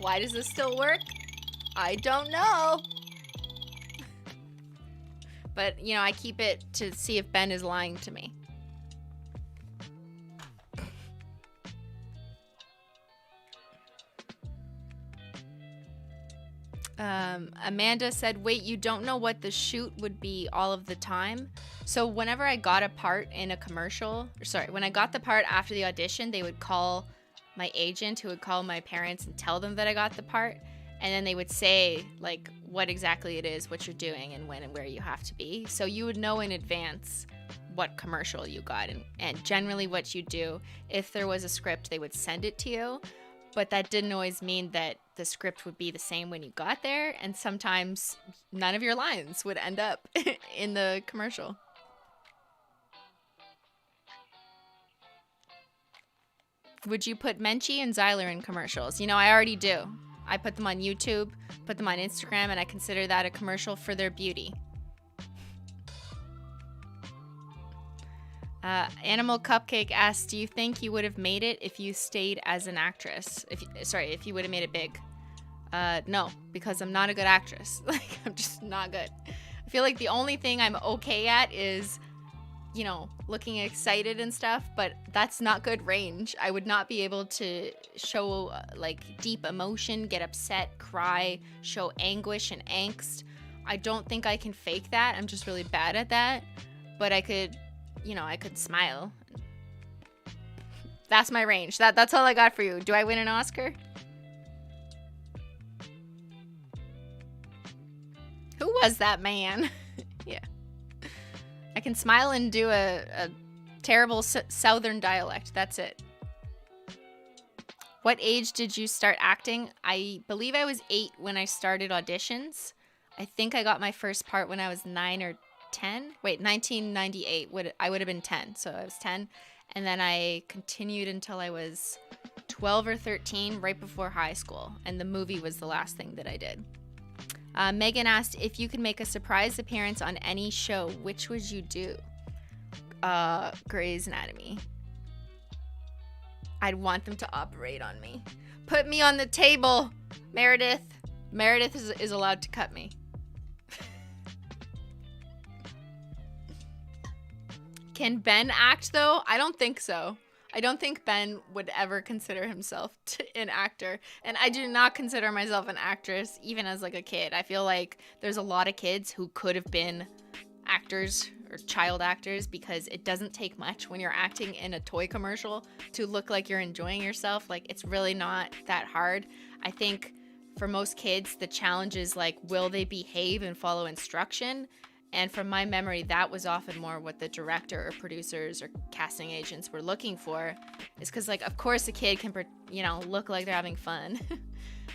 Why does this still work? I don't know. But, you know, I keep it to see if Ben is lying to me. Amanda said, wait, you don't know what the shoot would be all of the time? So whenever I got a part in a commercial, when I got the part after the audition, they would call my agent, who would call my parents and tell them that I got the part. And then they would say, like, what exactly it is, what you're doing, and when and where you have to be. So you would know in advance what commercial you got. And generally what you do, if there was a script, they would send it to you. But that didn't always mean that the script would be the same when you got there. And sometimes none of your lines would end up in the commercial. Would you put Menchie and Zyler in commercials? You know, I already do. I put them on YouTube, put them on Instagram, and I consider that a commercial for their beauty. Animal Cupcake asks, do you think you would have made it if you stayed as an actress? If you would have made it big. No, because I'm not a good actress. Like, I'm just not good. I feel like the only thing I'm okay at is, you know, looking excited and stuff, but that's not good range. I would not be able to show like deep emotion, get upset, cry, show anguish and angst. I don't think I can fake that. I'm just really bad at that. But I could, you know, I could smile. That's my range. That's all I got for you. Do I win an Oscar? Who was that man? Yeah. I can smile and do a terrible southern dialect. That's it. What age did you start acting? I believe I was 8 when I started auditions. I think I got my first part when I was 9 or 10. Wait, 1998. I would have been 10. So I was 10. And then I continued until I was 12 or 13, right before high school. And the movie was the last thing that I did. Megan asked, if you could make a surprise appearance on any show, which would you do? Grey's Anatomy. I'd want them to operate on me. Put me on the table, Meredith. Meredith is allowed to cut me. Can Ben act, though? I don't think so. I don't think Ben would ever consider himself an actor. And I do not consider myself an actress, even as like a kid. I feel like there's a lot of kids who could have been actors or child actors, because it doesn't take much when you're acting in a toy commercial to look like you're enjoying yourself. Like, it's really not that hard. I think for most kids, the challenge is like, will they behave and follow instruction? And from my memory, that was often more what the director or producers or casting agents were looking for. Is because, like, of course a kid can, you know, look like they're having fun.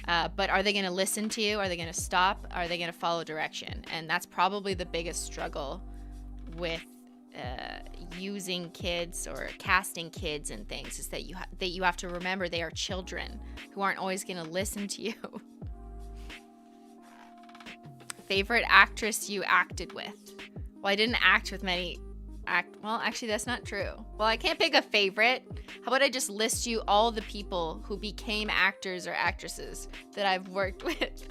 But are they going to listen to you? Are they going to stop? Are they going to follow direction? And that's probably the biggest struggle with using kids or casting kids and things is that you have to remember they are children who aren't always going to listen to you. Favorite actress you acted with? Well, I didn't act with many. Well, actually, that's not true. Well, I can't pick a favorite. How about I just list you all the people who became actors or actresses that I've worked with?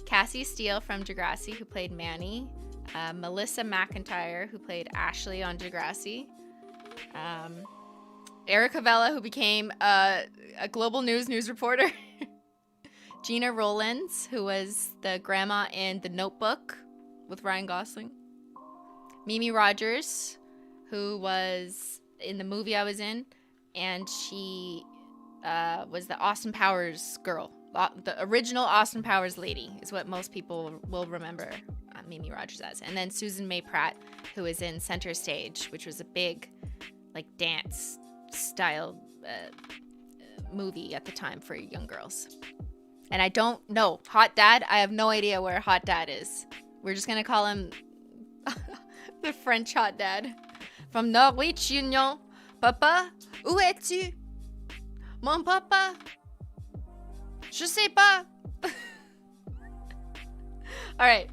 Cassie Steele from Degrassi, who played Manny. Melissa McIntyre, who played Ashley on Degrassi. Erica Vella, who became a global news reporter. Gina Rollins, who was the grandma in The Notebook with Ryan Gosling. Mimi Rogers, who was in the movie I was in, and she was the Austin Powers girl. The original Austin Powers lady is what most people will remember Mimi Rogers as. And then Susan May Pratt, who was in Center Stage, which was a big like dance style movie at the time for young girls. And I don't know. Hot Dad, I have no idea where Hot Dad is. We're just going to call him the French Hot Dad. From Norwich Union. Papa, où es-tu? Mon papa? Je sais pas. All right.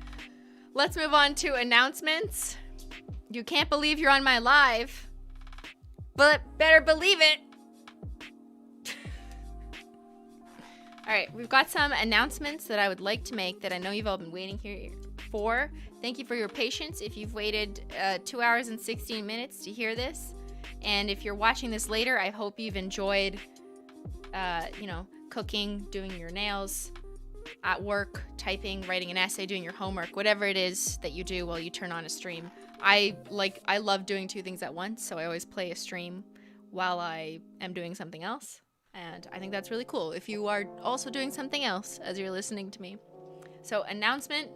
Let's move on to announcements. You can't believe you're on my live, but better believe it. All right, we've got some announcements that I would like to make that I know you've all been waiting here for. Thank you for your patience if you've waited 2 hours and 16 minutes to hear this. And if you're watching this later, I hope you've enjoyed, cooking, doing your nails, at work, typing, writing an essay, doing your homework, whatever it is that you do while you turn on a stream. I love doing two things at once, so I always play a stream while I am doing something else. And I think that's really cool if you are also doing something else as you're listening to me. So announcement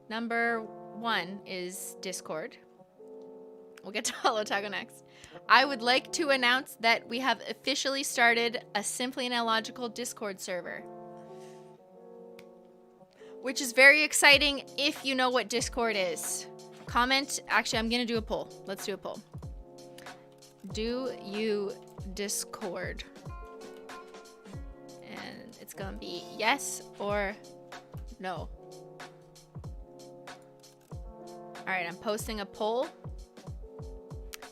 number 1 is Discord. We'll get to Holo Taco next. I would like to announce that we have officially started a Simply Nailogical Discord server, which is very exciting if you know what Discord is. Comment. Actually, I'm going to do a poll. Let's do a poll. Do you Discord? And it's going to be yes or no. All right, I'm posting a poll.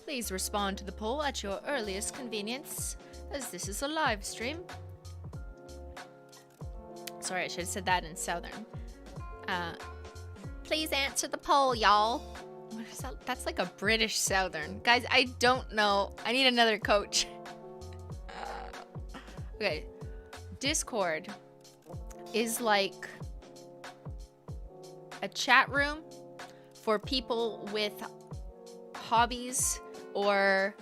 Please respond to the poll at your earliest convenience, as this is a live stream. Sorry, I should have said that in Southern. Please answer the poll, y'all. What is that? That's like a British Southern. Guys, I don't know. I need another coach. Okay. Discord is like a chat room for people with hobbies or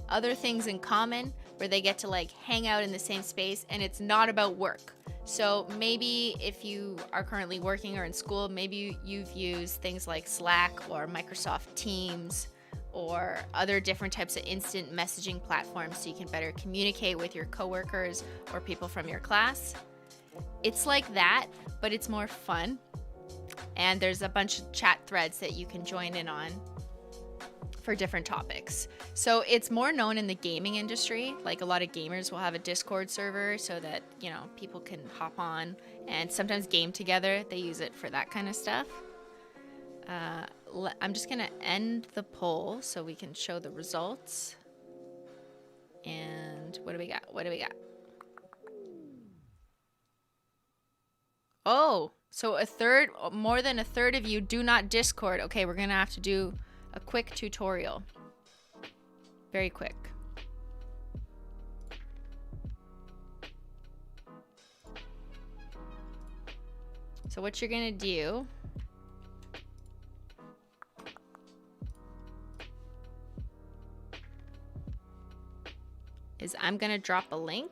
other things in common where they get to like hang out in the same space, and it's not about work. So maybe if you are currently working or in school, maybe you've used things like Slack or Microsoft Teams or other different types of instant messaging platforms so you can better communicate with your coworkers or people from your class. It's like that, but it's more fun. And there's a bunch of chat threads that you can join in on for different topics. So it's more known in the gaming industry. Like a lot of gamers will have a Discord server so that, you know, people can hop on and sometimes game together. They use it for that kind of stuff. I'm just going to end the poll so we can show the results. And what do we got? What do we got? Oh, so more than a third of you do not Discord. Okay, we're going to have to do a quick tutorial. Very quick. So what you're going to do is I'm going to drop a link.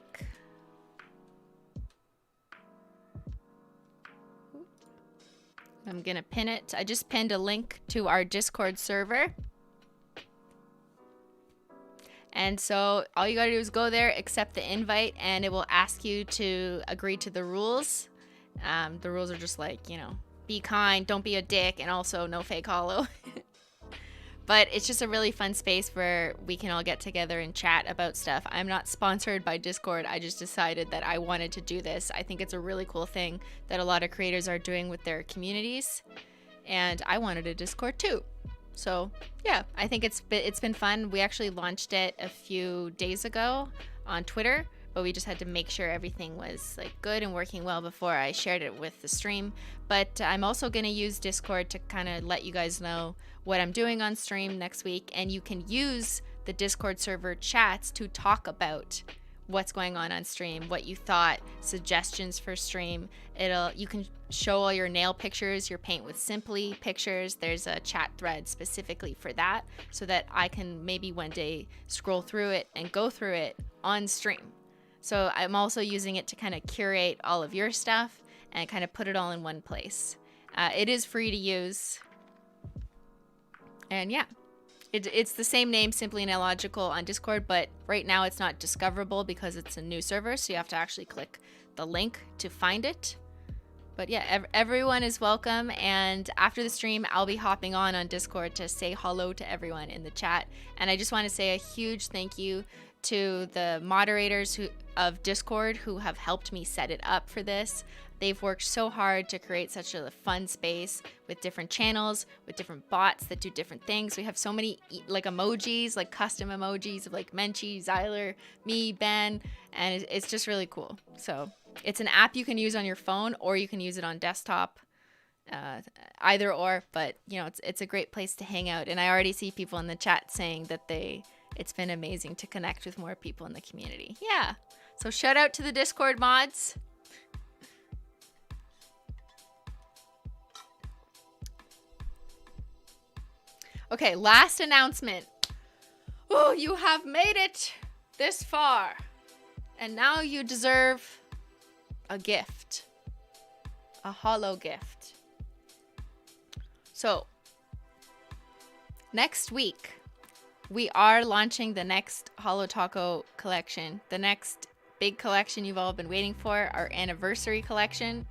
I'm going to pin it. I just pinned a link to our Discord server. And so all you got to do is go there, accept the invite, and it will ask you to agree to the rules. The rules are just like, you know, be kind, don't be a dick, and also no fake holo. But it's just a really fun space where we can all get together and chat about stuff. I'm not sponsored by Discord. I just decided that I wanted to do this. I think it's a really cool thing that a lot of creators are doing with their communities. And I wanted a Discord too. So yeah, I think it's been fun. We actually launched it a few days ago on Twitter, but we just had to make sure everything was like good and working well before I shared it with the stream. But I'm also going to use Discord to kind of let you guys know what I'm doing on stream next week, and you can use the Discord server chats to talk about what's going on stream, what you thought, suggestions for stream. You can show all your nail pictures, your paint with Simply pictures. There's a chat thread specifically for that, so that I can maybe one day scroll through it and go through it on stream. So I'm also using it to kind of curate all of your stuff and kind of put it all in one place. It is free to use. And yeah, it's the same name, Simply Nailogical, on Discord, but right now it's not discoverable because it's a new server, so you have to actually click the link to find it. But yeah, everyone is welcome, and after the stream, I'll be hopping on Discord to say hello to everyone in the chat. And I just want to say a huge thank you to the moderators of Discord who have helped me set it up for this. They've worked so hard to create such a fun space with different channels, with different bots that do different things. We have so many like emojis, like custom emojis of like Menchie, Zyler, me, Ben, and it's just really cool. So it's an app you can use on your phone, or you can use it on desktop, either or. But you know, it's a great place to hang out. And I already see people in the chat saying that it's been amazing to connect with more people in the community. Yeah. So shout out to the Discord mods. Okay, last announcement. Oh, you have made it this far. And now you deserve a gift. A holo gift. So, next week, we are launching the next Holo Taco collection. The next big collection you've all been waiting for, our anniversary collection.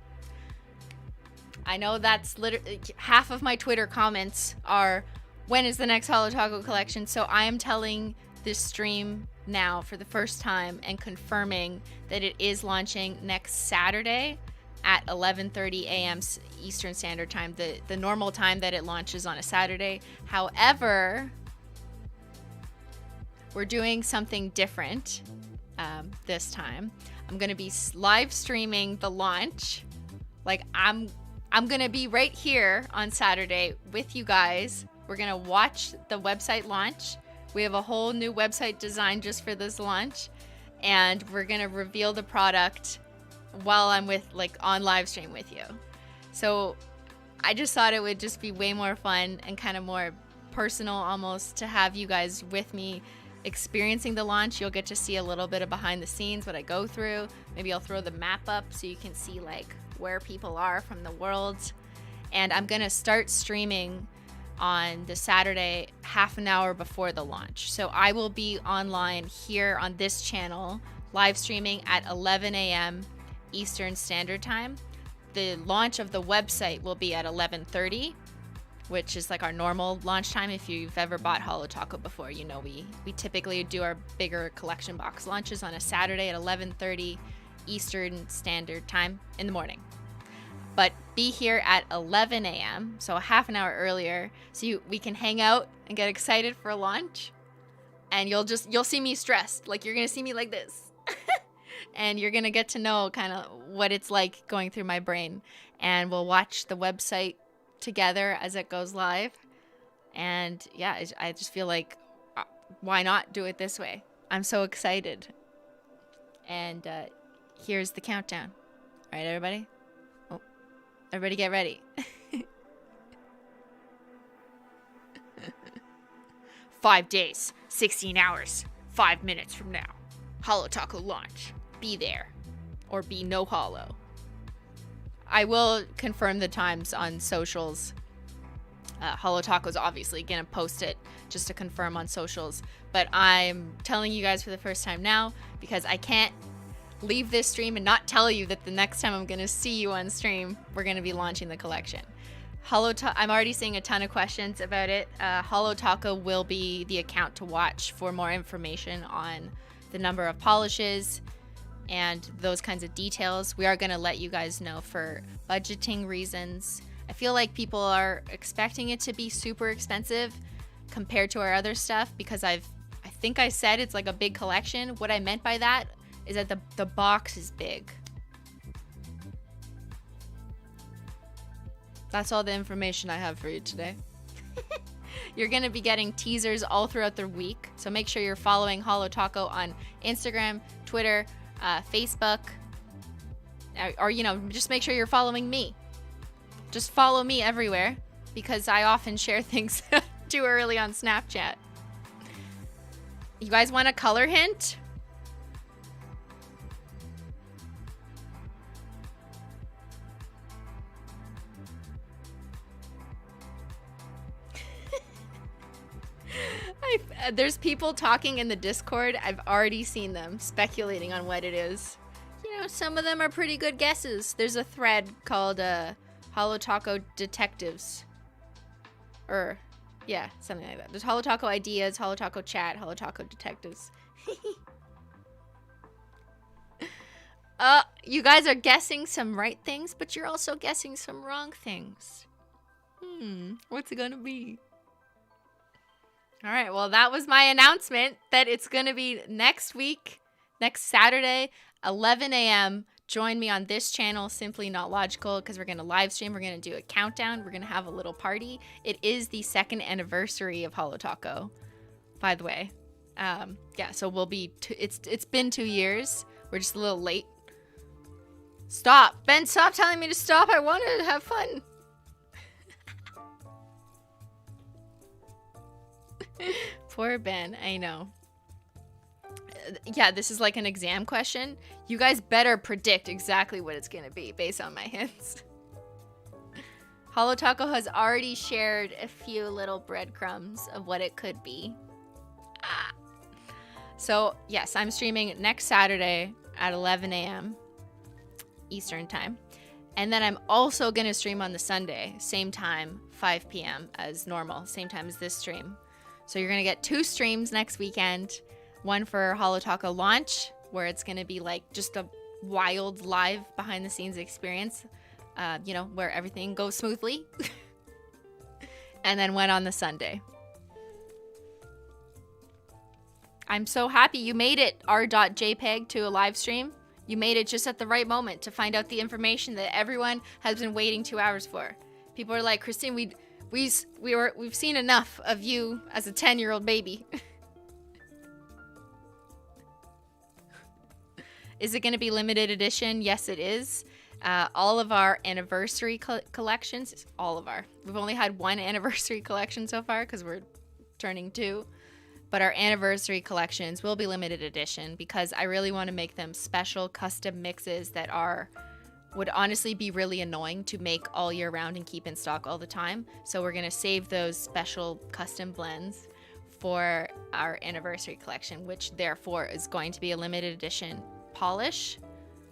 I know that's literally half of my Twitter comments are, when is the next Holo Taco collection? So I am telling this stream now for the first time and confirming that it is launching next Saturday at 11:30 a.m. Eastern Standard Time, the normal time that it launches on a Saturday. However, we're doing something different this time. I'm gonna be live streaming the launch. Like I'm gonna be right here on Saturday with you guys. We're gonna watch the website launch. We have a whole new website design just for this launch, and we're gonna reveal the product while I'm on live stream with you. So I just thought it would just be way more fun and kind of more personal almost to have you guys with me experiencing the launch. You'll get to see a little bit of behind the scenes, what I go through. Maybe I'll throw the map up so you can see like where people are from the world. And I'm gonna start streaming on the Saturday half an hour before the launch. So I will be online here on this channel live streaming at 11 a.m. Eastern Standard Time. The launch of the website will be at 11:30, which is like our normal launch time. If you've ever bought Holo Taco before, you know we typically do our bigger collection box launches on a Saturday at 11:30 Eastern Standard Time in the morning. But be here at 11 a.m., so a half an hour earlier, so we can hang out and get excited for launch. And you'll see me stressed, like you're gonna see me like this. And you're gonna get to know kind of what it's like going through my brain. And we'll watch the website together as it goes live. And yeah, I just feel like, why not do it this way? I'm so excited. And here's the countdown. All right, everybody? Oh, everybody get ready. 5 days, 16 hours, 5 minutes from now. Holo Taco launch. Be there. Or be no holo. I will confirm the times on socials. Holo Taco's obviously gonna post it just to confirm on socials. But I'm telling you guys for the first time now because I can't leave this stream and not tell you that the next time I'm gonna see you on stream, we're gonna be launching the collection. I'm already seeing a ton of questions about it. Holo Taco will be the account to watch for more information on the number of polishes and those kinds of details. We are going to let you guys know for budgeting reasons. I feel like people are expecting it to be super expensive compared to our other stuff because I think I said it's like a big collection. What I meant by that is that the box is big. That's all the information I have for you today. You're going to be getting teasers all throughout the week. So make sure you're following Holo Taco on Instagram, Twitter, Facebook, or, you know, just make sure you're following me. Just follow me everywhere because I often share things too early on Snapchat. You guys want a color hint? There's people talking in the Discord. I've already seen them speculating on what it is. You know, some of them are pretty good guesses. There's a thread called Holo Taco Detectives. Or, yeah, something like that. There's Holo Taco Ideas, Holo Taco Chat, Holo Taco Detectives. You guys are guessing some right things, but you're also guessing some wrong things. What's it gonna be? All right, well, that was my announcement that it's going to be next week, next Saturday, 11 a.m. Join me on this channel, Simply Not Logical, because we're going to live stream. We're going to do a countdown. We're going to have a little party. It is the 2nd anniversary of Holo Taco, by the way. Yeah, so we'll be, it's been 2 years. We're just a little late. Stop. Ben, stop telling me to stop. I wanted to have fun. Poor Ben, I know. Yeah, this is like an exam question. You guys better predict exactly what it's gonna be based on my hints. Holo Taco has already shared a few little breadcrumbs of what it could be. So, yes, I'm streaming next Saturday at 11 a.m. Eastern time. And then I'm also gonna stream on the Sunday, same time, 5 p.m. as normal, same time as this stream. So you're going to get 2 streams next weekend. One for Holo Taco launch, where it's going to be like just a wild live behind the scenes experience, you know, where everything goes smoothly. And then one on the Sunday. I'm so happy you made it, r.jpg, to a live stream. You made it just at the right moment to find out the information that everyone has been waiting 2 hours for. People are like, Christine, we've seen enough of you as a 10-year-old baby. Is it going to be limited edition? Yes, it is. All of our anniversary collections, we've only had 1 anniversary collection so far because we're turning 2. But our anniversary collections will be limited edition because I really want to make them special custom mixes that would honestly be really annoying to make all year round and keep in stock all the time. So we're going to save those special custom blends for our anniversary collection, which therefore is going to be a limited edition polish,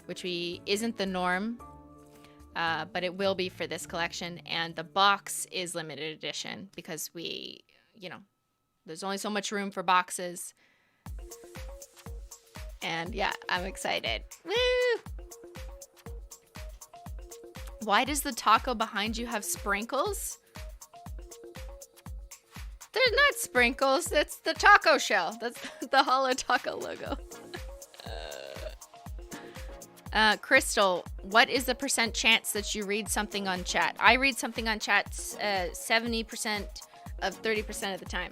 which isn't the norm, but it will be for this collection. And the box is limited edition because there's only so much room for boxes. And yeah, I'm excited. Woo! Why does the taco behind you have sprinkles? They're not sprinkles. That's the taco shell. That's the Holo Taco logo. Crystal, what is the % chance that you read something on chat? I read something on chat 70% of 30% of the time.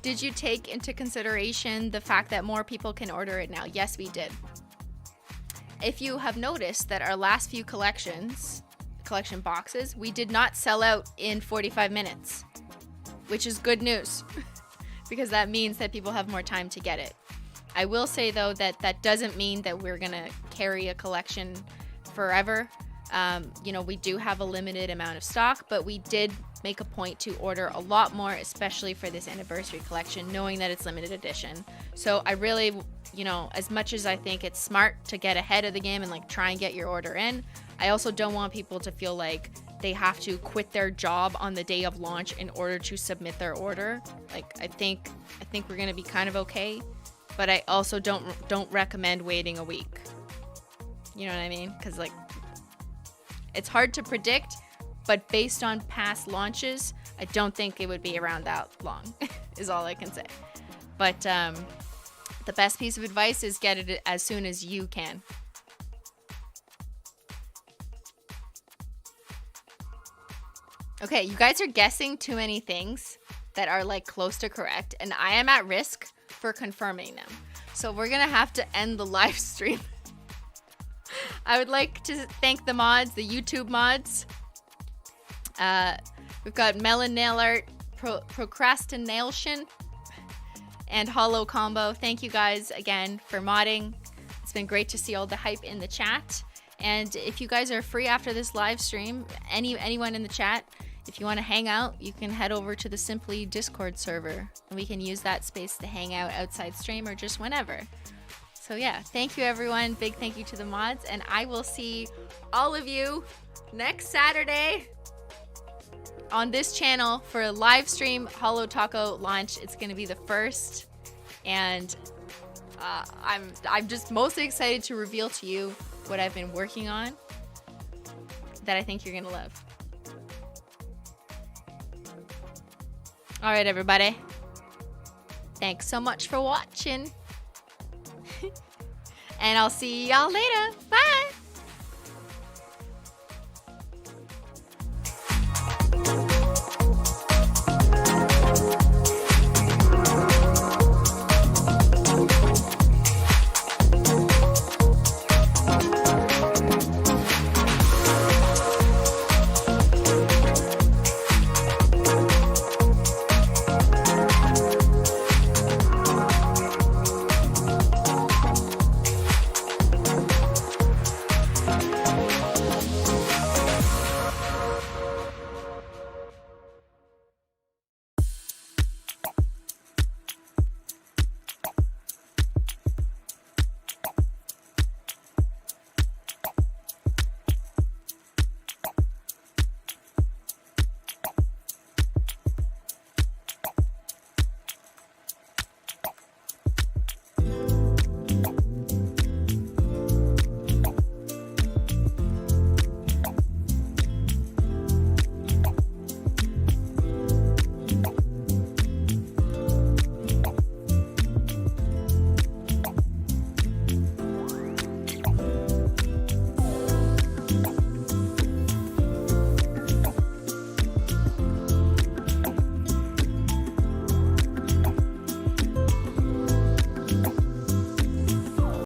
Did you take into consideration the fact that more people can order it now? Yes, we did. If you have noticed that our last few collection boxes, we did not sell out in 45 minutes, which is good news because that means that people have more time to get it. I will say though that that doesn't mean that we're gonna carry a collection forever. We do have a limited amount of stock, but we did make a point to order a lot more, especially for this anniversary collection, knowing that it's limited edition. So I really, you know, as much as I think it's smart to get ahead of the game and like try and get your order in, I also don't want people to feel like they have to quit their job on the day of launch in order to submit their order. Like, I think we're gonna be kind of okay, but I also don't recommend waiting a week. You know what I mean? Because like, it's hard to predict, but based on past launches, I don't think it would be around that long, is all I can say. But the best piece of advice is get it as soon as you can. Okay, you guys are guessing too many things that are like close to correct, and I am at risk for confirming them. So we're gonna have to end the live stream. I would like to thank the mods, the YouTube mods. We've got Melon Nail Art, Procrastination, and Holo Combo. Thank you guys again for modding. It's been great to see all the hype in the chat. And if you guys are free after this live stream, anyone in the chat, if you want to hang out, you can head over to the Simply Discord server, and we can use that space to hang out outside stream or just whenever. So yeah, thank you everyone. Big thank you to the mods, and I will see all of you next Saturday on this channel for a live stream Holo Taco launch. It's going to be the first, and I'm just mostly excited to reveal to you what I've been working on that I think you're going to love. All right, everybody. Thanks so much for watching. And I'll see y'all later. Bye.